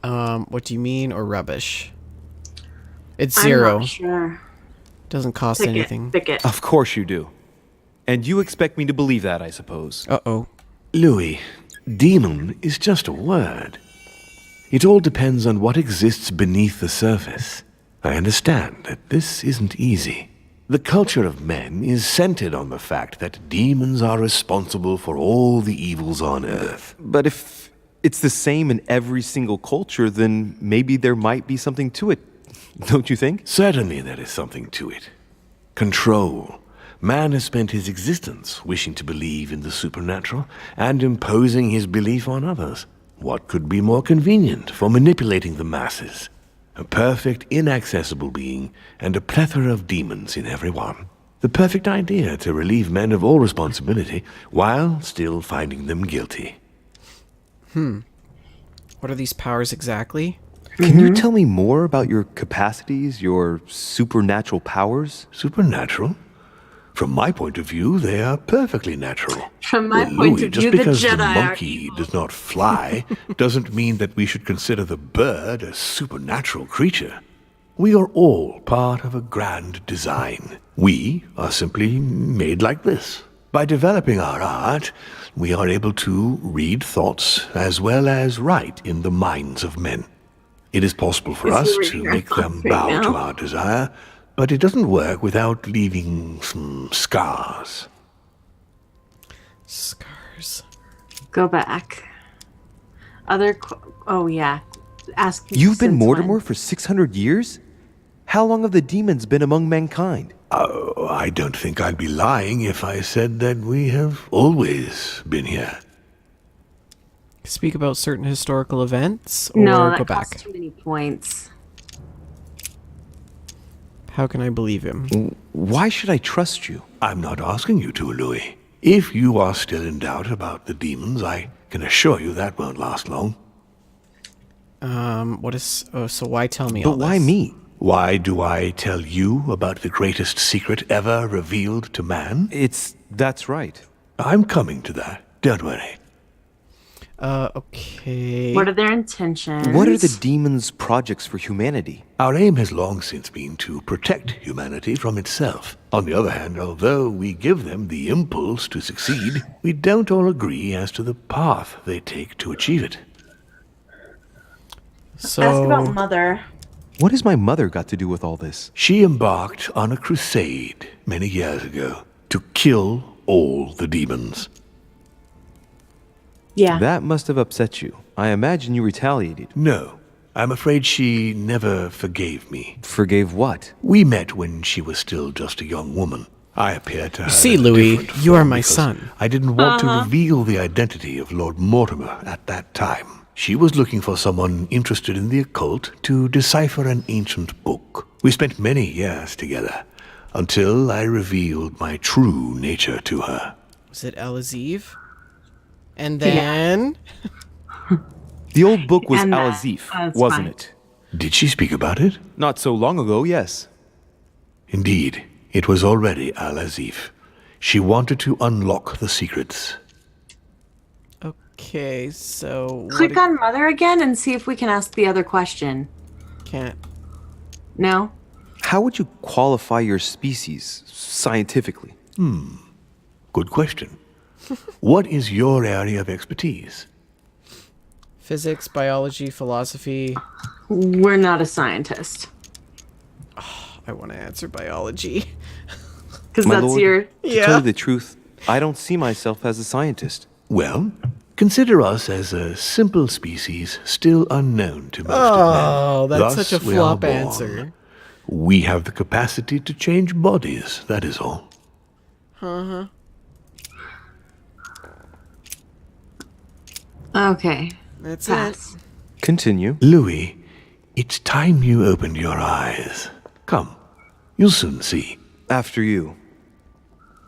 What do you mean, or rubbish? It's I'm 0. not sure. Doesn't cost Pick anything. It. Pick it. Of course you do. And you expect me to believe that, I suppose. Uh-oh. Louis, demon is just a word. It all depends on what exists beneath the surface. I understand that this isn't easy. The culture of men is centered on the fact that demons are responsible for all the evils on Earth. But if it's the same in every single culture, then maybe there might be something to it, don't you think? Certainly there is something to it. Control. Man has spent his existence wishing to believe in the supernatural and imposing his belief on others. What could be more convenient for manipulating the masses? A perfect, inaccessible being, and a plethora of demons in every one. The perfect idea to relieve men of all responsibility, while still finding them guilty. What are these powers exactly? Can you tell me more about your capacities, your supernatural powers? Supernatural? From my point of view, they are perfectly natural. From my Well, point Louis, of just view, the because Jedi the are monkey evil. does not fly doesn't mean that we should consider the bird a supernatural creature. We are all part of a grand design. We are simply made like this. By developing our art, we are able to read thoughts as well as write in the minds of men. It is possible for Is he us to reading our make them thoughts right bow to now? our desire, but it doesn't work without leaving some scars. Scars. Go back. Oh yeah. Ask. You've been since Mortimer when. for 600 years? How long have the demons been among mankind? Oh, I don't think I'd be lying if I said that we have always been here. Speak about certain historical events, or No, go that back. costs too many points. How can I believe him? Why should I trust you? I'm not asking you to, Louis. If you are still in doubt about the demons, I can assure you that won't last long. What is... Oh, so why tell me all But why this? me? Why do I tell you about the greatest secret ever revealed to man? That's right. I'm coming to that. Don't worry. Okay. What are their intentions? What are the demons' projects for humanity? Our aim has long since been to protect humanity from itself. On the other hand, although we give them the impulse to succeed, we don't all agree as to the path they take to achieve it. So... Ask about Mother. What has my mother got to do with all this? She embarked on a crusade many years ago to kill all the demons. Yeah. That must have upset you. I imagine you retaliated. No, I'm afraid she never forgave me. Forgave what? We met when she was still just a young woman. I appeared to her. You see, in a Louis, different you are form my because son. I didn't want to reveal the identity of Lord Mortimer at that time. She was looking for someone interested in the occult to decipher an ancient book. We spent many years together until I revealed my true nature to her. Was it Al-Aziz? And then... The old book was And that- Al-Azif, that's wasn't fine. it? Did she speak about it? Not so long ago, yes. Indeed, it was already Al-Azif. She wanted to unlock the secrets. Okay, so... Click on Mother again and see if we can ask the other question. Can't... No? How would you qualify your species scientifically? Good question. What is your area of expertise? Physics, biology, philosophy... We're not a scientist. I want to answer biology. Because My that's lord, your... to tell you the truth, I don't see myself as a scientist. Well, consider us as a simple species still unknown to most Oh, of men. that's Thus, such a we are flop born. answer. We have the capacity to change bodies, that is all. Okay. That's Pass. Continue. Louis, it's time you opened your eyes. Come, you'll soon see. After you.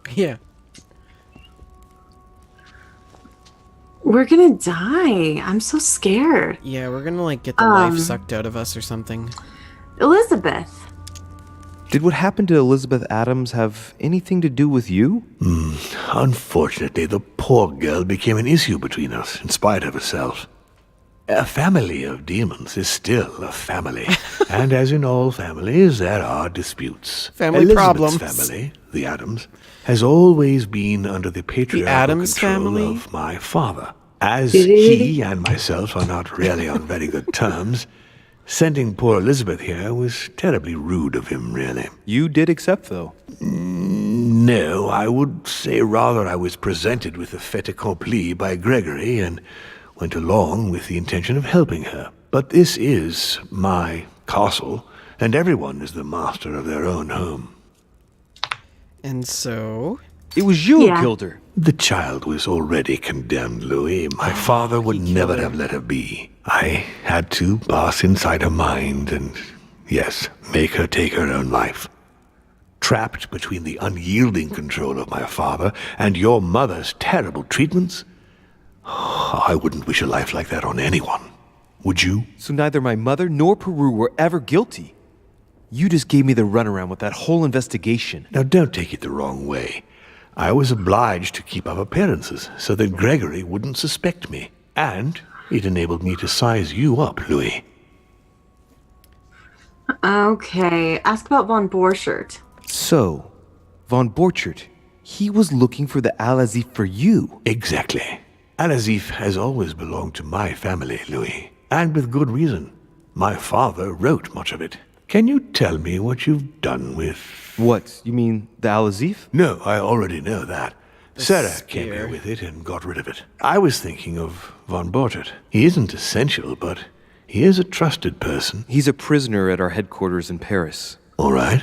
it. Yeah. We're gonna die. I'm so scared. Yeah, we're gonna, like, get the life sucked out of us or something. Elizabeth. Did what happened to Elizabeth Adams have anything to do with you? Unfortunately, the poor girl became an issue between us, in spite of herself. A family of demons is still a family. And as in all families, there are disputes. Family Elizabeth's problems. family, the Adams, has always been under the patriarchal Addams control family? of my father. As he and myself are not really on very good terms, sending poor Elizabeth here was terribly rude of him, really. You did accept, though. No, I would say rather I was presented with a fait accompli by Gregory and went along with the intention of helping her. But this is my castle, and everyone is the master of their own home. And so... It was you Yeah. who killed her. The child was already condemned, Louis. My father would never have let her be. I had to pass inside her mind and, yes, make her take her own life. Trapped between the unyielding control of my father and your mother's terrible treatments, I wouldn't wish a life like that on anyone. Would you? So neither my mother nor Peru were ever guilty. You just gave me the runaround with that whole investigation. Now, don't take it the wrong way. I was obliged to keep up appearances so that Gregory wouldn't suspect me. And it enabled me to size you up, Louis. Okay, ask about von Borchert. So, von Borchert, he was looking for the Al-Azif for you. Exactly. Al-Azif has always belonged to my family, Louis. And with good reason. My father wrote much of it. Can you tell me what you've done with... What, you mean the Al-Azif? No, I already know that. Sarah came here with it and got rid of it. I was thinking of von Borchert. He isn't essential, but he is a trusted person. He's a prisoner at our headquarters in Paris. All right.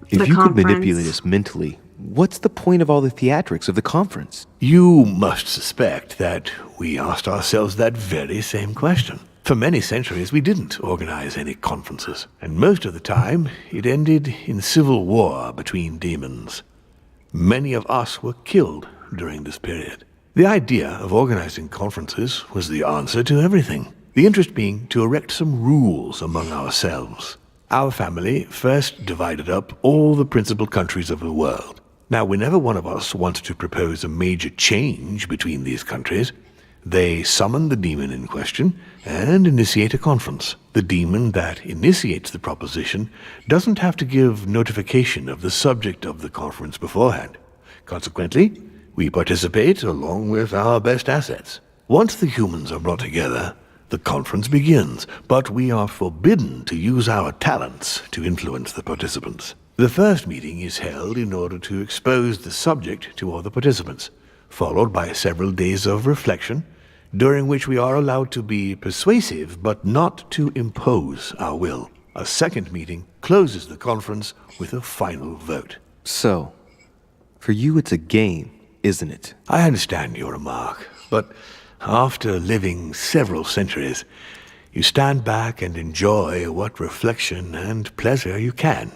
If you could manipulate us mentally, what's the point of all the theatrics of the conference? You must suspect that we asked ourselves that very same question. For many centuries, we didn't organize any conferences, and most of the time, it ended in civil war between demons. Many of us were killed during this period. The idea of organizing conferences was the answer to everything, the interest being to erect some rules among ourselves. Our family first divided up all the principal countries of the world. Now, whenever one of us wanted to propose a major change between these countries, they summon the demon in question and initiate a conference. The demon that initiates the proposition doesn't have to give notification of the subject of the conference beforehand. Consequently, we participate along with our best assets. Once the humans are brought together, the conference begins, but we are forbidden to use our talents to influence the participants. The first meeting is held in order to expose the subject to all the participants, followed by several days of reflection, during which we are allowed to be persuasive but not to impose our will. A second meeting closes the conference with a final vote. So, for you it's a game, isn't it? I understand your remark, but after living several centuries, you stand back and enjoy what reflection and pleasure you can.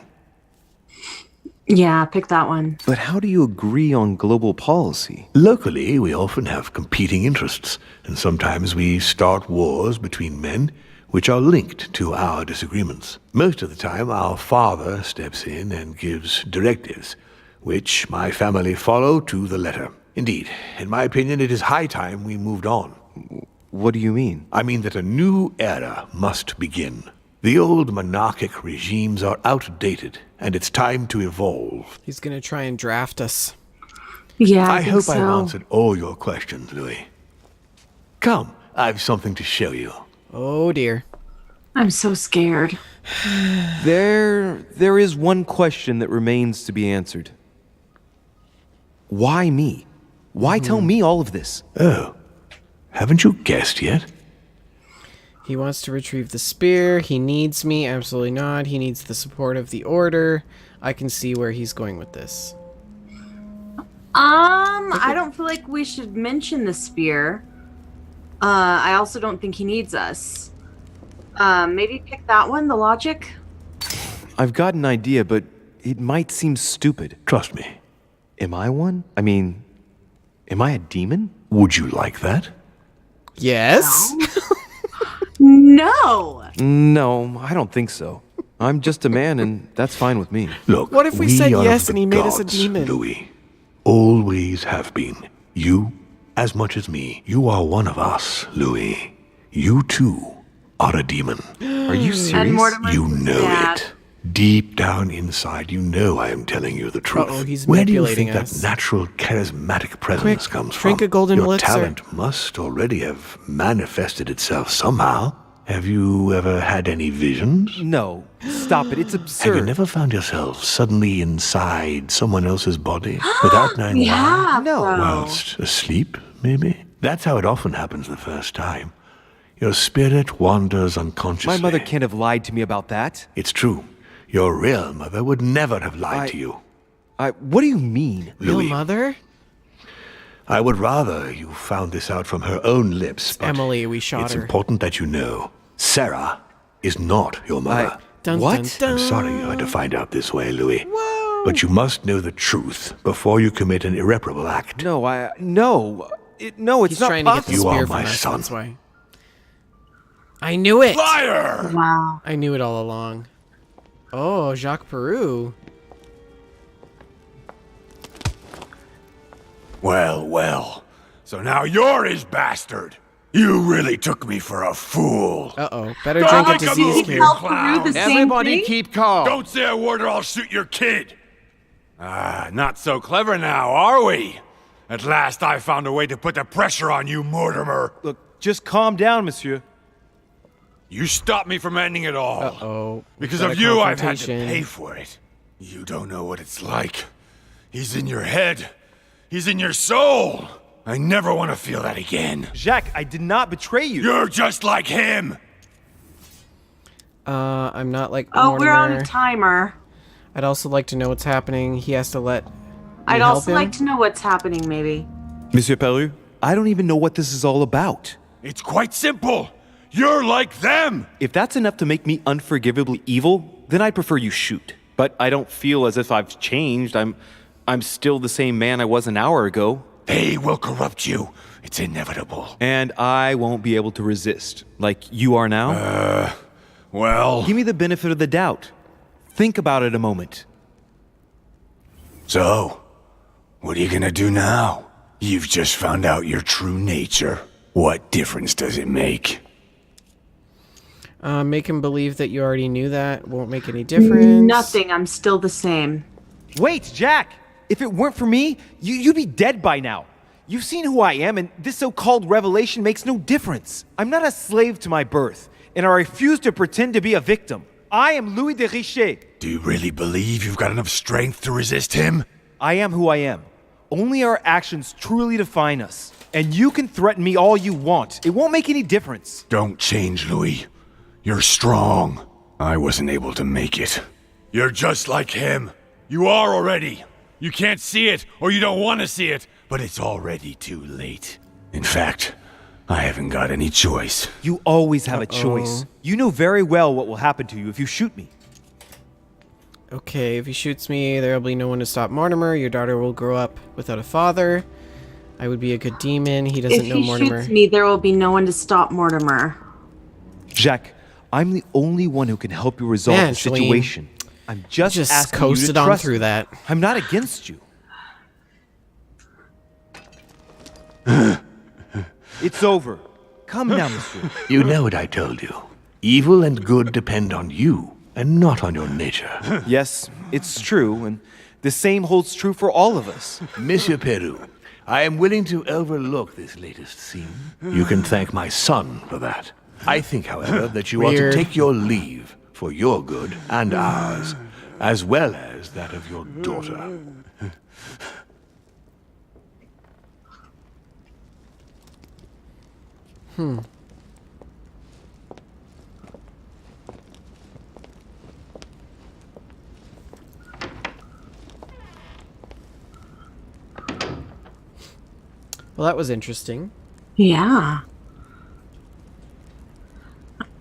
Yeah, pick that one. But how do you agree on global policy? Locally, we often have competing interests, and sometimes we start wars between men which are linked to our disagreements. Most of the time, our father steps in and gives directives, which my family follow to the letter. Indeed, in my opinion, it is high time we moved on. What do you mean? I mean that a new era must begin. The old monarchic regimes are outdated, and it's time to evolve. He's gonna try and draft us. Yeah, I hope so. I've answered all your questions, Louis. Come, I've something to show you. Oh dear. I'm so scared. There is one question that remains to be answered. Why me? Why tell me all of this? Oh, haven't you guessed yet? He wants to retrieve the spear. He needs me. Absolutely not. He needs the support of the order. I can see where he's going with this. I don't feel like we should mention the spear. I also don't think he needs us. Maybe pick that one, the logic? I've got an idea, but it might seem stupid. Trust me. Am I one? I mean, am I a demon? Would you like that? Yes? No! No, I don't think so. I'm just a man, and that's fine with me. Look, What if we said are yes of the and he made us a gods, demon? Louis. Always have been. You, as much as me. You are one of us, Louis. You too are a demon. Are you And serious? Mortimer's You know dad. it. Deep down inside, you know I am telling you the truth. Uh-oh, he's Where do you manipulating think us. that natural, charismatic presence Quick, comes drink from? a golden Your elixir. talent must already have manifested itself somehow. Have you ever had any visions? No, stop it. It's Have absurd. you never found yourself suddenly inside someone else's body without knowing why? Yeah, No. bro. Whilst asleep, maybe? That's how it often happens the first time. Your spirit wanders unconsciously. My mother can't have lied to me about that. It's true. Your real mother would never have lied I- to you. What do you mean? Real Louis. mother? I would rather you found this out from her own lips. But Emily, we shot it's her. important that you know Sarah is not your mother. What? I'm sorry you had to find out this way, Louis. But you must know the truth before you commit an irreparable act. No, it's He's not trying to get the possible. You spear are from my us, son. that's why. I knew it! Liar! Wow. I knew it all along. Oh, Jacques Peru. Well, well. So now you're his bastard. You really took me for a fool. Uh-oh. Better drink a make a disease move, cure. you clown. The same thing? keep calm. Don't say a word or I'll shoot your kid. Ah, not so clever now, are we? At last I found a way to put the pressure on you, Mortimer. Look, just calm down, monsieur. You stopped me from ending it all. Uh-oh. Because Got of a you, I've had to confrontation. pay for it. You don't know what it's like. He's in your head. He's in your soul. I never want to feel that again. Jacques, I did not betray you. You're just like him. I'm not like Oh, we're on Mortimer. a timer. I'd also like to know what's happening. He has to let me I'd help also him? like to know what's happening, maybe. Monsieur Peru, I don't even know what this is all about. It's quite simple. You're like them. If that's enough to make me unforgivably evil, then I'd prefer you shoot. But I don't feel as if I've changed. I'm still the same man I was an hour ago. They will corrupt you. It's inevitable. And I won't be able to resist, like you are now. Well... Give me the benefit of the doubt. Think about it a moment. So, what are you gonna do now? You've just found out your true nature. What difference does it make? Make him believe that you already knew that. Won't make any difference. Nothing. I'm still the same. Wait, Jack! If it weren't for me, you'd be dead by now. You've seen who I am, and this so-called revelation makes no difference. I'm not a slave to my birth, and I refuse to pretend to be a victim. I am Louis de Richet. Do you really believe you've got enough strength to resist him? I am who I am. Only our actions truly define us. And you can threaten me all you want. It won't make any difference. Don't change, Louis. You're strong. I wasn't able to make it. You're just like him. You are already. You can't see it, or you don't want to see it, but it's already too late. In fact, I haven't got any choice. You always have a choice. You know very well what will happen to you if you shoot me. Okay, if he shoots me, there will be no one to stop Mortimer. Your daughter will grow up without a father. I would be a good demon. He doesn't If know he Mortimer. shoots me, there will be no one to stop Mortimer. Jacques, I'm the only one who can help you resolve Man, the Shaline, situation. I'm just asking you coasted to on trust through me. that. I'm not against you. It's over. Come now, monsieur. You know what I told you. Evil and good depend on you, and not on your nature. Yes, it's true, and the same holds true for all of us. Monsieur Peru, I am willing to overlook this latest scene. You can thank my son for that. I think, however, that you ought to Weird. take your leave for your good and ours, as well as that of your daughter. Well, that was interesting. Yeah.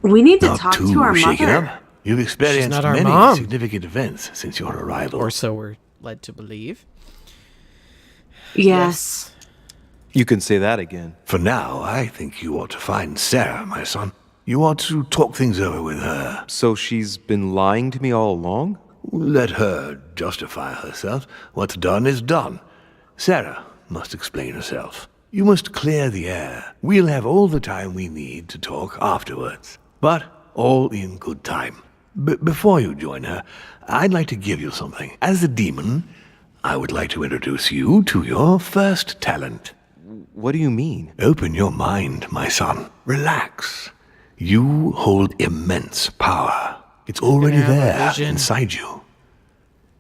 We need to Not talk too to our shaken mother. up. You've experienced not our many mom. significant events since your arrival. Or so we're led to believe. Yes. You can say that again. For now, I think you ought to find Sarah, my son. You ought to talk things over with her. So she's been lying to me all along? Let her justify herself. What's done is done. Sarah must explain herself. You must clear the air. We'll have all the time we need to talk afterwards. But all in good time. Before you join her, I'd like to give you something. As a demon, I would like to introduce you to your first talent. What do you mean? Open your mind, my son. Relax. You hold immense power. It's already have a there vision. inside you.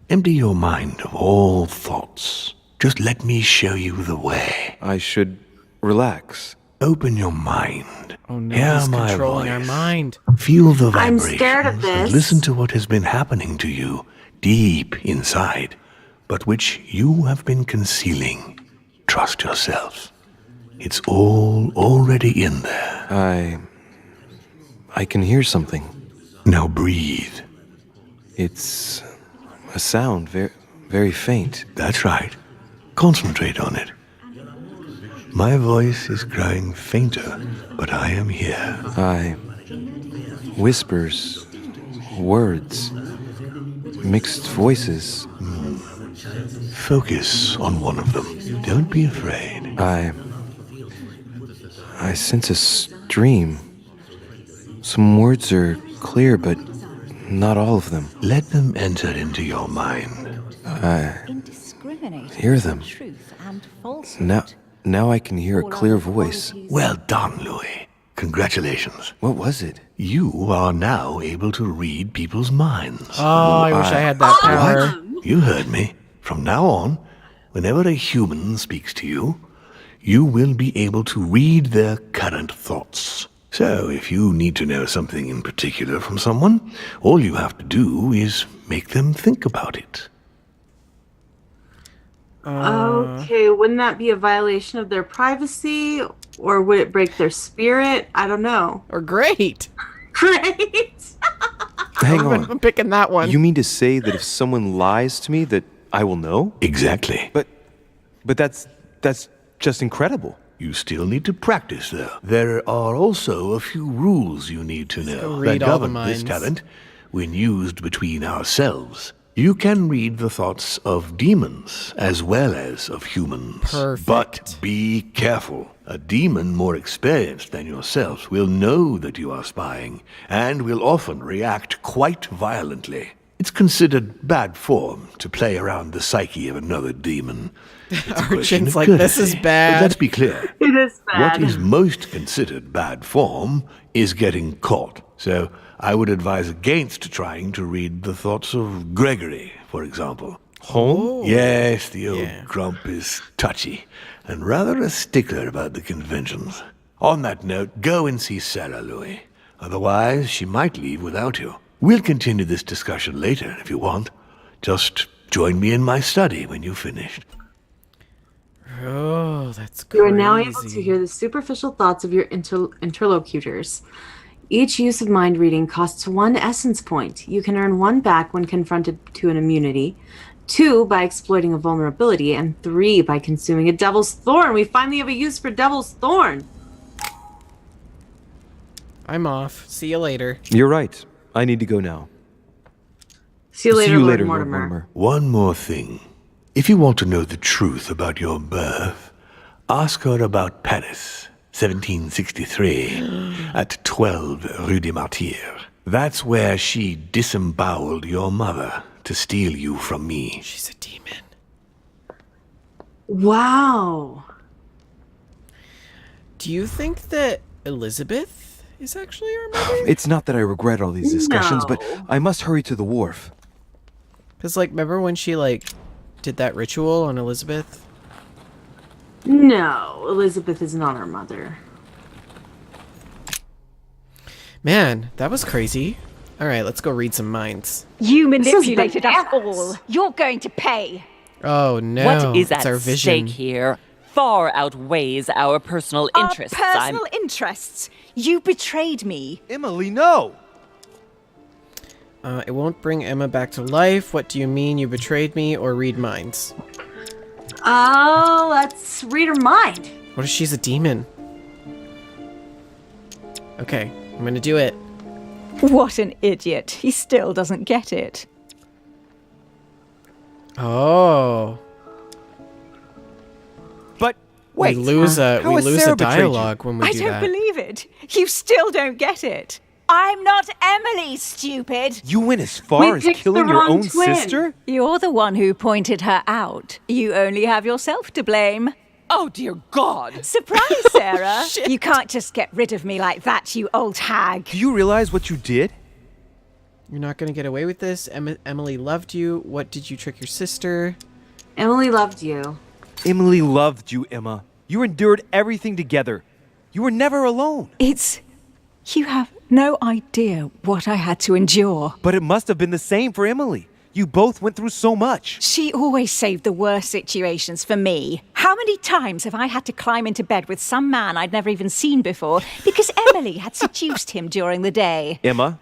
Empty your mind of all thoughts. Just let me show you the way. I should relax. Open your mind. Oh no, Hear he's my controlling voice. our mind. Feel the I'm vibrations. scared of and this. listen to what has been happening to you deep inside. but which you have been concealing. Trust yourself. It's all already in there. I can hear something. Now breathe. It's a sound, very faint. That's right. Concentrate on it. My voice is growing fainter, but I am here. Whispers, words, mixed voices. Focus on one of them. Don't be afraid. I sense a stream. Some words are clear, but not all of them. Let them enter into your mind. Hear them. Now I can hear a clear voice. Well done, Louis. Congratulations. What was it? You are now able to read people's minds. Oh, I wish I had that power. What? You heard me. From now on, whenever a human speaks to you, you will be able to read their current thoughts. So, if you need to know something in particular from someone, all you have to do is make them think about it. Okay, wouldn't that be a violation of their privacy? Or would it break their spirit? I don't know. Or great. Great. Hang on. I'm picking that one. You mean to say that if someone lies to me that I will know? Exactly. But that's just incredible. You still need to practice, though. There are also a few rules you need to know that govern this talent when used between ourselves. You can read the thoughts of demons as well as of humans. Perfect. But be careful. A demon more experienced than yourself will know that you are spying and will often react quite violently. It's considered bad form to play around the psyche of another demon. Archon's like, this is bad. But let's be clear. It is bad. What is most considered bad form is getting caught. So I would advise against trying to read the thoughts of Gregory, for example. Oh? Yes, the old grump is touchy and rather a stickler about the conventions. On that note, go and see Sarah, Louis. Otherwise, she might leave without you. We'll continue this discussion later if you want. Just join me in my study when you've finished. Oh, that's crazy. You are now able to hear the superficial thoughts of your interlocutors. Each use of mind reading costs 1 essence point. You can earn 1 back when confronted to an immunity, 2 by exploiting a vulnerability, and 3 by consuming a Devil's Thorn. We finally have a use for Devil's Thorn. I'm off. See you later. You're right. I need to go now. See you later, Lord Lord Mortimer. One more thing. If you want to know the truth about your birth, ask her about Paris, 1763, at 12 Rue des Martyrs. That's where she disemboweled your mother to steal you from me. She's a demon. Wow. Do you think that Elizabeth is actually our mother? It's not that I regret all these discussions, but I must hurry to the wharf. Because, like, remember when she, like, did that ritual on Elizabeth? No, Elizabeth is not our mother. Man, that was crazy. All right, let's go read some minds. You manipulated us all. You're going to pay. Oh, no. What is it's at our vision. stake here far outweighs our personal interests. Our personal interests? You betrayed me. Emily, no! It won't bring Emma back to life. What do you mean? You betrayed me, or read minds? Oh, let's read her mind. What if she's a demon? Okay, I'm gonna do it. What an idiot. He still doesn't get it. Oh. But wait, we lose a Sarah betrayed you? dialogue when we do that. I don't believe it. You still don't get it. I'm not Emily, stupid. You went as far as killing your own sister? You're the one who pointed her out. You only have yourself to blame. Oh, dear God. Surprise, Sarah. You can't just get rid of me like that, you old hag. Do you realize what you did? You're not gonna get away with this. Emily loved you. What did you trick your sister? Emily loved you. Emily loved you, Emma. You endured everything together. You were never alone. You have no idea what I had to endure. But it must have been the same for Emily. You both went through so much. She always saved the worst situations for me. How many times have I had to climb into bed with some man I'd never even seen before because Emily had seduced him during the day? Emma,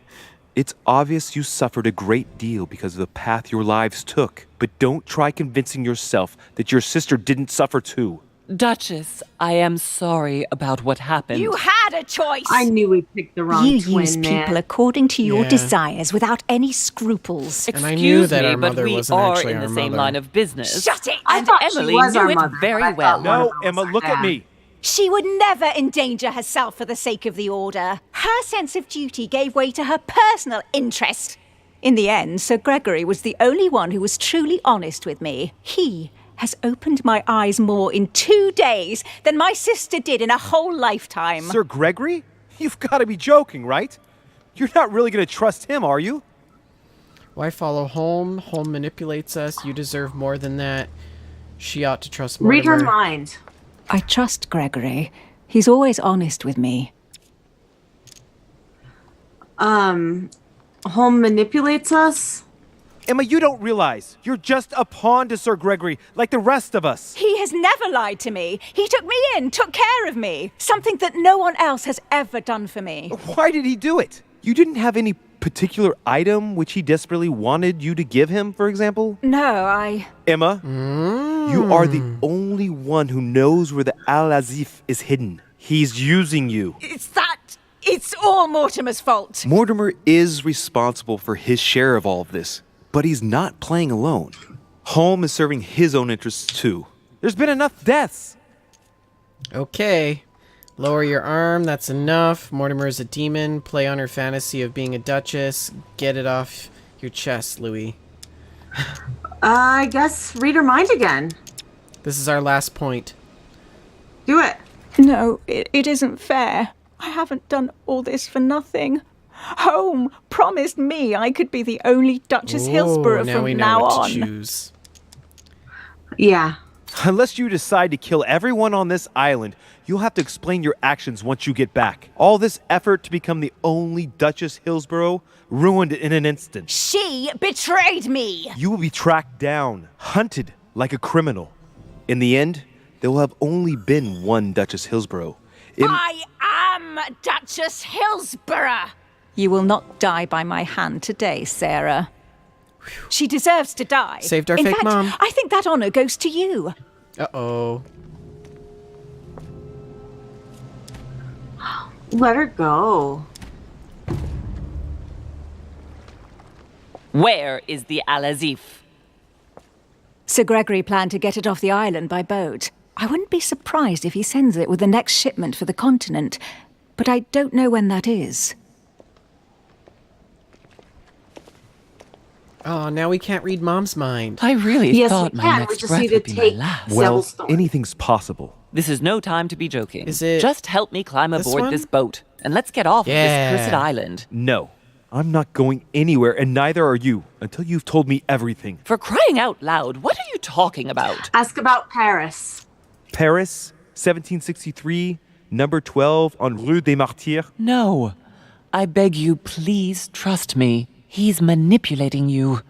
it's obvious you suffered a great deal because of the path your lives took. But don't try convincing yourself that your sister didn't suffer too. Duchess, I am sorry about what happened. You had a choice. I knew we picked the wrong You twin, use man. people according to your Yeah. desires without any scruples. And I knew Excuse that me, our but mother we wasn't are actually in our the same mother. line of business. Shut it! I And thought she Emily was knew our it mother, very but I well. thought one of No, them Emma, was our look at dad. me. She would never endanger herself for the sake of the order. Her sense of duty gave way to her personal interest. In the end, Sir Gregory was the only one who was truly honest with me. He has opened my eyes more in 2 days than my sister did in a whole lifetime. Sir Gregory? You've got to be joking, right? You're not really going to trust him, are you? Why follow Holm? Holm manipulates us. You deserve more than that. She ought to trust Mortimer. Read her mind. I trust Gregory. He's always honest with me. Holm manipulates us? Emma, you don't realize. You're just a pawn to Sir Gregory, like the rest of us. He has never lied to me. He took me in, took care of me. Something that no one else has ever done for me. Why did he do it? You didn't have any particular item which he desperately wanted you to give him, for example? No, I... Emma, you are the only one who knows where the Al-Azif is hidden. He's using you. It's all Mortimer's fault. Mortimer is responsible for his share of all of this, but he's not playing alone. Holm is serving his own interests too. There's been enough deaths. Okay. Lower your arm, that's enough. Mortimer is a demon. Play on her fantasy of being a duchess. Get it off your chest, Louis. I guess read her mind again. This is our last point. Do it. No, it isn't fair. I haven't done all this for nothing. Home promised me I could be the only Duchess Hillsborough now we from know now what on. to choose. Yeah. Unless you decide to kill everyone on this island, you'll have to explain your actions once you get back. All this effort to become the only Duchess Hillsborough ruined it in an instant. She betrayed me. You will be tracked down, hunted like a criminal. In the end, there will have only been one Duchess Hillsborough. I am Duchess Hillsborough. You will not die by my hand today, Sarah. She deserves to die. Saved our In fake fact, mom. I think that honor goes to you. Uh-oh. Let her go. Where is the Al-Azif? Sir Gregory planned to get it off the island by boat. I wouldn't be surprised if he sends it with the next shipment for the continent, but I don't know when that is. Oh, now we can't read Mom's mind. I really Yes, thought we my can. We next just breath need to would be my take last. Well, Settlestone. anything's possible. This is no time to be joking. Is it Just help me climb this aboard one? this boat, and let's get off of Yeah. this cursed island. No, I'm not going anywhere, and neither are you, until you've told me everything. For crying out loud, what are you talking about? Ask about Paris. Paris, 1763, number 12 on Rue des Martyrs. No. I beg you, please trust me. He's manipulating you.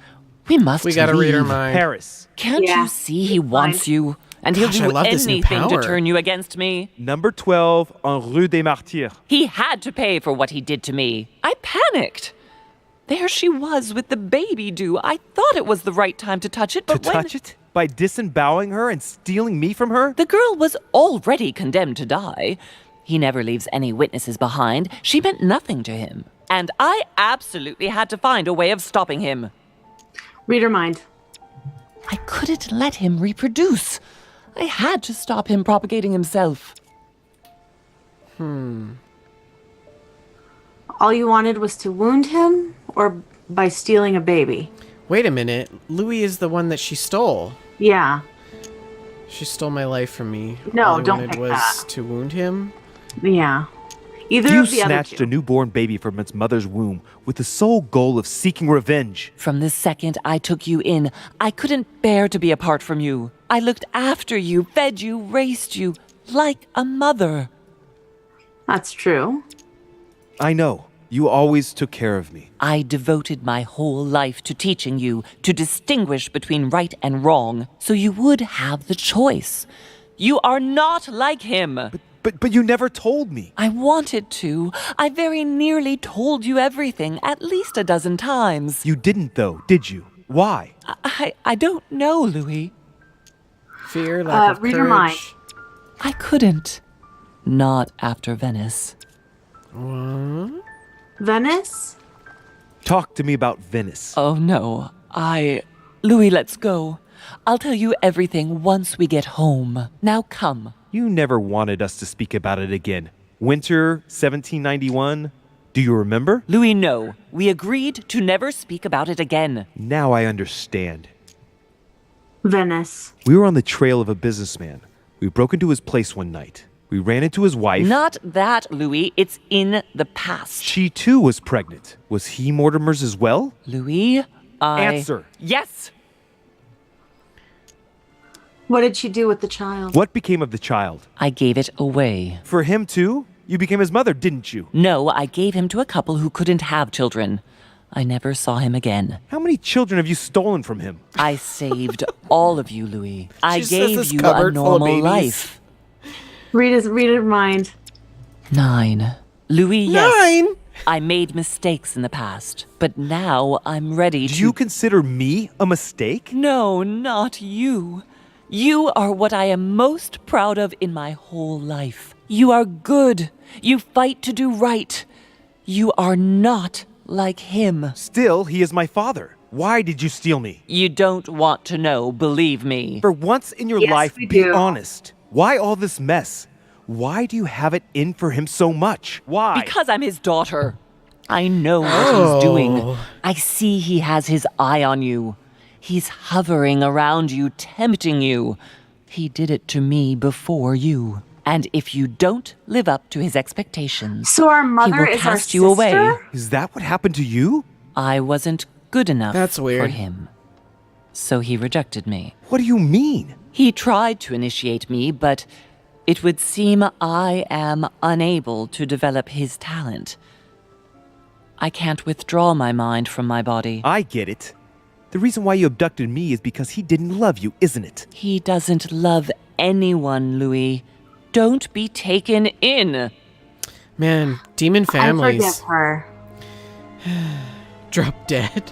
We must We gotta leave. read her mind. Paris, Can't Yeah, you see he wants you? And he'll Gosh, I do love this new anything to power. turn you against me. number 12 on Rue des Martyrs. He had to pay for what he did to me. I panicked. There she was with the baby due. I thought it was the right time to touch it, To but when touch it? By disemboweling her and stealing me from her? the girl was already condemned to die. He never leaves any witnesses behind. She meant nothing to him. And I absolutely had to find a way of stopping him. Read her mind. I couldn't let him reproduce. I had to stop him propagating himself. All you wanted was to wound him, or by stealing a baby? Wait a minute. Louis is the one that she stole. Yeah. She stole my life from me. No, All I don't wanted pick was that. to wound him. Yeah. Either You of the other snatched two. a newborn baby from its mother's womb with the sole goal of seeking revenge. From the second I took you in, I couldn't bear to be apart from you. I looked after you, fed you, raised you, like a mother. That's true. I know. You always took care of me. I devoted my whole life to teaching you to distinguish between right and wrong, so you would have the choice. You are not like him. But you never told me. I wanted to. I very nearly told you everything, at least a dozen times. You didn't, though, did you? Why? I don't know, Louis. Fear, lack of read courage. your mind. I couldn't. Not after Venice. What? Venice? Talk to me about Venice. Oh, no. Louis, let's go. I'll tell you everything once we get home. Now come. You never wanted us to speak about it again. Winter 1791? Do you remember? Louis, no. We agreed to never speak about it again. Now I understand. Venice. We were on the trail of a businessman. We broke into his place one night. We ran into his wife. Not that, Louis. It's in the past. She too was pregnant. Was he Mortimer's as well? Louis, Answer. Yes! What did she do with the child? What became of the child? I gave it away. For him too? You became his mother, didn't you? No, I gave him to a couple who couldn't have children. I never saw him again. How many children have you stolen from him? I saved all of you, Louis. I She says this gave you a cupboard full of normal babies. life. Read her mind. 9. Louis, yes. 9? I made mistakes in the past, but now I'm ready to... Do you consider me a mistake? No, not you. You are what I am most proud of in my whole life. You are good. You fight to do right. You are not like him. Still, he is my father. Why did you steal me? You don't want to know, believe me. For once in your Yes, life, we be do. honest. Why all this mess? Why do you have it in for him so much? Why? Because I'm his daughter. I know what he's doing. I see he has his eye on you. He's hovering around you, tempting you. He did it to me before you. And if you don't live up to his expectations, So our he mother will is our cast you away. sister? Is that what happened to you? I wasn't good enough That's for weird. him. So he rejected me. What do you mean? He tried to initiate me, but it would seem I am unable to develop his talent. I can't withdraw my mind from my body. I get it. The reason why you abducted me is because he didn't love you, isn't it? He doesn't love anyone, Louis. Don't be taken in. Man, demon I families. forgive her. Drop dead.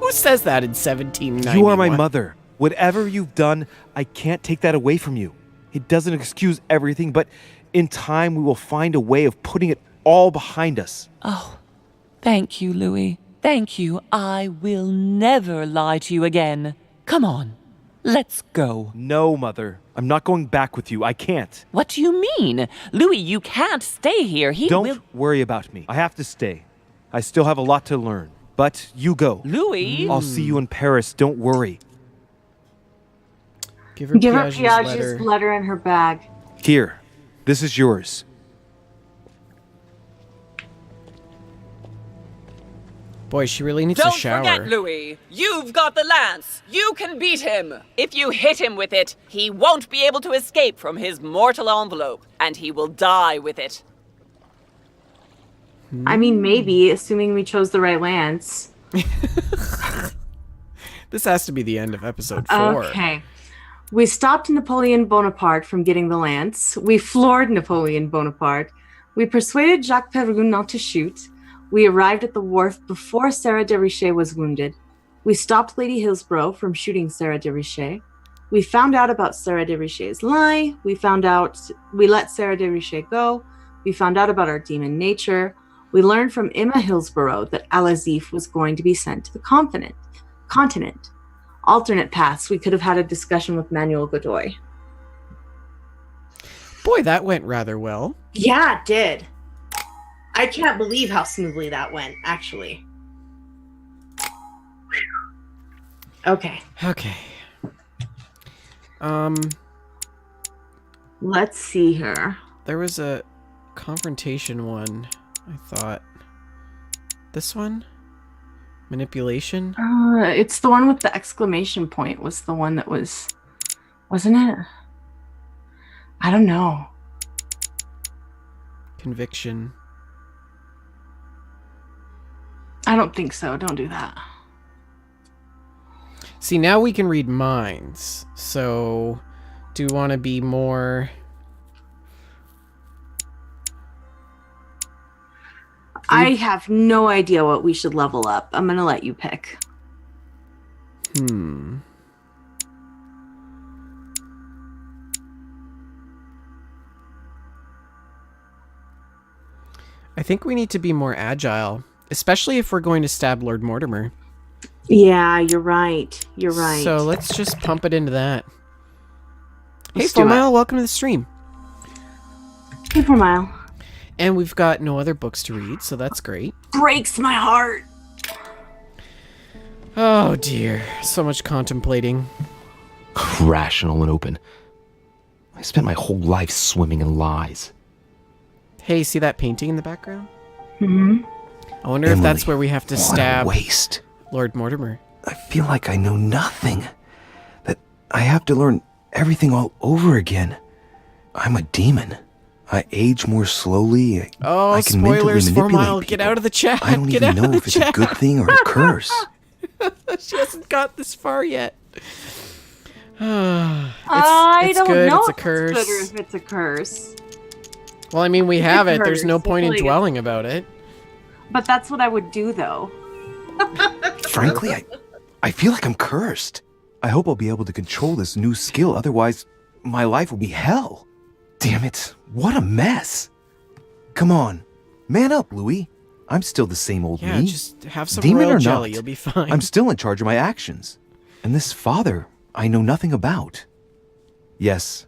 Who says that in 1791? You are my mother. Whatever you've done, I can't take that away from you. It doesn't excuse everything, but in time we will find a way of putting it all behind us. Oh, thank you, Louis. Thank you. I will never lie to you again. Come on, let's go. No, Mother. I'm not going back with you. I can't. What do you mean? Louis, you can't stay here. He Don't will... worry about me. I have to stay. I still have a lot to learn. But you go. Louis? I'll see you in Paris. Don't worry. Give her Give her Piaget's Piaget's letter in her bag. Here. This is yours. Boy, she really needs Don't a shower. forget, Louis. You've got the lance. You can beat him. If you hit him with it, he won't be able to escape from his mortal envelope, and he will die with it. I mean, maybe, assuming we chose the right lance. This has to be the end of episode 4. Okay. We stopped Napoleon Bonaparte from getting the lance. We floored Napoleon Bonaparte. We persuaded Jacques Perun not to shoot. We arrived at the wharf before Sarah de Richet was wounded. We stopped Lady Hillsborough from shooting Sarah de Richet. We found out about Sarah de Richet's lie. We let Sarah de Richet go. We found out about our demon nature. We learned from Emma Hillsborough that Al-Azif was going to be sent to the continent. Alternate paths. We could have had a discussion with Manuel Godoy. Boy, that went rather well. Yeah, it did. I can't believe how smoothly that went, actually. Okay. Okay. Let's see here. There was a confrontation one, I thought. This one? Manipulation? It's the one with the exclamation point was the one that was... Wasn't it? I don't know. Conviction. I don't think so. Don't do that. See, now we can read minds. So, do you want to be more... I have no idea what we should level up. I'm going to let you pick. I think we need to be more agile, especially if we're going to stab Lord Mortimer. Yeah, you're right. You're right. So let's just pump it into that. Let's hey, do 4Mile, welcome to the stream. Hey, 4Mile. And we've got no other books to read, so that's great. Breaks my heart. Oh dear, so much contemplating. Rational and open. I spent my whole life swimming in lies. Hey, see that painting in the background? Mm-hmm. I wonder if that's where we have to stab waste. Lord Mortimer. I feel like I know nothing. That I have to learn everything all over again. I'm a demon. I age more slowly. I can spoilers, mentally 4Mile, manipulate get out of the chat. I don't even know if it's a good thing or a curse. She hasn't got this far yet. I don't good. know It's a if curse. it's good or if it's a curse. Well, I mean, we It's a have it. There's curse. no point in Hopefully- dwelling about it. But that's what I would do, though. Frankly, I feel like I'm cursed. I hope I'll be able to control this new skill, otherwise my life will be hell. Damn it, what a mess. Come on, man up, Louis. I'm still the same old Yeah, me. just have some Demon royal or jelly. not, You'll be fine. I'm still in charge of my actions. And this father, I know nothing about. Yes,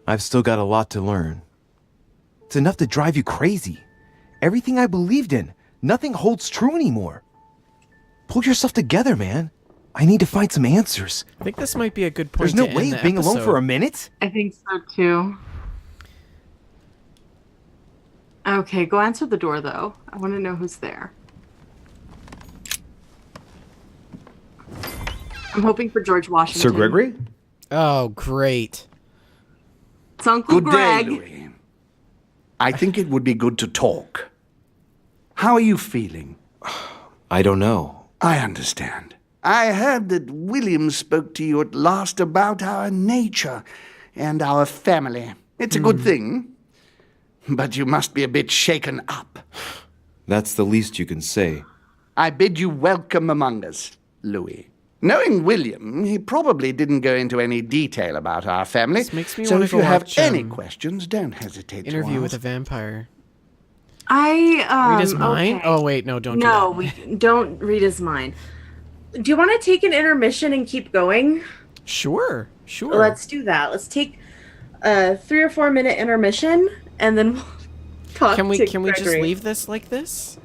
I've still got a lot to learn. It's enough to drive you crazy. Everything I believed in, nothing holds true anymore. Pull yourself together, man. I need to find some answers. I think this might be a good point. There's no to way end of the being alone episode. for a minute. I think so, too. Okay, go answer the door, though. I want to know who's there. I'm hoping for George Washington. Sir Gregory? Oh, great. It's Uncle Good Greg. day, Louis. I think it would be good to talk. How are you feeling? I don't know. I understand. I heard that William spoke to you at last about our nature and our family. It's a good thing. But you must be a bit shaken up. That's the least you can say. I bid you welcome among us, Louis. Knowing William, he probably didn't go into any detail about our family. This makes me so wanna if go you have watch, any questions, don't hesitate Interview to with a ask. vampire. Read his mind? Okay. Oh, wait, no, don't do No, that. we don't read his mind. Do you want to take an intermission and keep going? Sure. Let's do that. Let's take a 3 or 4 minute intermission, and then we'll talk Can we to just Gregory. leave this like this?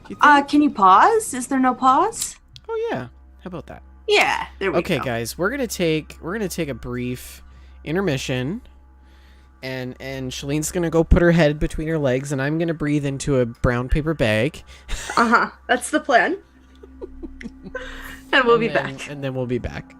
Do you think? Can you pause? Is there no pause? Oh yeah. How about that? Yeah, there we Okay, go. guys, we're gonna take a brief intermission, and Shalene's gonna go put her head between her legs, and I'm gonna breathe into a brown paper bag. That's the plan. And we'll be back. And then we'll be back.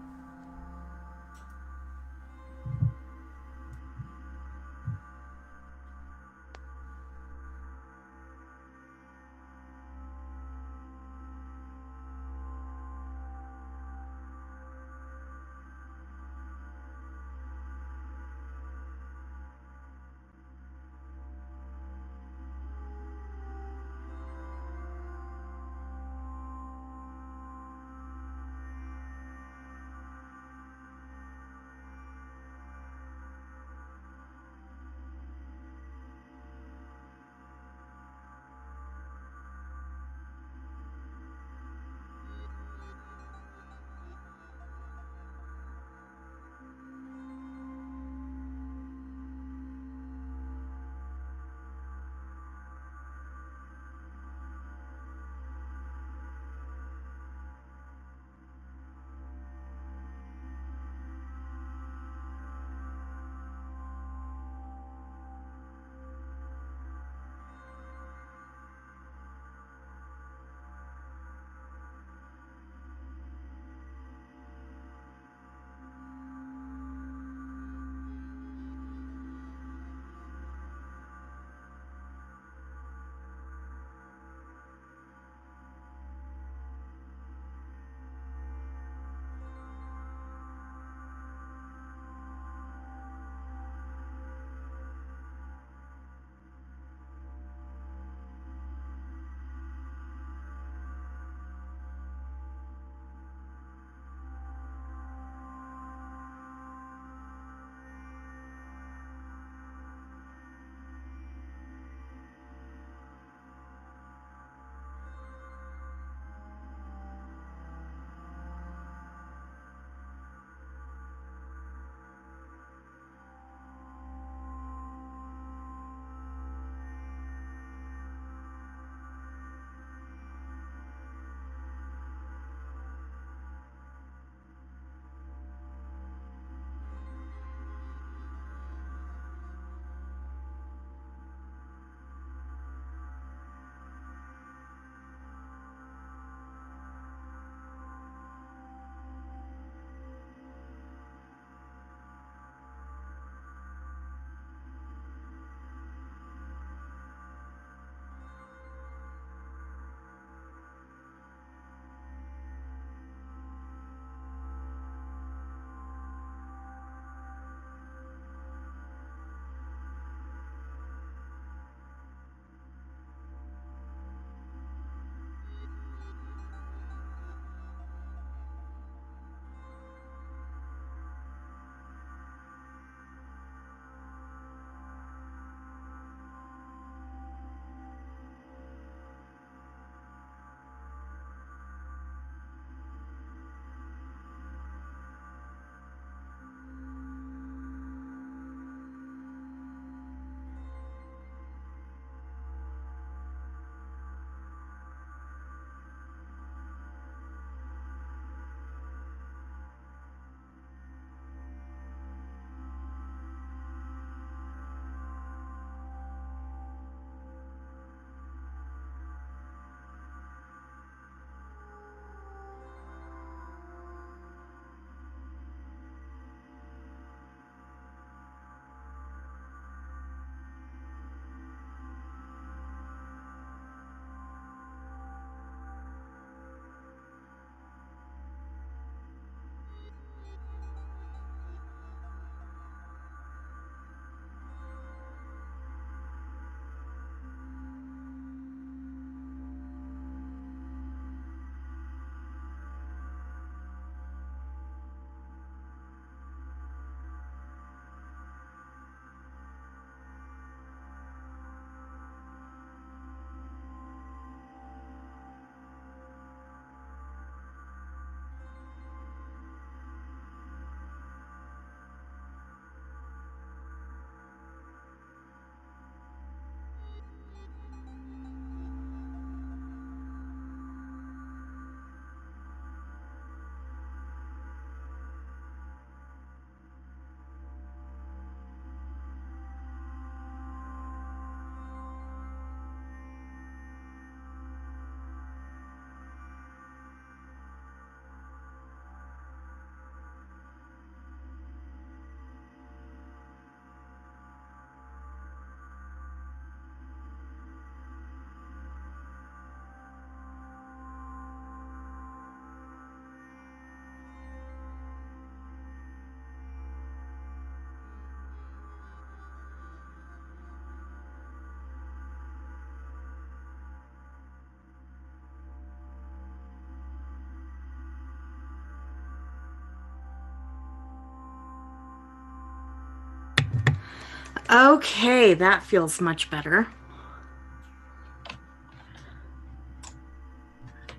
Okay, that feels much better.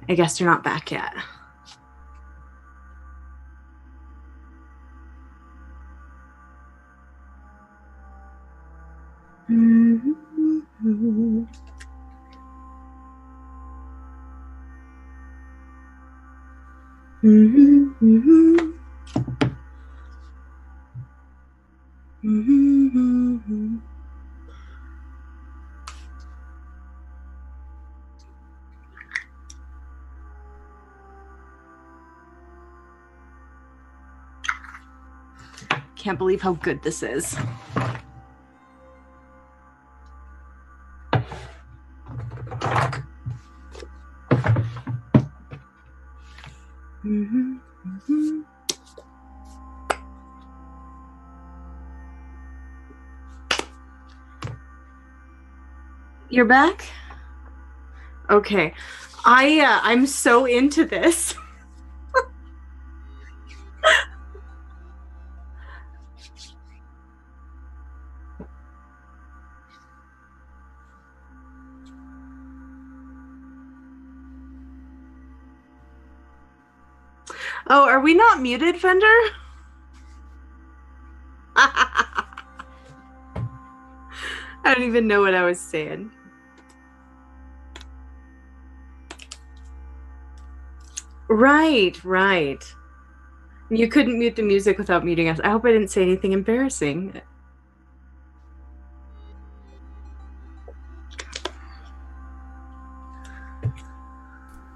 I guess they're not back yet. Can't believe how good this is. You're back? Okay. I'm so into this. Oh, are we not muted, Fender? I don't even know what I was saying. Right. You couldn't mute the music without muting us. I hope I didn't say anything embarrassing.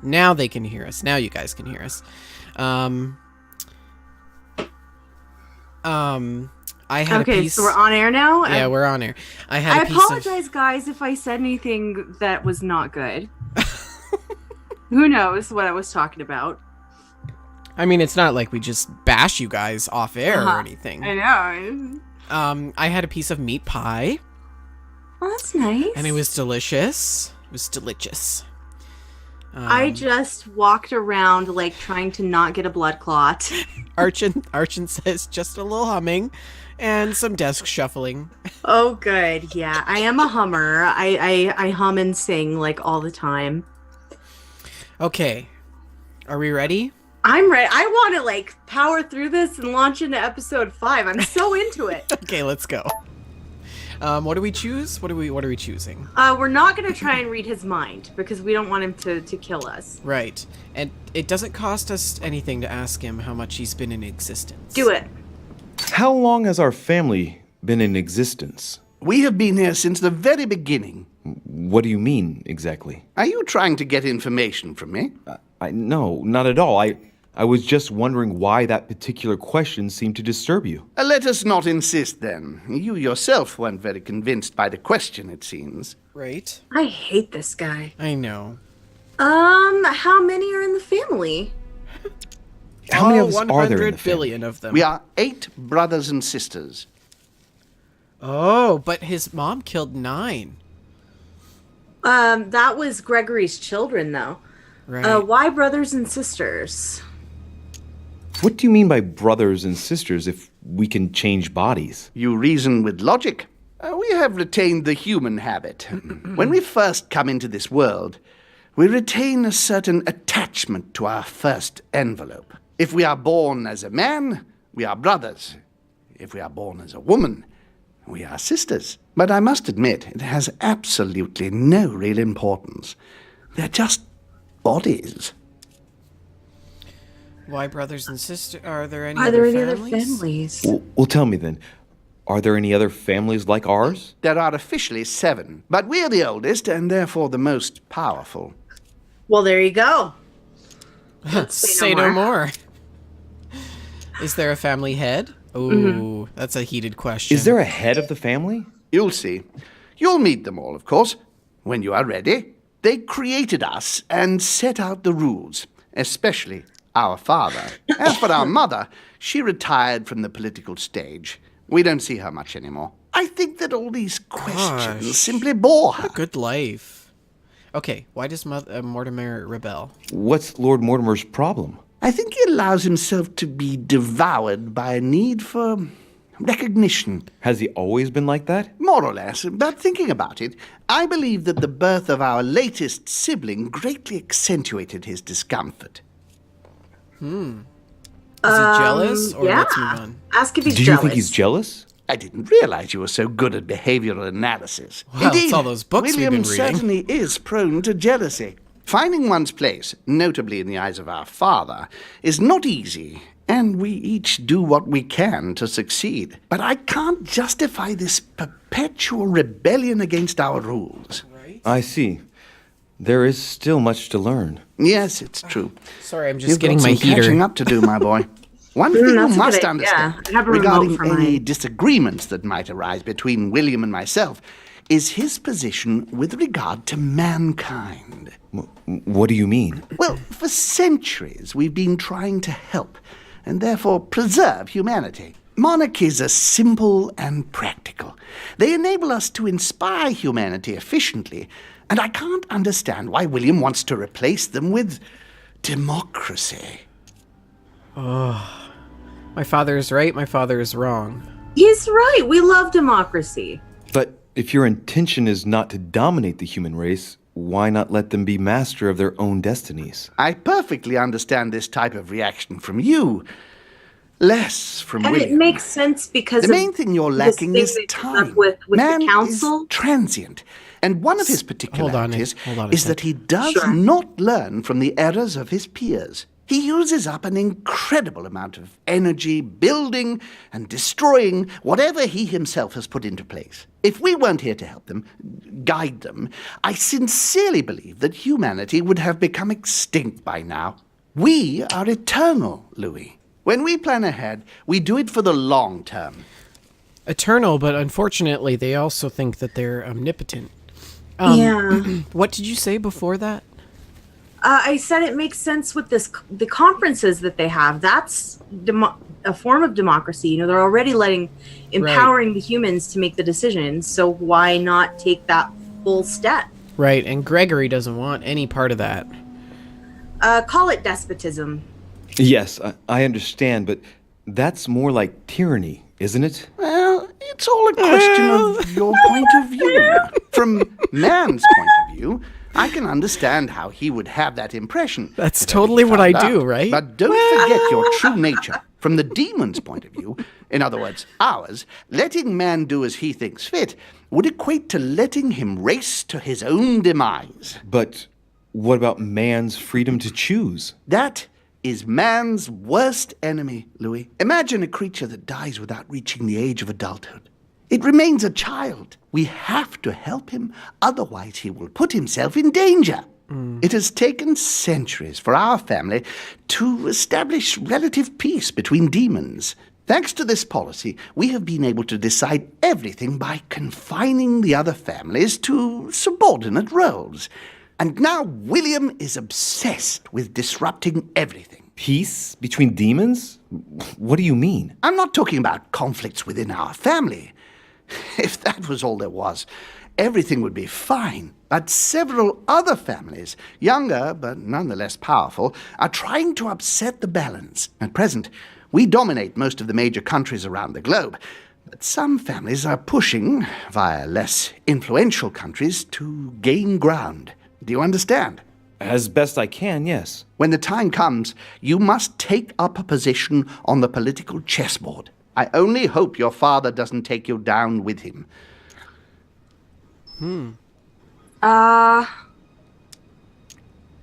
Now they can hear us. Now you guys can hear us. I had a piece... so we're on air now? Yeah, we're on air. I apologize, guys, if I said anything that was not good. Who knows what I was talking about? I mean, it's not like we just bash you guys off air or anything. I know. I had a piece of meat pie. Oh, that's nice. And it was delicious. It was delicious. I just walked around like trying to not get a blood clot. Archon says just a little humming and some desk shuffling. Oh, good. Yeah, I am a hummer. I hum and sing like all the time. Okay. Are we ready? I'm ready. I want to like power through this and launch into episode 5. I'm so into it. Okay, let's go. What do we choose? What are we choosing? We're not going to try and read his mind because we don't want him to kill us. Right. And it doesn't cost us anything to ask him how much he's been in existence. Do it. How long has our family been in existence? We have been here since the very beginning. What do you mean, exactly? Are you trying to get information from me? No, not at all. I was just wondering why that particular question seemed to disturb you. Let us not insist, then. You yourself weren't very convinced by the question, it seems. Right. I hate this guy. I know. How many are in the family? How many of us are there in the 100 billion of them. We are 8 brothers and sisters. Oh, but his mom killed 9. That was Gregory's children, though. Right. Why brothers and sisters? What do you mean by brothers and sisters if we can change bodies? You reason with logic. We have retained the human habit. When we first come into this world, we retain a certain attachment to our first envelope. If we are born as a man, we are brothers. If we are born as a woman, we are sisters. But I must admit, it has absolutely no real importance. They're just bodies. Why brothers and sisters? Are there any other families? families? Well, tell me then. Are there any other families like ours? There are officially 7, but we're the oldest and therefore the most powerful. Well, there you go. Say no more. Is there a family head? Ooh, that's a heated question. Is there a head of the family? You'll see. You'll meet them all, of course, when you are ready. They created us and set out the rules, especially our father. As for our mother, she retired from the political stage. We don't see her much anymore. I think that all these questions simply bore her. What a good life. Okay, why does Mortimer rebel? What's Lord Mortimer's problem? I think he allows himself to be devoured by a need for recognition. Has he always been like that? More or less, but thinking about it, I believe that the birth of our latest sibling greatly accentuated his discomfort. Is he jealous? Or let's move on. Ask if he's Do jealous. you think he's jealous? I didn't realize you were so good at behavioral analysis. Wow, Indeed, it's all those books we've William been reading. certainly is prone to jealousy. Finding one's place, notably in the eyes of our father, is not easy, and we each do what we can to succeed. But I can't justify this perpetual rebellion against our rules. I see. There is still much to learn. Yes, it's true. Sorry, I'm just You've getting got my some heater. catching up to do, my boy. One thing you that's a must good idea. understand I have a remote regarding for any mine. disagreements that might arise between William and myself is his position with regard to mankind. What do you mean? Well, for centuries we've been trying to help and therefore preserve humanity. Monarchies are simple and practical. They enable us to inspire humanity efficiently, and I can't understand why William wants to replace them with democracy. My father is right, my father is wrong. He's right. We love democracy. But if your intention is not to dominate the human race, why not let them be master of their own destinies? I perfectly understand this type of reaction from you, less from And William. it makes sense because The main thing you're this lacking thing is that comes time. up with Man the council. is transient, and one of his Hold on particularities a is sec. that he does Sure. not learn from the errors of his peers. He uses up an incredible amount of energy building and destroying whatever he himself has put into place. If we weren't here to help them, guide them, I sincerely believe that humanity would have become extinct by now. We are eternal, Louis. When we plan ahead, we do it for the long term. Eternal, but unfortunately, they also think that they're omnipotent. Yeah. What did you say before that? I said it makes sense with the conferences that they have. That's a form of democracy. You know, they're already empowering the humans to make the decisions. So why not take that full step? Right, and Gregory doesn't want any part of that. Call it despotism. Yes, I understand, but that's more like tyranny, isn't it? Well, it's all a question of your point of view. From man's point of view, I can understand how he would have that impression. That's totally what I do, right? But don't forget your true nature. From the demon's point of view, in other words, ours, letting man do as he thinks fit would equate to letting him race to his own demise. But what about man's freedom to choose? That is man's worst enemy, Louis. Imagine a creature that dies without reaching the age of adulthood. It remains a child. We have to help him, otherwise he will put himself in danger. It has taken centuries for our family to establish relative peace between demons. Thanks to this policy, we have been able to decide everything by confining the other families to subordinate roles. And now William is obsessed with disrupting everything. Peace between demons? What do you mean? I'm not talking about conflicts within our family. If that was all there was, everything would be fine. But several other families, younger but nonetheless powerful, are trying to upset the balance. At present, we dominate most of the major countries around the globe. But some families are pushing, via less influential countries, to gain ground. Do you understand? As best I can, yes. When the time comes, you must take up a position on the political chessboard. I only hope your father doesn't take you down with him.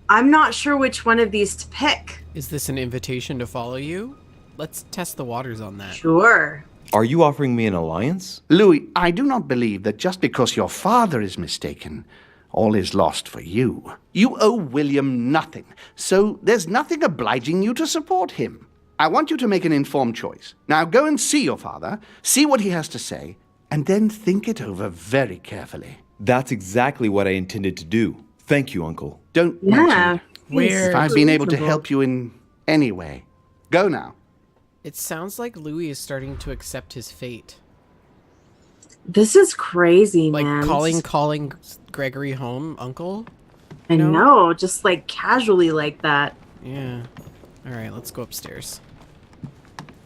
I'm not sure which one of these to pick. Is this an invitation to follow you? Let's test the waters on that. Sure. Are you offering me an alliance? Louis, I do not believe that just because your father is mistaken, all is lost for you. You owe William nothing, so there's nothing obliging you to support him. I want you to make an informed choice. Now go and see your father, see what he has to say, and then think it over very carefully. That's exactly what I intended to do. Thank you, Uncle. Don't Yeah. mention Where- if I've been able to reasonable. help you in any way. Go now. It sounds like Louis is starting to accept his fate. This is crazy, Like man. calling Gregory home, Uncle? I know, just like casually like that. Yeah. All right, let's go upstairs.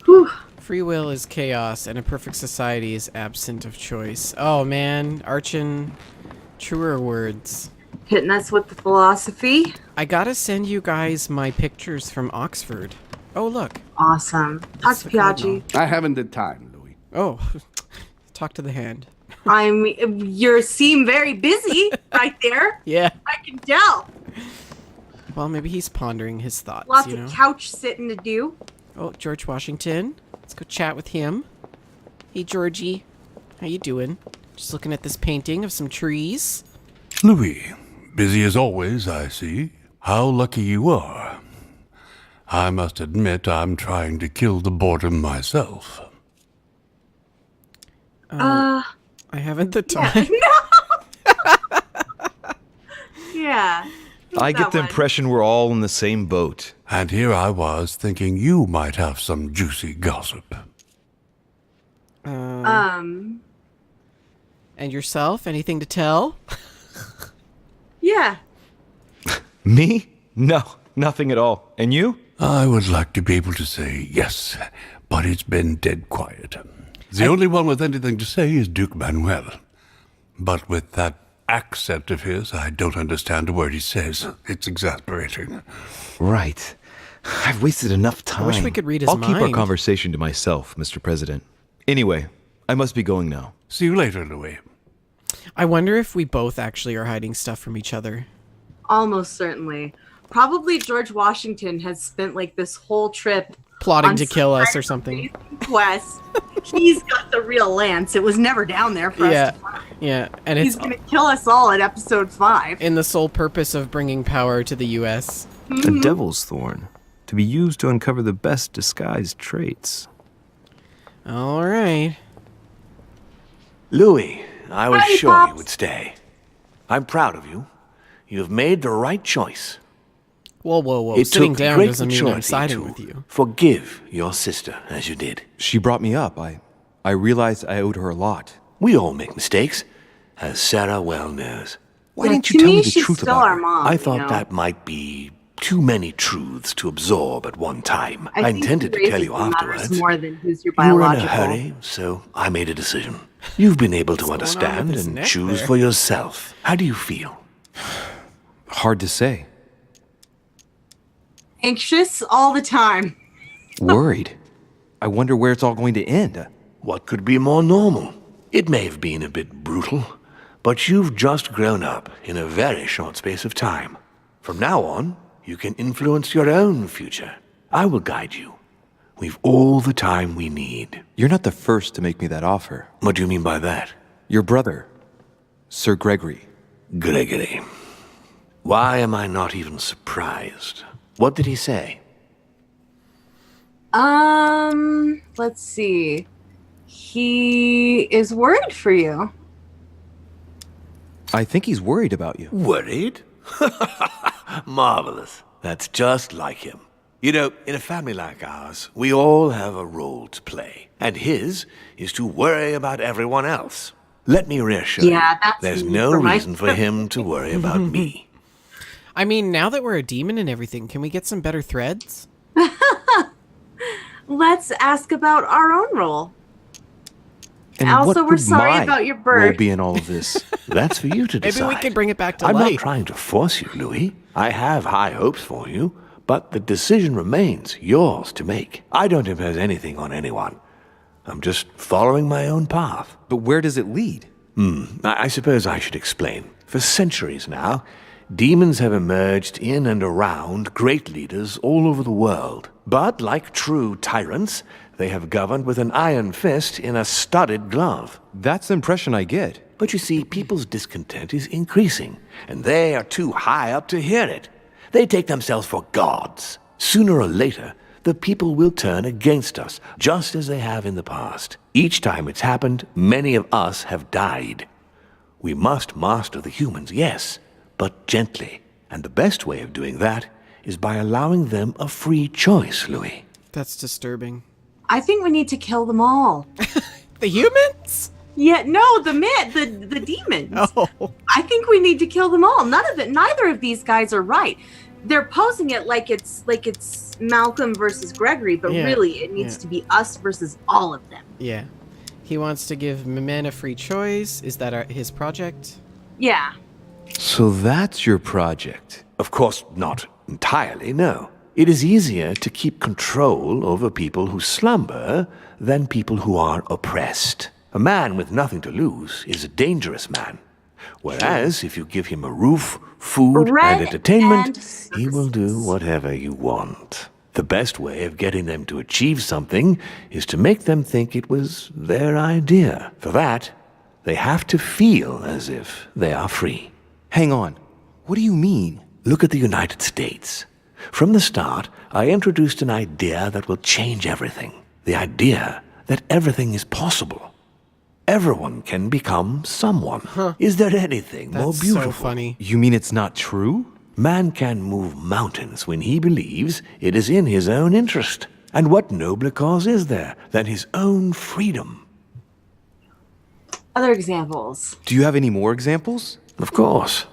Whew. Free will is chaos, and a perfect society is absent of choice. Oh man, Archon, truer words. Hitting us with the philosophy. I gotta send you guys my pictures from Oxford. Oh, look. Awesome. Talk to Piaggi. I haven't the time, Louis. Oh, talk to the hand. You seem very busy right there. Yeah. I can tell. Well, maybe he's pondering his thoughts, Lots you know? of couch sitting to do. Oh, George Washington. Let's go chat with him. Hey, Georgie. How you doing? Just looking at this painting of some trees. Louis, busy as always, I see. How lucky you are. I must admit I'm trying to kill the boredom myself. I haven't the time. Yeah. I get the impression we're all in the same boat. And here I was thinking you might have some juicy gossip. And yourself? Anything to tell? Yeah. Me? No, nothing at all. And you? I would like to be able to say yes, but it's been dead quiet. The only one with anything to say is Duke Manuel. But with that accent of his, I don't understand a word he says. It's exasperating. Right. I've wasted enough time. I wish we could read his I'll keep our mind. conversation to myself, Mr. President. Anyway, I must be going now. See you later, Louis. I wonder if we both actually are hiding stuff from each other. Almost certainly. Probably George Washington has spent like this whole trip Plotting on to some kill us kind or of something. quest. He's got the real lance. It was never down there for us to find. Yeah, and He's it's gonna kill us all at episode 5. in the sole purpose of bringing power to the U.S. A devil's thorn, to be used to uncover the best disguised traits. All right. Louis, I was Hi, sure Pops. you would stay. I'm proud of you. You have made the right choice. Whoa, whoa, whoa. It Sitting took down great doesn't mean I'm maturity siding to with you. forgive your sister as you did. She brought me up. I realized I owed her a lot. We all make mistakes, as Sarah well knows. Why Yeah, didn't to you tell me, me the she's truth still about our her? mom. I thought you know? that might be too many truths to absorb at one time. I think intended to who tell raises you them matters afterwards. more than who's your You were in a biological. hurry, so I made a decision. You've been able to What's going on understand with his and neck choose there? for yourself. How do you feel? Hard to say. Anxious all the time. Worried. I wonder where it's all going to end. What could be more normal? It may have been a bit brutal, but you've just grown up in a very short space of time. From now on, you can influence your own future. I will guide you. We've all the time we need. You're not the first to make me that offer. What do you mean by that? Your brother, Sir Gregory. Gregory. Why am I not even surprised? What did he say? Let's see. He is worried for you. I think he's worried about you. Worried? Marvelous. That's just like him. You know, in a family like ours, we all have a role to play, and his is to worry about everyone else. Let me reassure you, That's there's me no for my- reason for him to worry about me. I mean, now that we're a demon and everything, can we get some better threads? Let's ask about our own role. And Also, what we're would sorry my about your role bird. be in all of this? That's for you to Maybe decide. we could bring it back to I'm life. not trying to force you, Louis. I have high hopes for you, but the decision remains yours to make. I don't impose anything on anyone. I'm just following my own path. But where does it lead? I suppose I should explain. For centuries now, demons have emerged in and around great leaders all over the world. But like true tyrants, they have governed with an iron fist in a studded glove. That's the impression I get. But you see, people's discontent is increasing, and they are too high up to hear it. They take themselves for gods. Sooner or later, the people will turn against us, just as they have in the past. Each time it's happened, many of us have died. We must master the humans, yes, but gently. And the best way of doing that is by allowing them a free choice, Louis. That's disturbing. I think we need to kill them all. The humans? Yeah, no, the demons. Oh. I think we need to kill them all. Neither of these guys are right. they're posing it like it's Malcolm versus Gregory, but really it needs to be us versus all of them. Yeah. He wants to give men a free choice. Is that his project? Yeah. So that's your project? Of course, not entirely, no. It is easier to keep control over people who slumber than people who are oppressed. A man with nothing to lose is a dangerous man. Whereas, if you give him a roof, food, and entertainment, he will do whatever you want. The best way of getting them to achieve something is to make them think it was their idea. For that, they have to feel as if they are free. Hang on. What do you mean? Look at the United States. From the start, I introduced an idea that will change everything. The idea that everything is possible. Everyone can become someone. Is there anything more beautiful? So funny. You mean it's not true? Man can move mountains when he believes it is in his own interest. And what nobler cause is there than his own freedom? Other examples. Do you have any more examples? Of course.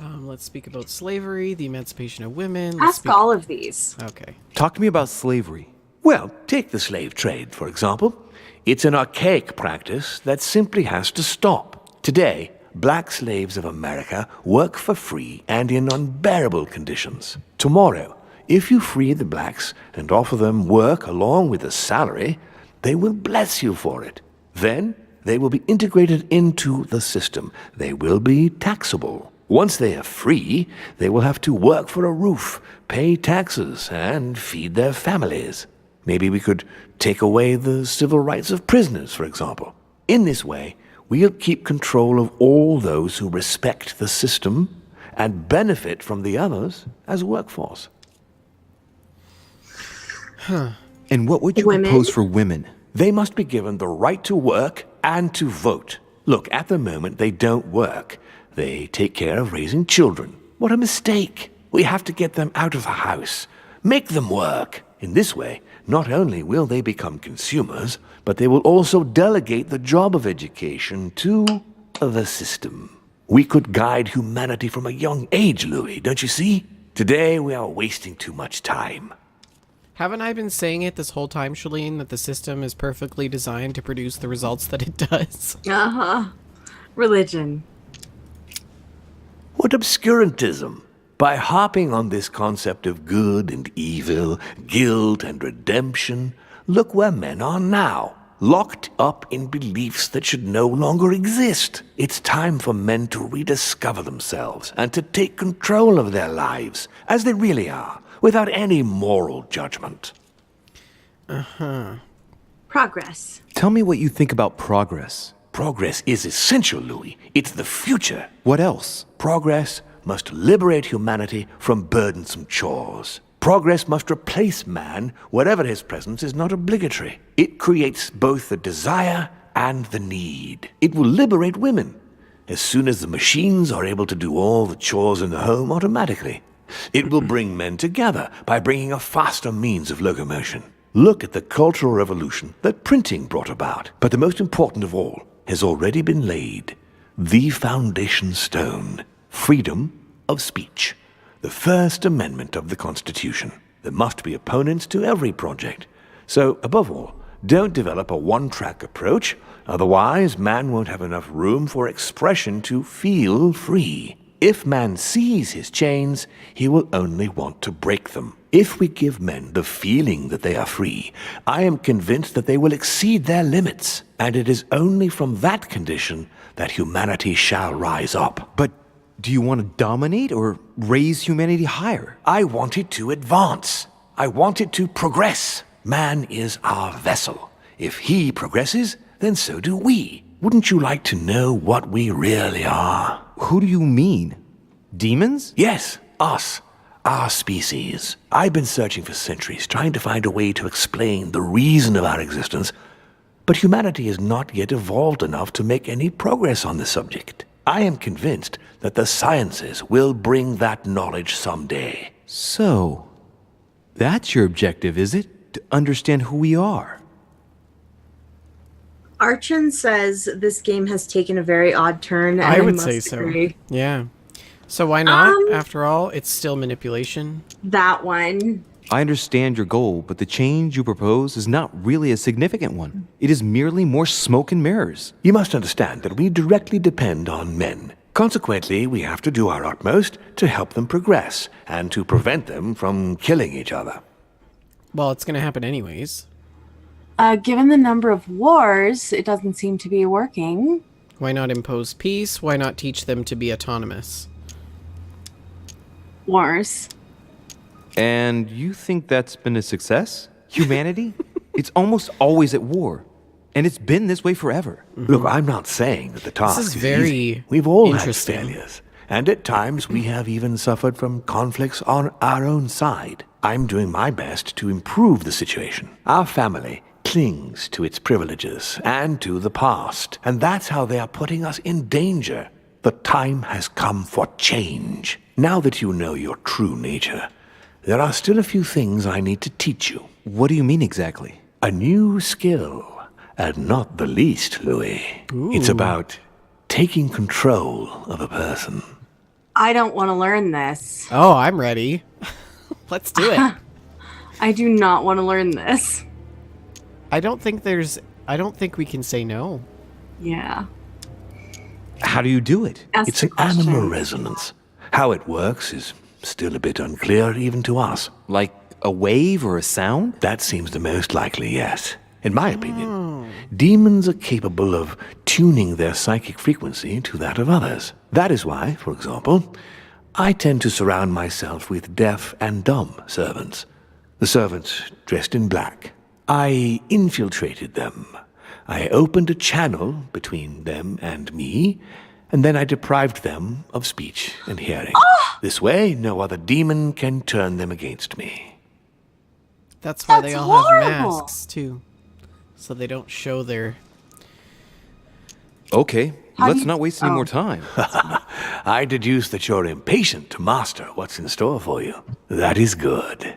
Let's speak about slavery, the emancipation of women. Ask all of these. Okay. Talk to me about slavery. Well, take the slave trade, for example. It's an archaic practice that simply has to stop. Today, black slaves of America work for free and in unbearable conditions. Tomorrow, if you free the blacks and offer them work along with a salary, they will bless you for it. Then, they will be integrated into the system. They will be taxable. Once they are free, they will have to work for a roof, pay taxes, and feed their families. Maybe we could take away the civil rights of prisoners, for example. In this way, we'll keep control of all those who respect the system and benefit from the others as a workforce. And what would you propose for women? They must be given the right to work and to vote. Look, at the moment, they don't work. They take care of raising children. What a mistake. We have to get them out of the house. Make them work. In this way, not only will they become consumers, but they will also delegate the job of education to the system. We could guide humanity from a young age, Louis, don't you see? Today, we are wasting too much time. Haven't I been saying it this whole time, Shaline, that the system is perfectly designed to produce the results that it does? Religion. What obscurantism! By harping on this concept of good and evil, guilt and redemption, look where men are now, locked up in beliefs that should no longer exist. It's time for men to rediscover themselves and to take control of their lives as they really are, without any moral judgment. Progress. Tell me what you think about progress. Progress is essential, Louis. It's the future. What else? Progress must liberate humanity from burdensome chores. Progress must replace man wherever his presence is not obligatory. It creates both the desire and the need. It will liberate women as soon as the machines are able to do all the chores in the home automatically. It will bring men together by bringing a faster means of locomotion. Look at the cultural revolution that printing brought about. But the most important of all has already been laid. The foundation stone. Freedom of speech. The First Amendment of the Constitution. There must be opponents to every project. So, above all, don't develop a one-track approach. Otherwise, man won't have enough room for expression to feel free. If man sees his chains, he will only want to break them. If we give men the feeling that they are free, I am convinced that they will exceed their limits. And it is only from that condition that humanity shall rise up. But do you want to dominate or raise humanity higher? I want it to advance. I want it to progress. Man is our vessel. If he progresses, then so do we. Wouldn't you like to know what we really are? Who do you mean? Demons? Yes, us. Our species. I've been searching for centuries, trying to find a way to explain the reason of our existence, but humanity has not yet evolved enough to make any progress on the subject. I am convinced that the sciences will bring that knowledge someday. So, that's your objective, is it? To understand who we are? Archon says this game has taken a very odd turn. And I would say so. Agree. Yeah. So why not? After all, it's still manipulation. That one. I understand your goal, but the change you propose is not really a significant one. It is merely more smoke and mirrors. You must understand that we directly depend on men. Consequently, we have to do our utmost to help them progress and to prevent them from killing each other. Well, it's going to happen anyways. Given the number of wars, it doesn't seem to be working. Why not impose peace? Why not teach them to be autonomous? Wars. And you think that's been a success? Humanity? It's almost always at war. And it's been this way forever. Look, I'm not saying that the task This is is very easy. We've all had interesting. failures. And at times we have even suffered from conflicts on our own side. I'm doing my best to improve the situation. Our family clings to its privileges and to the past. And that's how they are putting us in danger. The time has come for change. Now that you know your true nature, there are still a few things I need to teach you. What do you mean exactly? A new skill, and not the least, Louis. It's about taking control of a person. I don't want to learn this. Oh, I'm ready. Let's do it. I do not want to learn this. I don't think we can say no. Yeah. How do you do it? It's an animal resonance. How it works is still a bit unclear even to us. Like a wave or a sound? That seems the most likely, yes. In my opinion, demons are capable of tuning their psychic frequency to that of others. That is why, for example, I tend to surround myself with deaf and dumb servants. The servants dressed in black. I infiltrated them. I opened a channel between them and me, and then I deprived them of speech and hearing. This way, no other demon can turn them against me. That's why they all have horrible. masks, too. So they don't show their... Okay, How do let's you- not waste any more time. I deduce that you're impatient to master what's in store for you. That is good.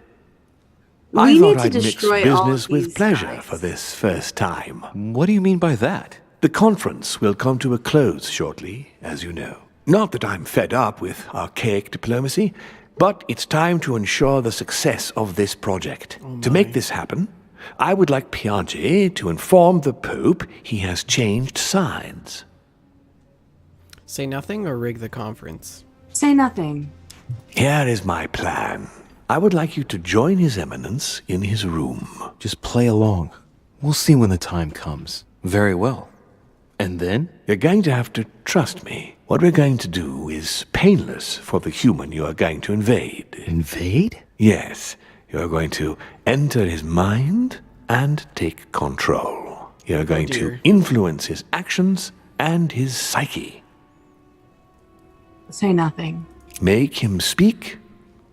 I We thought need to I'd mix destroy all business of with these pleasure guys. for this first time. What do you mean by that? The conference will come to a close shortly, as you know. Not that I'm fed up with archaic diplomacy, but it's time to ensure the success of this project. To make this happen, I would like Piaget to inform the Pope he has changed sides. Say nothing or rig the conference? Say nothing. Here is my plan. I would like you to join His Eminence in his room. Just play along. We'll see when the time comes. Very well. And then? You're going to have to trust me. What we're going to do is painless for the human you are going to invade. Invade? Yes. You're going to enter his mind and take control. You're going to dear. influence his actions and his psyche. Say nothing. Make him speak,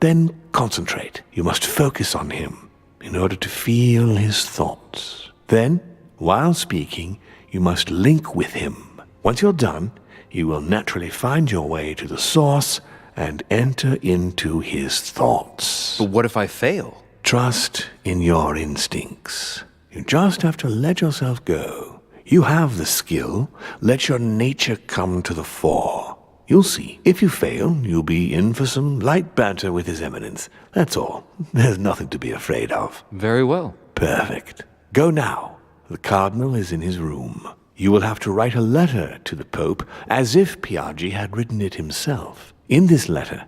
then concentrate. You must focus on him in order to feel his thoughts. Then, while speaking, you must link with him. Once you're done, you will naturally find your way to the source and enter into his thoughts. But what if I fail? Trust in your instincts. You just have to let yourself go. You have the skill. Let your nature come to the fore. You'll see. If you fail, you'll be in for some light banter with His Eminence. That's all. There's nothing to be afraid of. Very well. Perfect. Go now. The Cardinal is in his room. You will have to write a letter to the Pope as if Piaget had written it himself. In this letter,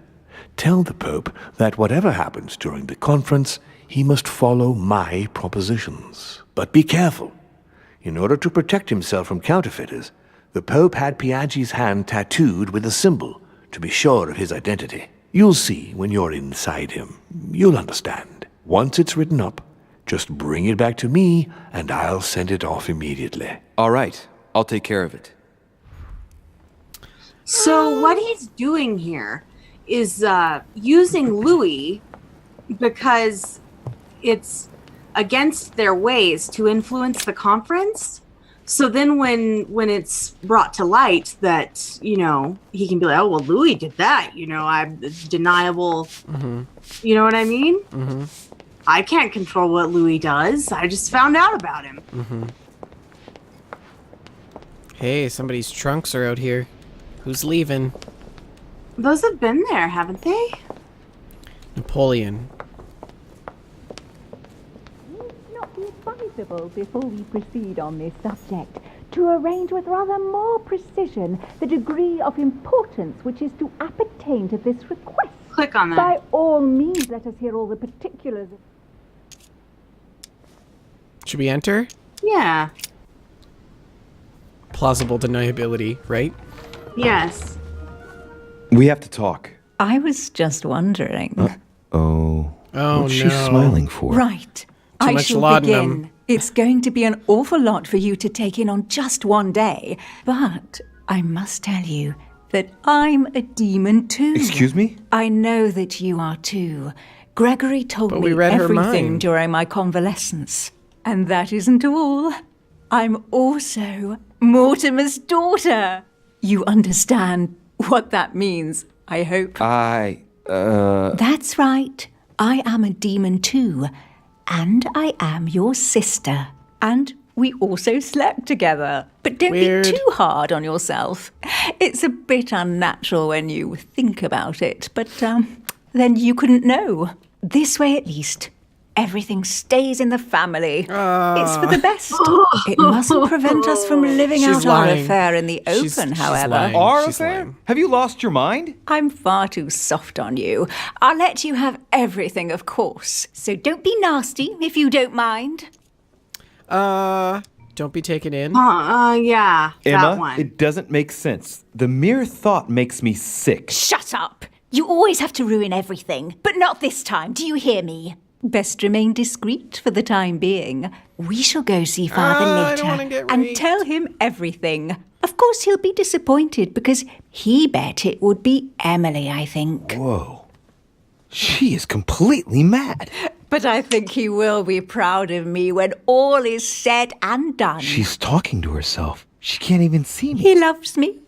tell the Pope that whatever happens during the conference, he must follow my propositions. But be careful. In order to protect himself from counterfeiters, the Pope had Piaget's hand tattooed with a symbol to be sure of his identity. You'll see when you're inside him. You'll understand. Once it's written up, just bring it back to me and I'll send it off immediately. All right, I'll take care of it. So what he's doing here is using Louis because it's against their ways to influence the conference. So then when it's brought to light that, you know, he can be like, oh, well, Louis did that. You know, it's deniable. Mm-hmm. You know what I mean? Mm-hmm. I can't control what Louis does. I just found out about him. Mm-hmm. Hey, somebody's trunks are out here. Who's leaving? Those have been there, haven't they? Napoleon. Would it not be advisable, before we proceed on this subject, to arrange with rather more precision the degree of importance which is to appertain to this request? Click on that. By all means, let us hear all the particulars. Should we enter? Yeah. Plausible deniability, right? Yes. We have to talk. I was just wondering. What's she smiling for? Right. I much shall laudanum. begin. It's going to be an awful lot for you to take in on just one day, but I must tell you that I'm a demon too. Excuse me? I know that you are too. Gregory told But me we read her everything mind. during my convalescence. And that isn't all. I'm also Mortimer's daughter. You understand what that means, I hope. That's right. I am a demon too. And I am your sister. And we also slept together. But don't Weird. be too hard on yourself. It's a bit unnatural when you think about it. But then you couldn't know. This way at least. Everything stays in the family. It's for the best. It mustn't prevent us from living She's out lying. our affair in the open, She's however. lying. Our She's affair? lying. Have you lost your mind? I'm far too soft on you. I'll let you have everything, of course. So don't be nasty, if you don't mind. Don't be taken in. Yeah. That Emma, one. it doesn't make sense. The mere thought makes me sick. Shut up! You always have to ruin everything. But not this time, do you hear me? Best remain discreet for the time being. We shall go see Father I don't wanna later get and raped. tell him everything. Of course, he'll be disappointed because he bet it would be Emily, I think. Whoa. She is completely mad. But I think he will be proud of me when all is said and done. She's talking to herself. She can't even see me. He loves me.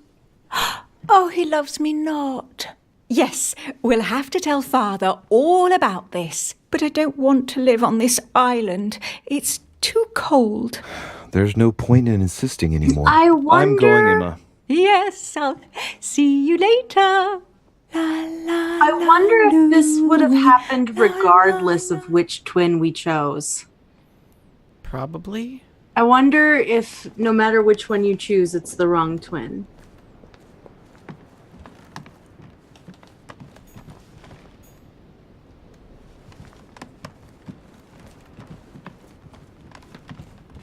Oh, he loves me not. Yes, we'll have to tell Father all about this. But I don't want to live on this island. It's too cold. There's no point in insisting anymore. I I'm wonder- going, Emma. Yes, I'll see you later. I wonder if this would have happened regardless of which twin we chose. Probably. I wonder if no matter which one you choose, it's the wrong twin.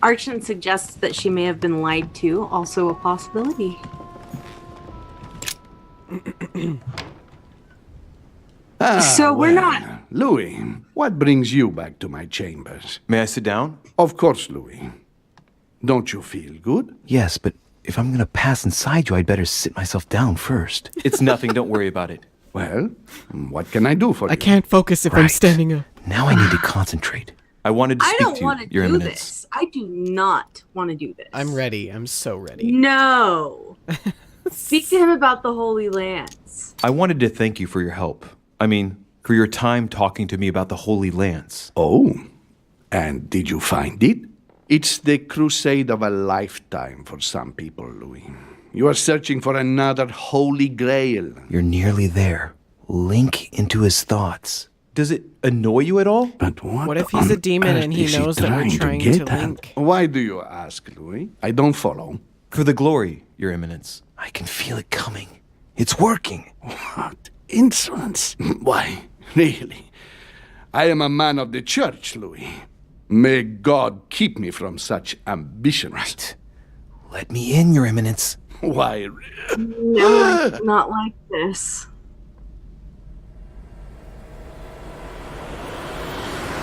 Archon suggests that she may have been lied to, also a possibility. So we're not... Louis, what brings you back to my chambers? May I sit down? Of course, Louis. Don't you feel good? Yes, but if I'm gonna pass inside you, I'd better sit myself down first. It's nothing, don't worry about it. Well, what can I do for you? I can't focus if I'm Right. standing up. Now I need to concentrate. I wanted to I speak don't to want to Your do Eminence. this. I do not want to do this. I'm ready. I'm so ready. No. Speak to him about the Holy Lands. I wanted to thank you for your help. I mean, for your time talking to me about the Holy Lance. Oh, and did you find it? It's the crusade of a lifetime for some people, Louis. You are searching for another holy grail. You're nearly there. Link into his thoughts. Does it annoy you at all? But What if he's a demon and he knows that we're trying to link? Why do you ask, Louis? I don't follow. For the glory, Your Eminence. I can feel it coming. It's working. What insolence? Why, really? I am a man of the church, Louis. May God keep me from such ambition. Right. Let me in, Your Eminence. Why? No, not like this.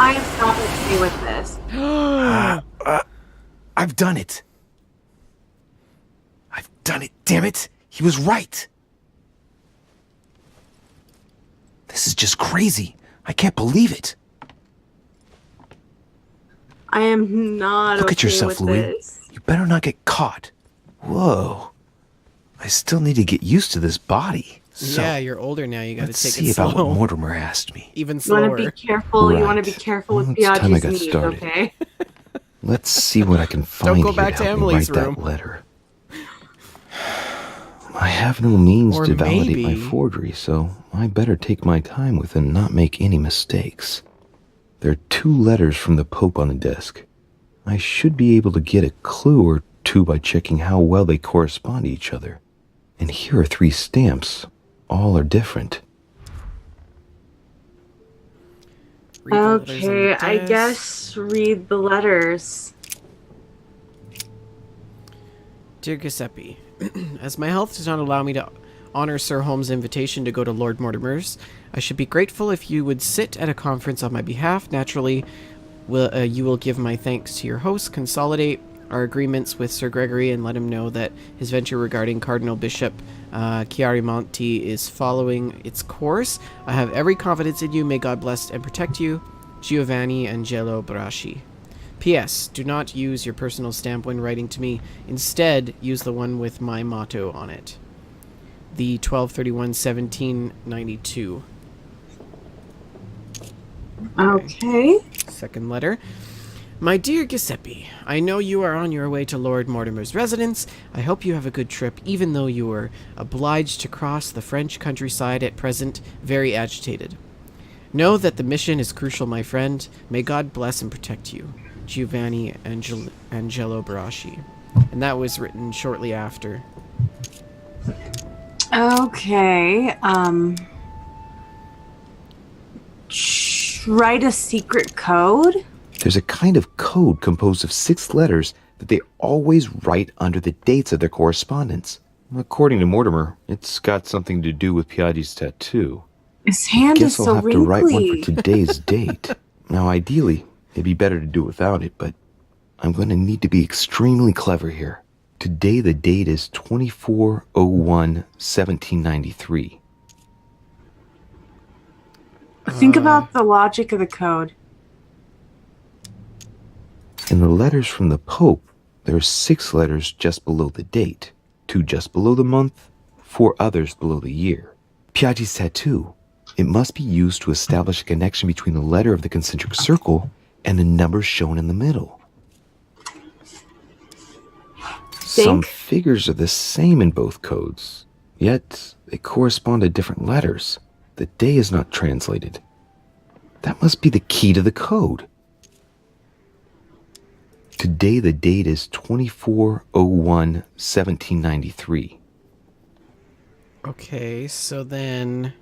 I am not okay with this. I've done it. I've done it, damn it. He was right. This is just crazy. I can't believe it. I am not Look okay at yourself, with Louis. this. You better not get caught. Whoa. I still need to get used to this body. So, Yeah, you're older now. You got to let's take see it slow. about what Mortimer asked me. Even You slower. want to be careful. You want to be Right. careful with It's time I Biaggi's got knees, started. okay? Let's see what I can find go here back to help me Emily's write room. that letter. My have no means Or to validate maybe- my forgery, so I better take my time with it and not make any mistakes. There are 2 letters from the Pope on the desk. I should be able to get a clue or 2 by checking how well they correspond to each other. And here are 3 stamps. All are different. Read the letters on Okay, the I desk. guess read the letters. Dear Giuseppe, as my health does not allow me to honor Sir Holmes' invitation to go to Lord Mortimer's, I should be grateful if you would sit at a conference on my behalf. Naturally, you will give my thanks to your host, consolidate our agreements with Sir Gregory, and let him know that his venture regarding Cardinal Bishop Chiaramonti is following its course. I have every confidence in you. May God bless and protect you. Giovanni Angelo Braschi. P.S. Do not use your personal stamp when writing to me. Instead, use the one with my motto on it. The 12/31/1792. Okay. Second letter. My dear Giuseppe, I know you are on your way to Lord Mortimer's residence. I hope you have a good trip, even though you are obliged to cross the French countryside at present, very agitated. Know that the mission is crucial, my friend. May God bless and protect you. Giovanni Angelo Braschi. And that was written shortly after. Okay. Write a secret code? There's a kind of code composed of 6 letters that they always write under the dates of their correspondence. According to Mortimer, it's got something to do with Piaggi's tattoo. His hand is Guess I'll so have wrinkly. to write one for today's date. Now, ideally, it'd be better to do without it, but I'm going to need to be extremely clever here. Today, the date is 24/01/1793. Think about the logic of the code. In the letters from the Pope, there are 6 letters just below the date, 2 just below the month, 4 others below the year. Piaggi's tattoo. It must be used to establish a connection between the letter of the concentric circle and the numbers shown in the middle. Some figures are the same in both codes, yet they correspond to different letters. The day is not translated. That must be the key to the code. Today, the date is 24/01/1793. Okay, so then...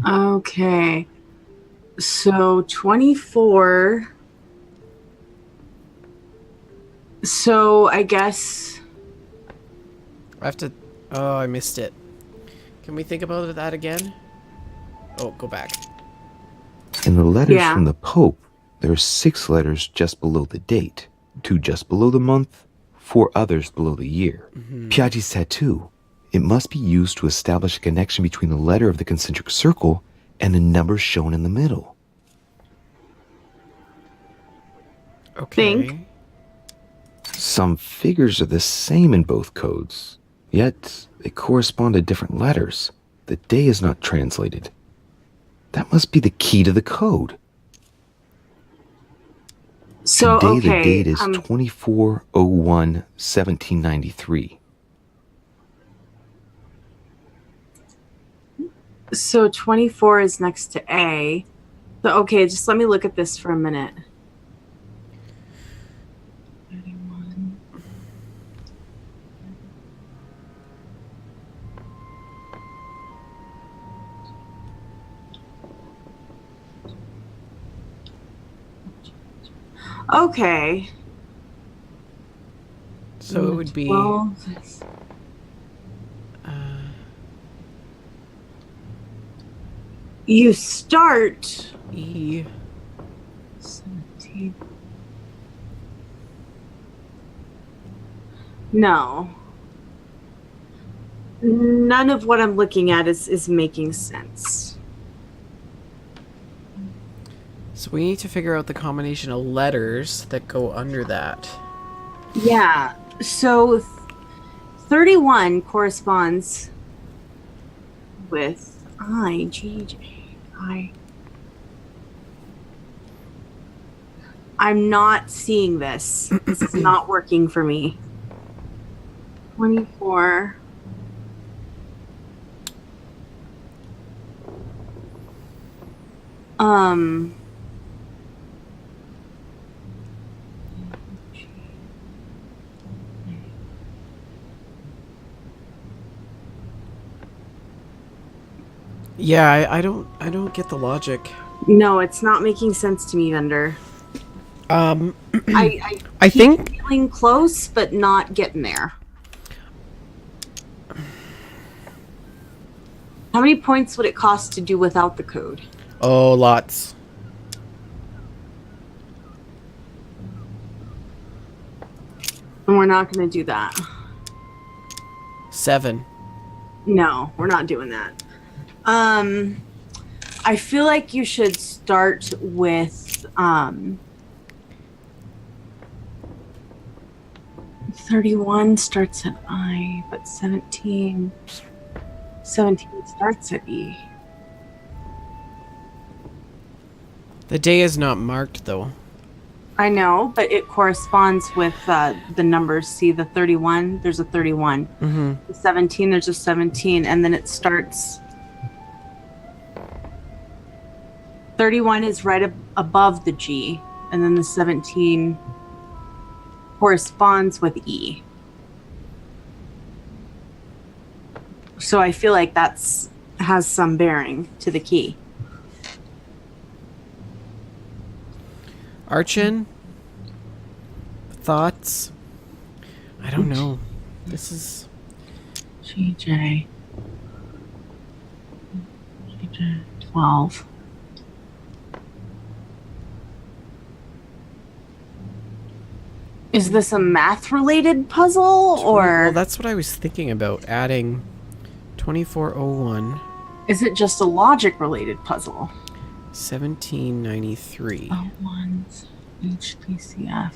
Okay. So 24. So I guess... I have to... Oh, I missed it. Can we think about that again? Oh, go back. In the letters from the Pope, there are 6 letters just below the date, 2 just below the month, 4 others below the year. Piaggi's tattoo. It must be used to establish a connection between the letter of the concentric circle and the numbers shown in the middle. Okay. Some figures are the same in both codes, yet they correspond to different letters. The day is not translated. That must be the key to the code. So, Today, okay, the date is 24/01/1793. So 24 is next to A. So, okay, just let me look at this for a minute. 31. Okay. So it would be... 12. You start E. 17. No. None of what I'm looking at is making sense. So we need to figure out the combination of letters that go under that. Yeah. So 31 corresponds with I, G, J, I. I'm not seeing this. This is not working for me. 24. Um. Yeah, I don't get the logic. No, it's not making sense to me, Vendor. I I keep think feeling close, but not getting there. How many points would it cost to do without the code? Oh, lots. And we're not going to do that. 7. No, we're not doing that. I feel like you should start with 31 starts at I, but 17 starts at E. The day is not marked though. I know, but it corresponds with the numbers. See the 31, there's a 31. Mm-hmm. The 17, there's a 17, and then it starts. 31 is right above the G, and then the 17 corresponds with E. So I feel like has some bearing to the key. Archon? Thoughts? I don't know. This is... GJ 12. Is this a math-related puzzle, or... Well, that's what I was thinking about, adding 2401. Is it just a logic-related puzzle? 1793. O1, HPCF,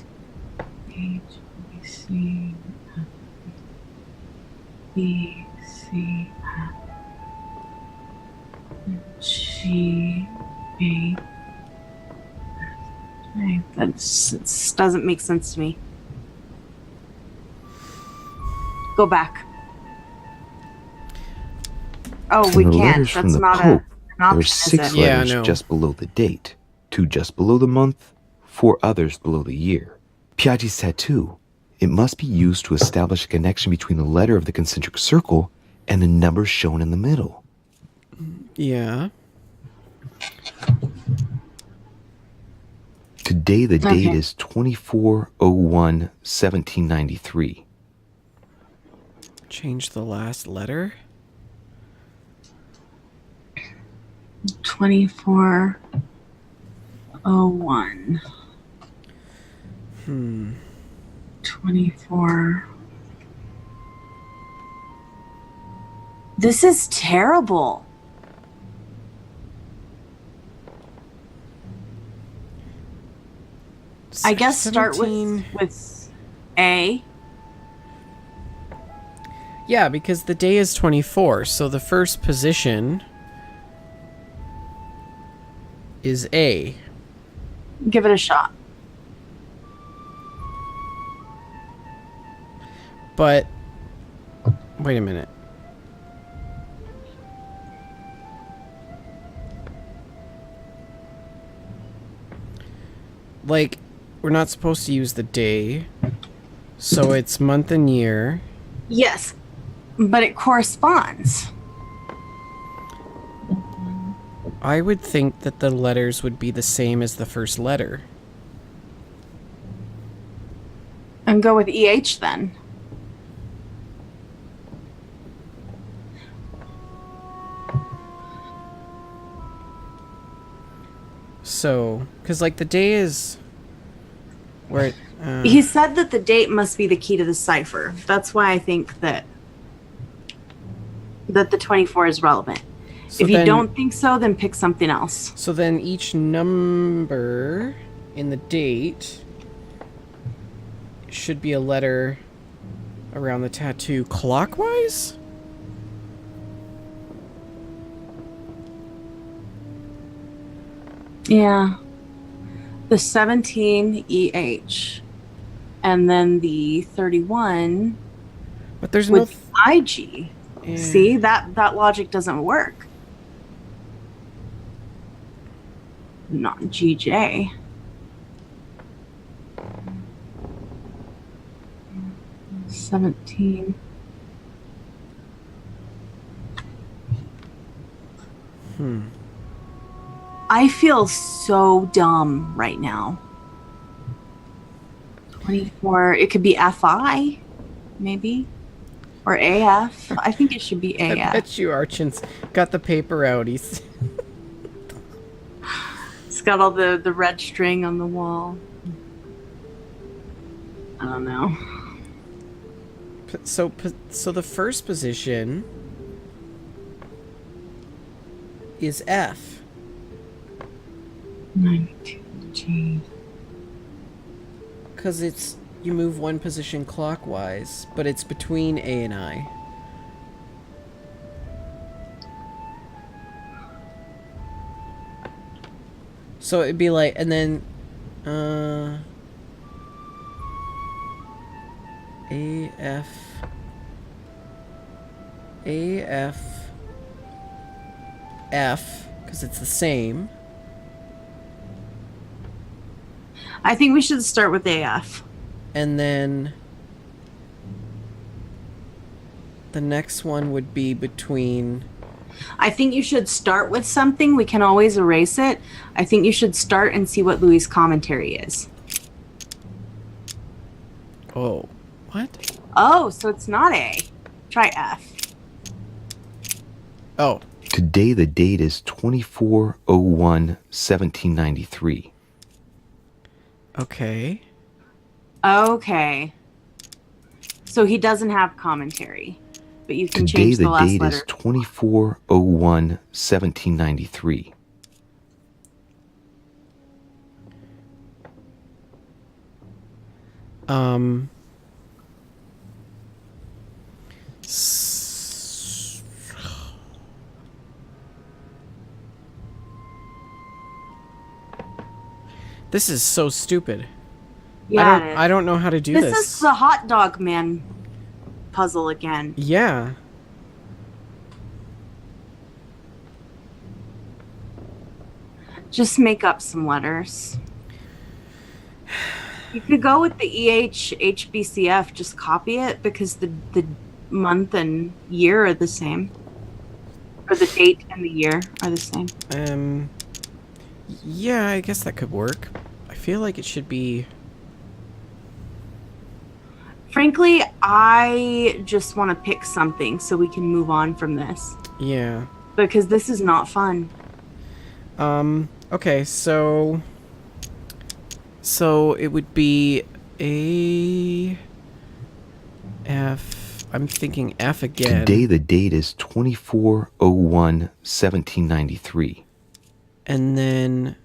HPCF, BCF, G8. That doesn't make sense to me. Go back. Oh, we In the can't. letters from That's the not Pope, an option, there's is 6 it? Yeah, letters no. just below the date, 2 just below the month, 4 others below the year. Piaggi's tattoo. It must be used to establish a connection between the letter of the concentric circle and the numbers shown in the middle. Yeah. Today the date Okay. is 24/01/1793. Change the last letter? 2401. 24. This is terrible. I guess start 17. with A. Yeah, because the day is 24, so the first position is A. Give it a shot. But wait a minute. Like, we're not supposed to use the day, so it's month and year. Yes, but it corresponds. I would think that the letters would be the same as the first letter. And go with EH then. So, because like the day is where it, He said that the date must be the key to the cipher. That's why I think that the 24 is relevant. So if you then- don't think so, then pick something else. So then each number in the date should be a letter around the tattoo clockwise? Yeah. The 17 EH. And then the 31 But there's with no IG. Yeah. See, that logic doesn't work. Not GJ. $17. I feel so dumb right now. 24. It could be FI, maybe. Or AF. I think it should be AF. I bet you Archon's got the paper out. It's got all the red string on the wall. I don't know. So the first position is F. 92G. Because it's, you move one position clockwise, but it's between A and I. So it'd be like, and then, AF, F, because it's the same. I think we should start with AF. And then the next one would be between... I think you should start with something. We can always erase it. I think you should start and see what Louis' commentary is. Oh, what? Oh, so it's not A. Try F. Oh. Today the date is 24/01/1793. Okay. Okay. So he doesn't have commentary, but you can Today change the last date letter. is 24/01/1793. This is so stupid. Yeah, I don't know how to do this. This is the hot dog man puzzle again. Yeah. Just make up some letters. You could go with the HBCF, just copy it because the month and year are the same. Or the date and the year are the same. Yeah, I guess that could work. I feel like it should be... Frankly, I just want to pick something so we can move on from this. Yeah. Because this is not fun. Okay, so it would be A, F, I'm thinking F again. Today the date is 24/01/1793. And then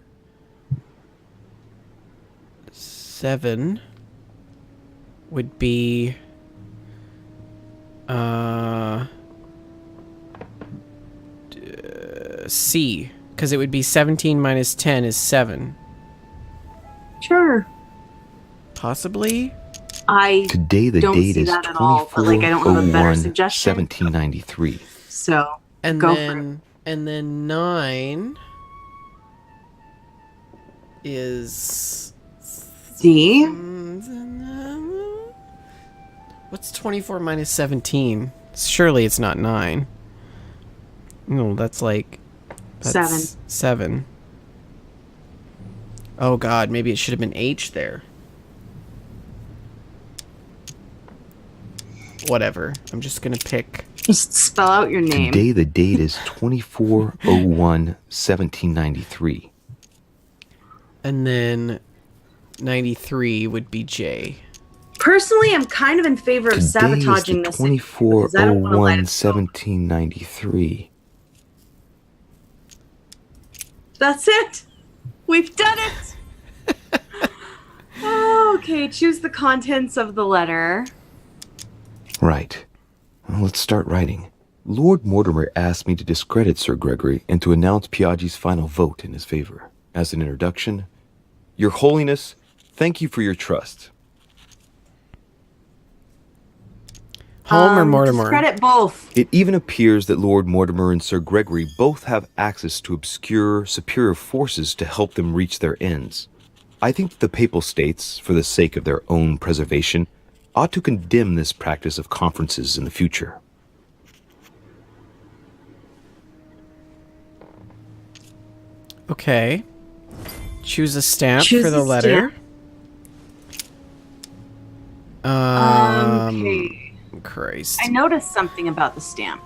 7 would be C, because it would be 17 minus 10 is 7. Sure. Possibly? Today the don't date see is that at all, but like I don't have a better suggestion. 24/01/1793. So And go then for it. and then 9 is D. What's 24 minus 17? Surely it's not 9. No, that's 7. Oh god, maybe it should have been H there. Whatever. I'm just gonna pick... Just spell out your name. Today the date is 24/01/1793. And then 93 would be J. Personally, I'm kind of in favor of sabotaging this. Today is the 24/01/1793. That's it. We've done it. Okay, choose the contents of the letter. Right. Well, let's start writing. Lord Mortimer asked me to discredit Sir Gregory and to announce Piaggi's final vote in his favor. As an introduction, Your Holiness, thank you for your trust. Home or Mortimer? Discredit both. It even appears that Lord Mortimer and Sir Gregory both have access to obscure, superior forces to help them reach their ends. I think the Papal States, for the sake of their own preservation, ought to condemn this practice of conferences in the future. Okay. Choose a stamp for the letter. Okay. Christ. I noticed something about the stamp.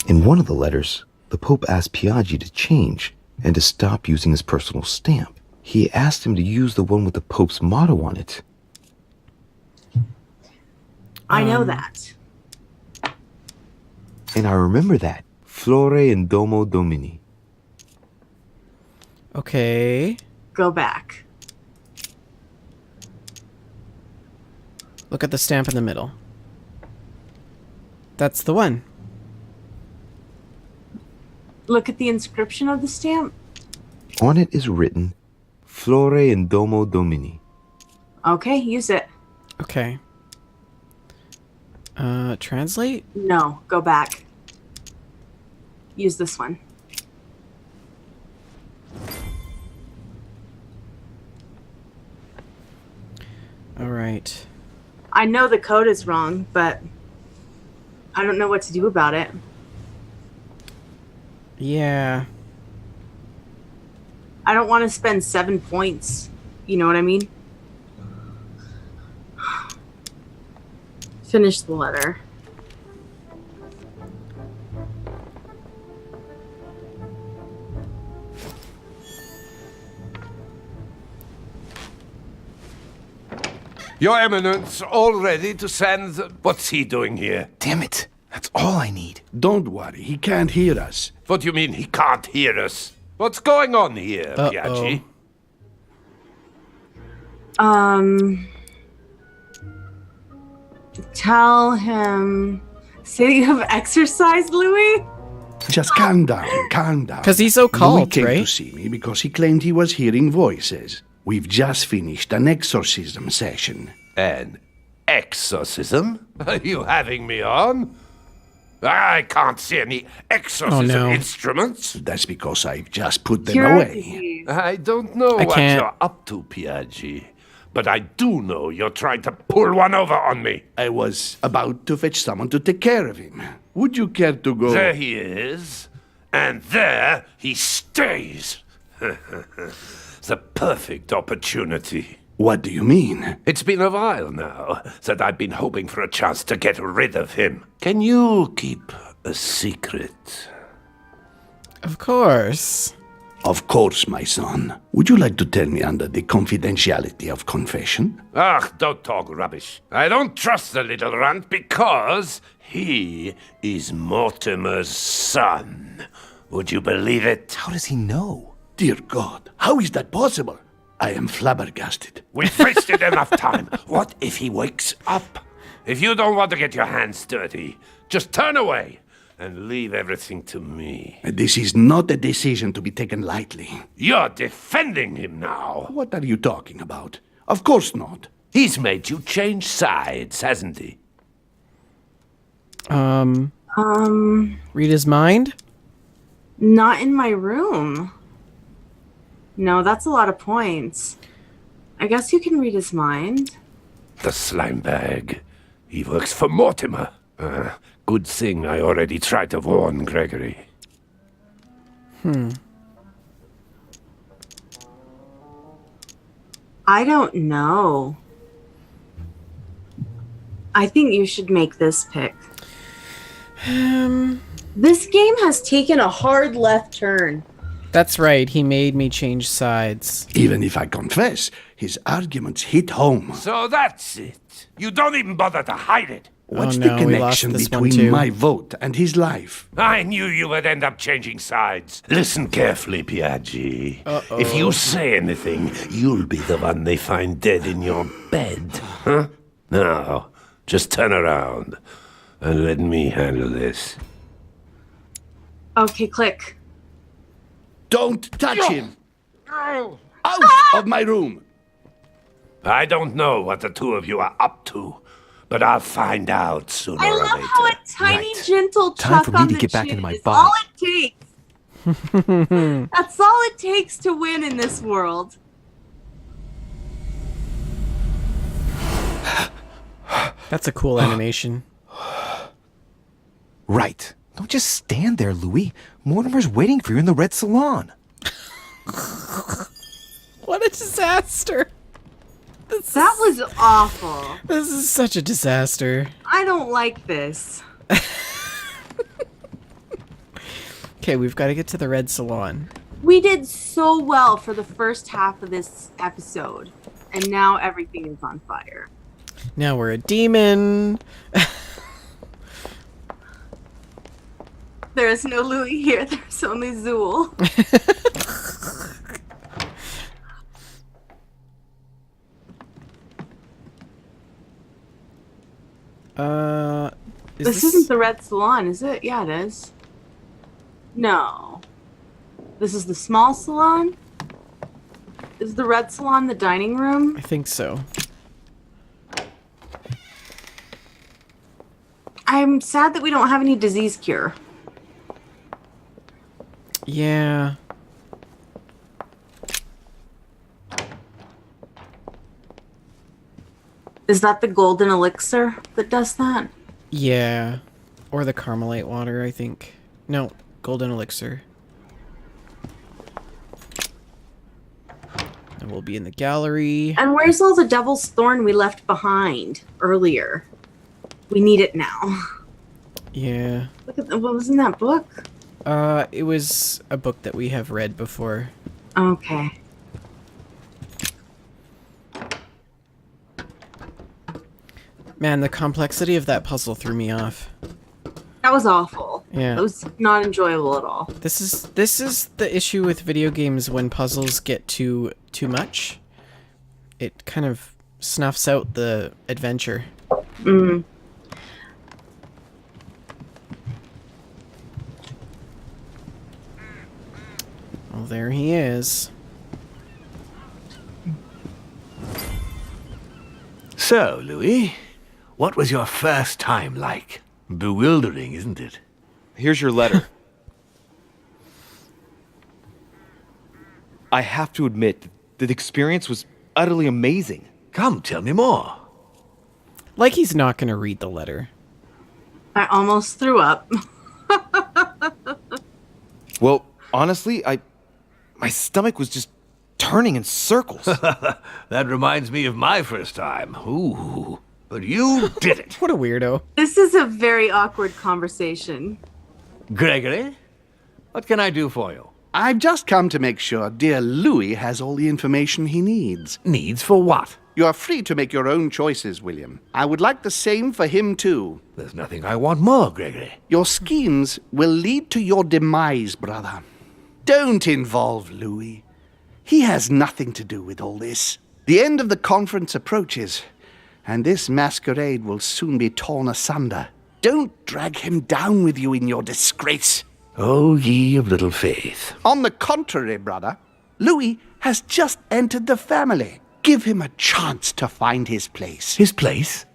In one of the letters, the Pope asked Piaggi to change and to stop using his personal stamp. He asked him to use the one with the Pope's motto on it. I know that. And I remember that. Flore in Domo Domini. Okay. Go back. Look at the stamp in the middle. That's the one. Look at the inscription of the stamp. On it is written, Flore in Domo Domini. Okay, use it. Okay. Translate? No, go back. Use this one. All right. I know the code is wrong, but I don't know what to do about it. Yeah. I don't want to spend 7 points. You know what I mean? Finish the letter. Your Eminence, all ready to send... What's he doing here? Damn it. That's all I need. Don't worry, he can't hear us. What do you mean he can't hear us? What's going on here, Piaggi? Tell him... Say that you have exercised, Louis? Just calm down, calm down. Because he's so Louis called, came right? to see me because he claimed he was hearing voices. We've just finished an exorcism session. An exorcism? Are you having me on? I can't see any exorcism instruments. That's because I've just put them away. I don't know what you're up to, Piaggi. But I do know you're trying to pull one over on me. I was about to fetch someone to take care of him. Would you care to go? There he is. And there he stays. The perfect opportunity. What do you mean? It's been a while now that I've been hoping for a chance to get rid of him. Can you keep a secret? Of course. Of course, my son. Would you like to tell me under the confidentiality of confession? Ach, don't talk rubbish. I don't trust the little runt because he is Mortimer's son. Would you believe it? How does he know? Dear God, how is that possible? I am flabbergasted. We've wasted enough time. What if he wakes up? If you don't want to get your hands dirty, just turn away and leave everything to me. This is not a decision to be taken lightly. You're defending him now. What are you talking about? Of course not. He's made you change sides, hasn't he? Read his mind? Not in my room. No, that's a lot of points. I guess you can read his mind. The slime bag. He works for Mortimer. Good thing I already tried to warn Gregory. I don't know. I think you should make this pick. This game has taken a hard left turn. That's right. He made me change sides. Even if I confess, his arguments hit home. So that's it. You don't even bother to hide it. What's the connection between my vote and his life? I knew you would end up changing sides. Listen carefully, Piaggi. If you say anything, you'll be the one they find dead in your bed. Huh? Now, just turn around and let me handle this. Okay, click. Don't touch him! Out of my room! I don't know what the two of you are up to, But I'll find out sooner I or love later. how a tiny, gentle Time chuck for me on to the get back chin into my is body. all it takes. That's all it takes to win in this world. That's a cool animation. Right. Don't just stand there, Louis. Mortimer's waiting for you in the red salon. What a disaster. That was awful. This is such a disaster. I don't like this. Okay, we've got to get to the red salon. We did so well for the first half of this episode, and now everything is on fire. Now we're a demon. There is no Louis here. There's only Zool. This isn't the red salon, is it? Yeah, it is. No. This is the small salon? Is the red salon the dining room? I think so. I'm sad that we don't have any disease cure. Yeah. Is that the golden elixir that does that? Yeah. Or the Carmelite water, I think. No, golden elixir. And we'll be in the gallery. And where's all the devil's thorn we left behind earlier? We need it now. Yeah. Look at what was in that book? It was a book that we have read before. Okay. Man, the complexity of that puzzle threw me off. That was awful. Yeah. That was not enjoyable at all. This is the issue with video games when puzzles get too much. It kind of snuffs out the adventure. Mm. Well, there he is. So, Louis, what was your first time like? Bewildering, isn't it? Here's your letter. I have to admit that the experience was utterly amazing. Come, tell me more. Like he's not going to read the letter. I almost threw up. Well, honestly, my stomach was just turning in circles. That reminds me of my first time. Ooh, but you did it. What a weirdo. This is a very awkward conversation. Gregory, what can I do for you? I've just come to make sure dear Louis has all the information he needs. Needs for what? You are free to make your own choices, William. I would like the same for him, too. There's nothing I want more, Gregory. Your schemes will lead to your demise, brother. Don't involve Louis. He has nothing to do with all this. The end of the conference approaches, and this masquerade will soon be torn asunder. Don't drag him down with you in your disgrace. Oh, ye of little faith. On the contrary, brother, Louis has just entered the family. Give him a chance to find his place. His place?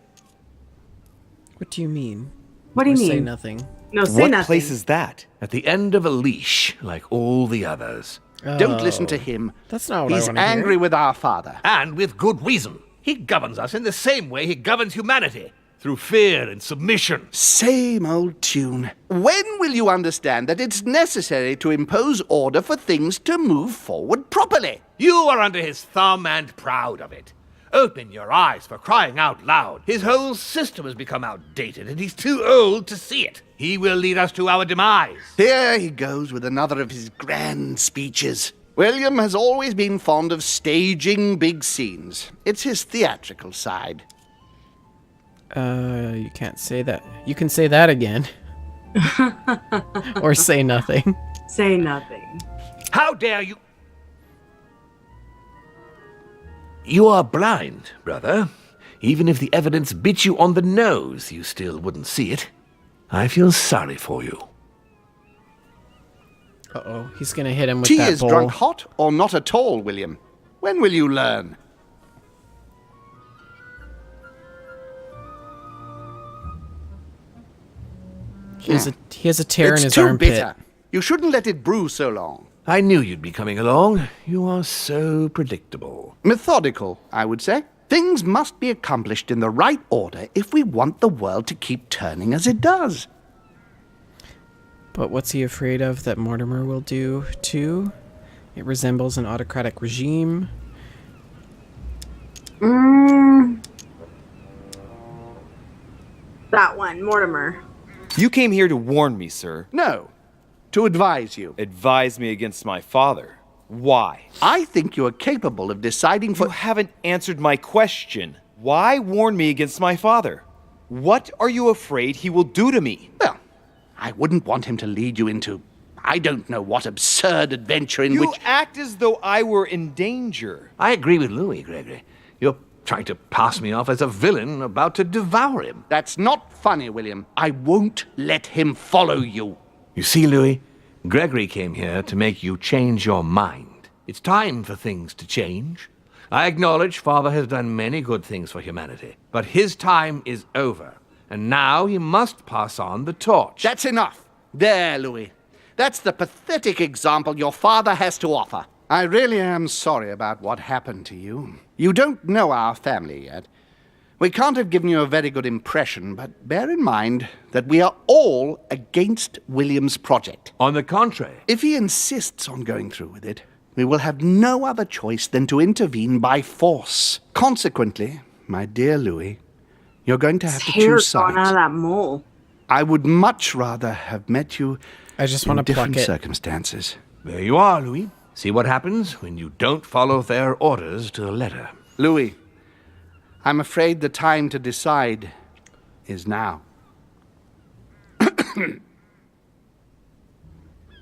What do you mean? What do you Or mean? Say nothing. No, say What nothing. place is that? At the end of a leash, like all the others. Don't listen to him. That's not what He's I want to hear. angry with our father. And with good reason. He governs us in the same way he governs humanity. Through fear and submission. Same old tune. When will you understand that it's necessary to impose order for things to move forward properly? You are under his thumb and proud of it. Open your eyes, for crying out loud. His whole system has become outdated, and he's too old to see it. He will lead us to our demise. Here he goes with another of his grand speeches. William has always been fond of staging big scenes. It's his theatrical side. You can't say that. You can say that again. Or say nothing. Say nothing. How dare you? You are blind, brother. Even if the evidence bit you on the nose, you still wouldn't see it. I feel sorry for you. Uh-oh. He's going to hit him with Tea that is bowl. drunk hot or not at all, William? When will you learn? He has a tear in It's his too armpit. bitter. You shouldn't let it brew so long. I knew you'd be coming along. You are so predictable. Methodical, I would say. Things must be accomplished in the right order if we want the world to keep turning as it does. But what's he afraid of that Mortimer will do too? It resembles an autocratic regime. That one, Mortimer. You came here to warn me, sir. No, to advise you. Advise me against my father. Why? I think you are capable of deciding for... You haven't answered my question. Why warn me against my father? What are you afraid he will do to me? Well, I wouldn't want him to lead you into... I don't know what absurd adventure in You which... act as though I were in danger. I agree with Louis, Gregory. You're trying to pass me off as a villain about to devour him. That's not funny, William. I won't let him follow you. You see, Louis, Gregory came here to make you change your mind. It's time for things to change. I acknowledge Father has done many good things for humanity, but his time is over, and now he must pass on the torch. That's enough. There, Louis. That's the pathetic example your father has to offer. I really am sorry about what happened to you. You don't know our family yet. We can't have given you a very good impression, but bear in mind that we are all against William's project. On the contrary. If he insists on going through with it, we will have no other choice than to intervene by force. Consequently, my dear Louis, you're going to have to choose sides. Out of that mole. I would much rather have met you I just want to pluck different it. circumstances. There you are, Louis. See what happens when you don't follow their orders to the letter. Louis, I'm afraid the time to decide is now.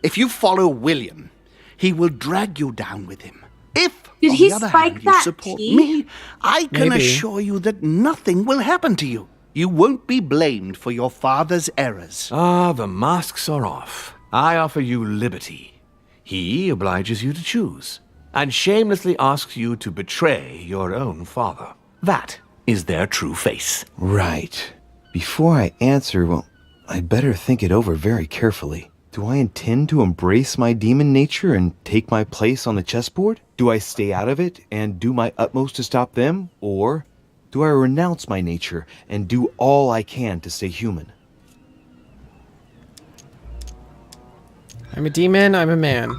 If you follow William, he will drag you down with him. If, Did on he the other spike hand, you that support tea? me, I can Maybe. assure you that nothing will happen to you. You won't be blamed for your father's errors. Ah, the masks are off. I offer you liberty. He obliges you to choose, and shamelessly asks you to betray your own father. That is their true face. Right. Before I answer, well, I'd better think it over very carefully. Do I intend to embrace my demon nature and take my place on the chessboard? Do I stay out of it and do my utmost to stop them? Or do I renounce my nature and do all I can to stay human? I'm a demon, I'm a man.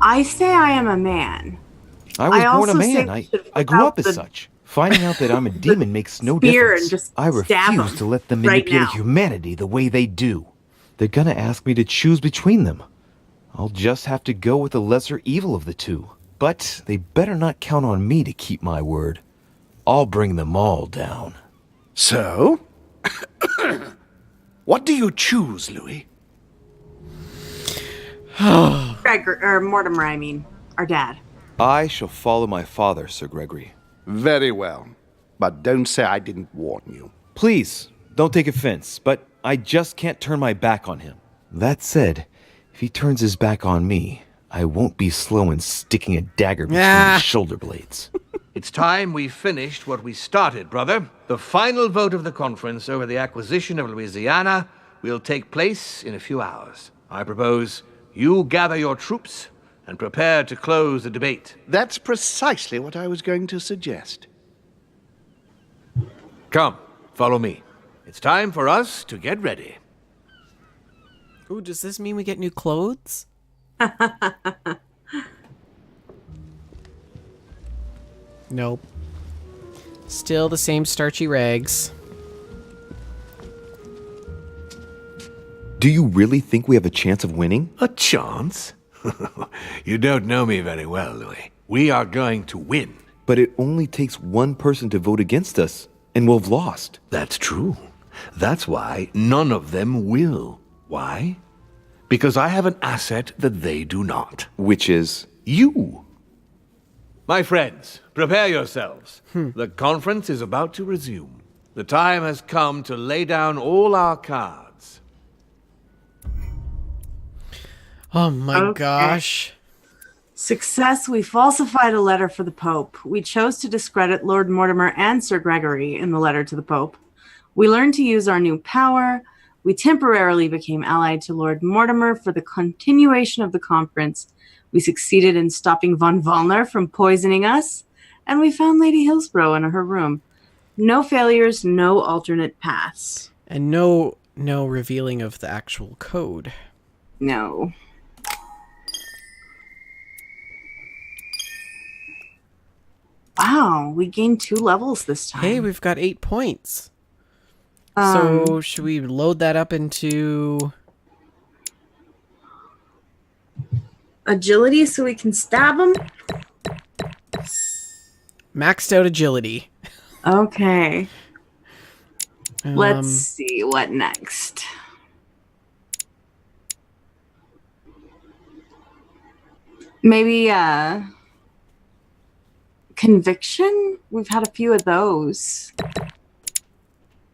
I say I am a man. I was born a also say man. we should I grew whip up out as the- such. Finding out that I'm a demon makes no spear difference. and just I stab refuse 'em to let them right manipulate now. humanity the way they do. They're gonna ask me to choose between them. I'll just have to go with the lesser evil of the two. But they better not count on me to keep my word. I'll bring them all down. So? What do you choose, Louis? Mortimer, I mean. Our dad. I shall follow my father, Sir Gregory. Very well. But don't say I didn't warn you. Please, don't take offense, but I just can't turn my back on him. That said, if he turns his back on me, I won't be slow in sticking a dagger between his shoulder blades. It's time we finished what we started, brother. The final vote of the conference over the acquisition of Louisiana will take place in a few hours. I propose you gather your troops and prepare to close the debate. That's precisely what I was going to suggest. Come, follow me. It's time for us to get ready. Ooh, does this mean we get new clothes? Nope. Still the same starchy rags. Do you really think we have a chance of winning? A chance? You don't know me very well, Louis. We are going to win. But it only takes one person to vote against us, and we'll have lost. That's true. That's why none of them will. Why? Because I have an asset that they do not. Which is? You. My friends, prepare yourselves. The conference is about to resume. The time has come to lay down all our cards. Oh my Okay. gosh. Success, we falsified a letter for the Pope. We chose to discredit Lord Mortimer and Sir Gregory in the letter to the Pope. We learned to use our new power. We temporarily became allied to Lord Mortimer for the continuation of the conference. We succeeded in stopping von Wallner from poisoning us, and we found Lady Hillsborough in her room. No failures, no alternate paths. And no revealing of the actual code. No. Wow, we gained 2 levels this time. Hey, we've got 8 points. So should we load that up into agility so we can stab them? maxed out agility? Okay. Let's see what next. Maybe conviction? We've had a few of those.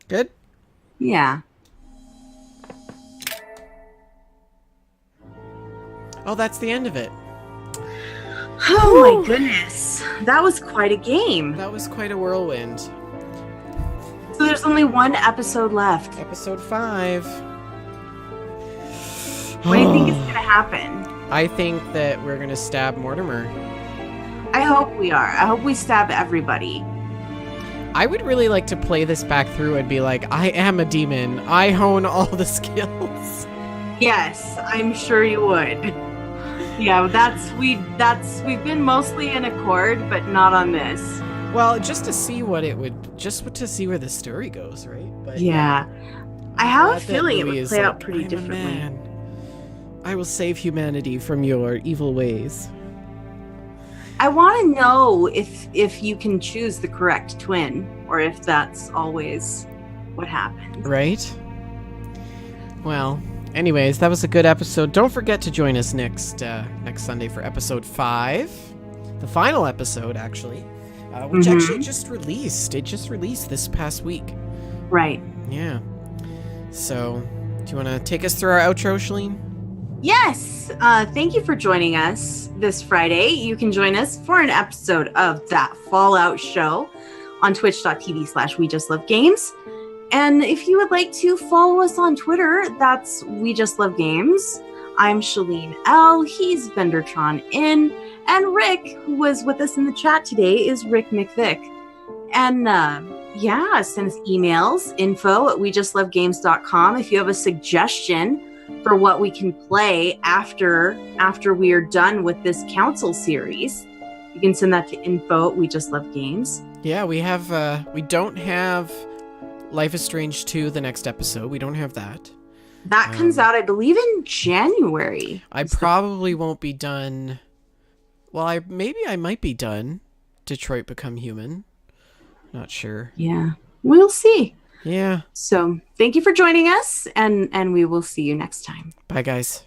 Good? Yeah. Oh, that's the end of it. Oh my goodness. That was quite a game. That was quite a whirlwind. So there's only 1 episode left. Episode 5. What do you think is going to happen? I think that we're going to stab Mortimer. I hope we are. I hope we stab everybody. I would really like to play this back through and be like, I am a demon. I hone all the skills. Yes, I'm sure you would. Yeah, we've been mostly in accord, but not on this. Well, just to see what it would, to see where the story goes, right? But yeah. I have a feeling it would play out pretty differently. Man. I will save humanity from your evil ways. I want to know if you can choose the correct twin, or if that's always what happens. Right? Well, anyways, that was a good episode. Don't forget to join us next Sunday for episode 5. The final episode, actually. Which actually just released. It just released this past week. Right. Yeah. So, do you want to take us through our outro, Shaline? Yes. Thank you for joining us this Friday. You can join us for an episode of That Fallout Show on twitch.tv/WeJustLoveGames. And if you would like to follow us on Twitter, that's We Just Love Games. I'm Shaline L. He's Vendortron N. And Rick, who was with us in the chat today, is Rick McVick. And send us emails, info@wejustlovegames.com if you have a suggestion for what we can play after we are done with this council series. You can send that to info@wejustlovegames. Yeah, we don't have Life is Strange 2 the next episode. We don't have that. That comes out, I believe, in January. I probably won't be done. Well, I might be done. Detroit Become Human. Not sure. Yeah, we'll see. Yeah. So thank you for joining us, and we will see you next time. Bye, guys.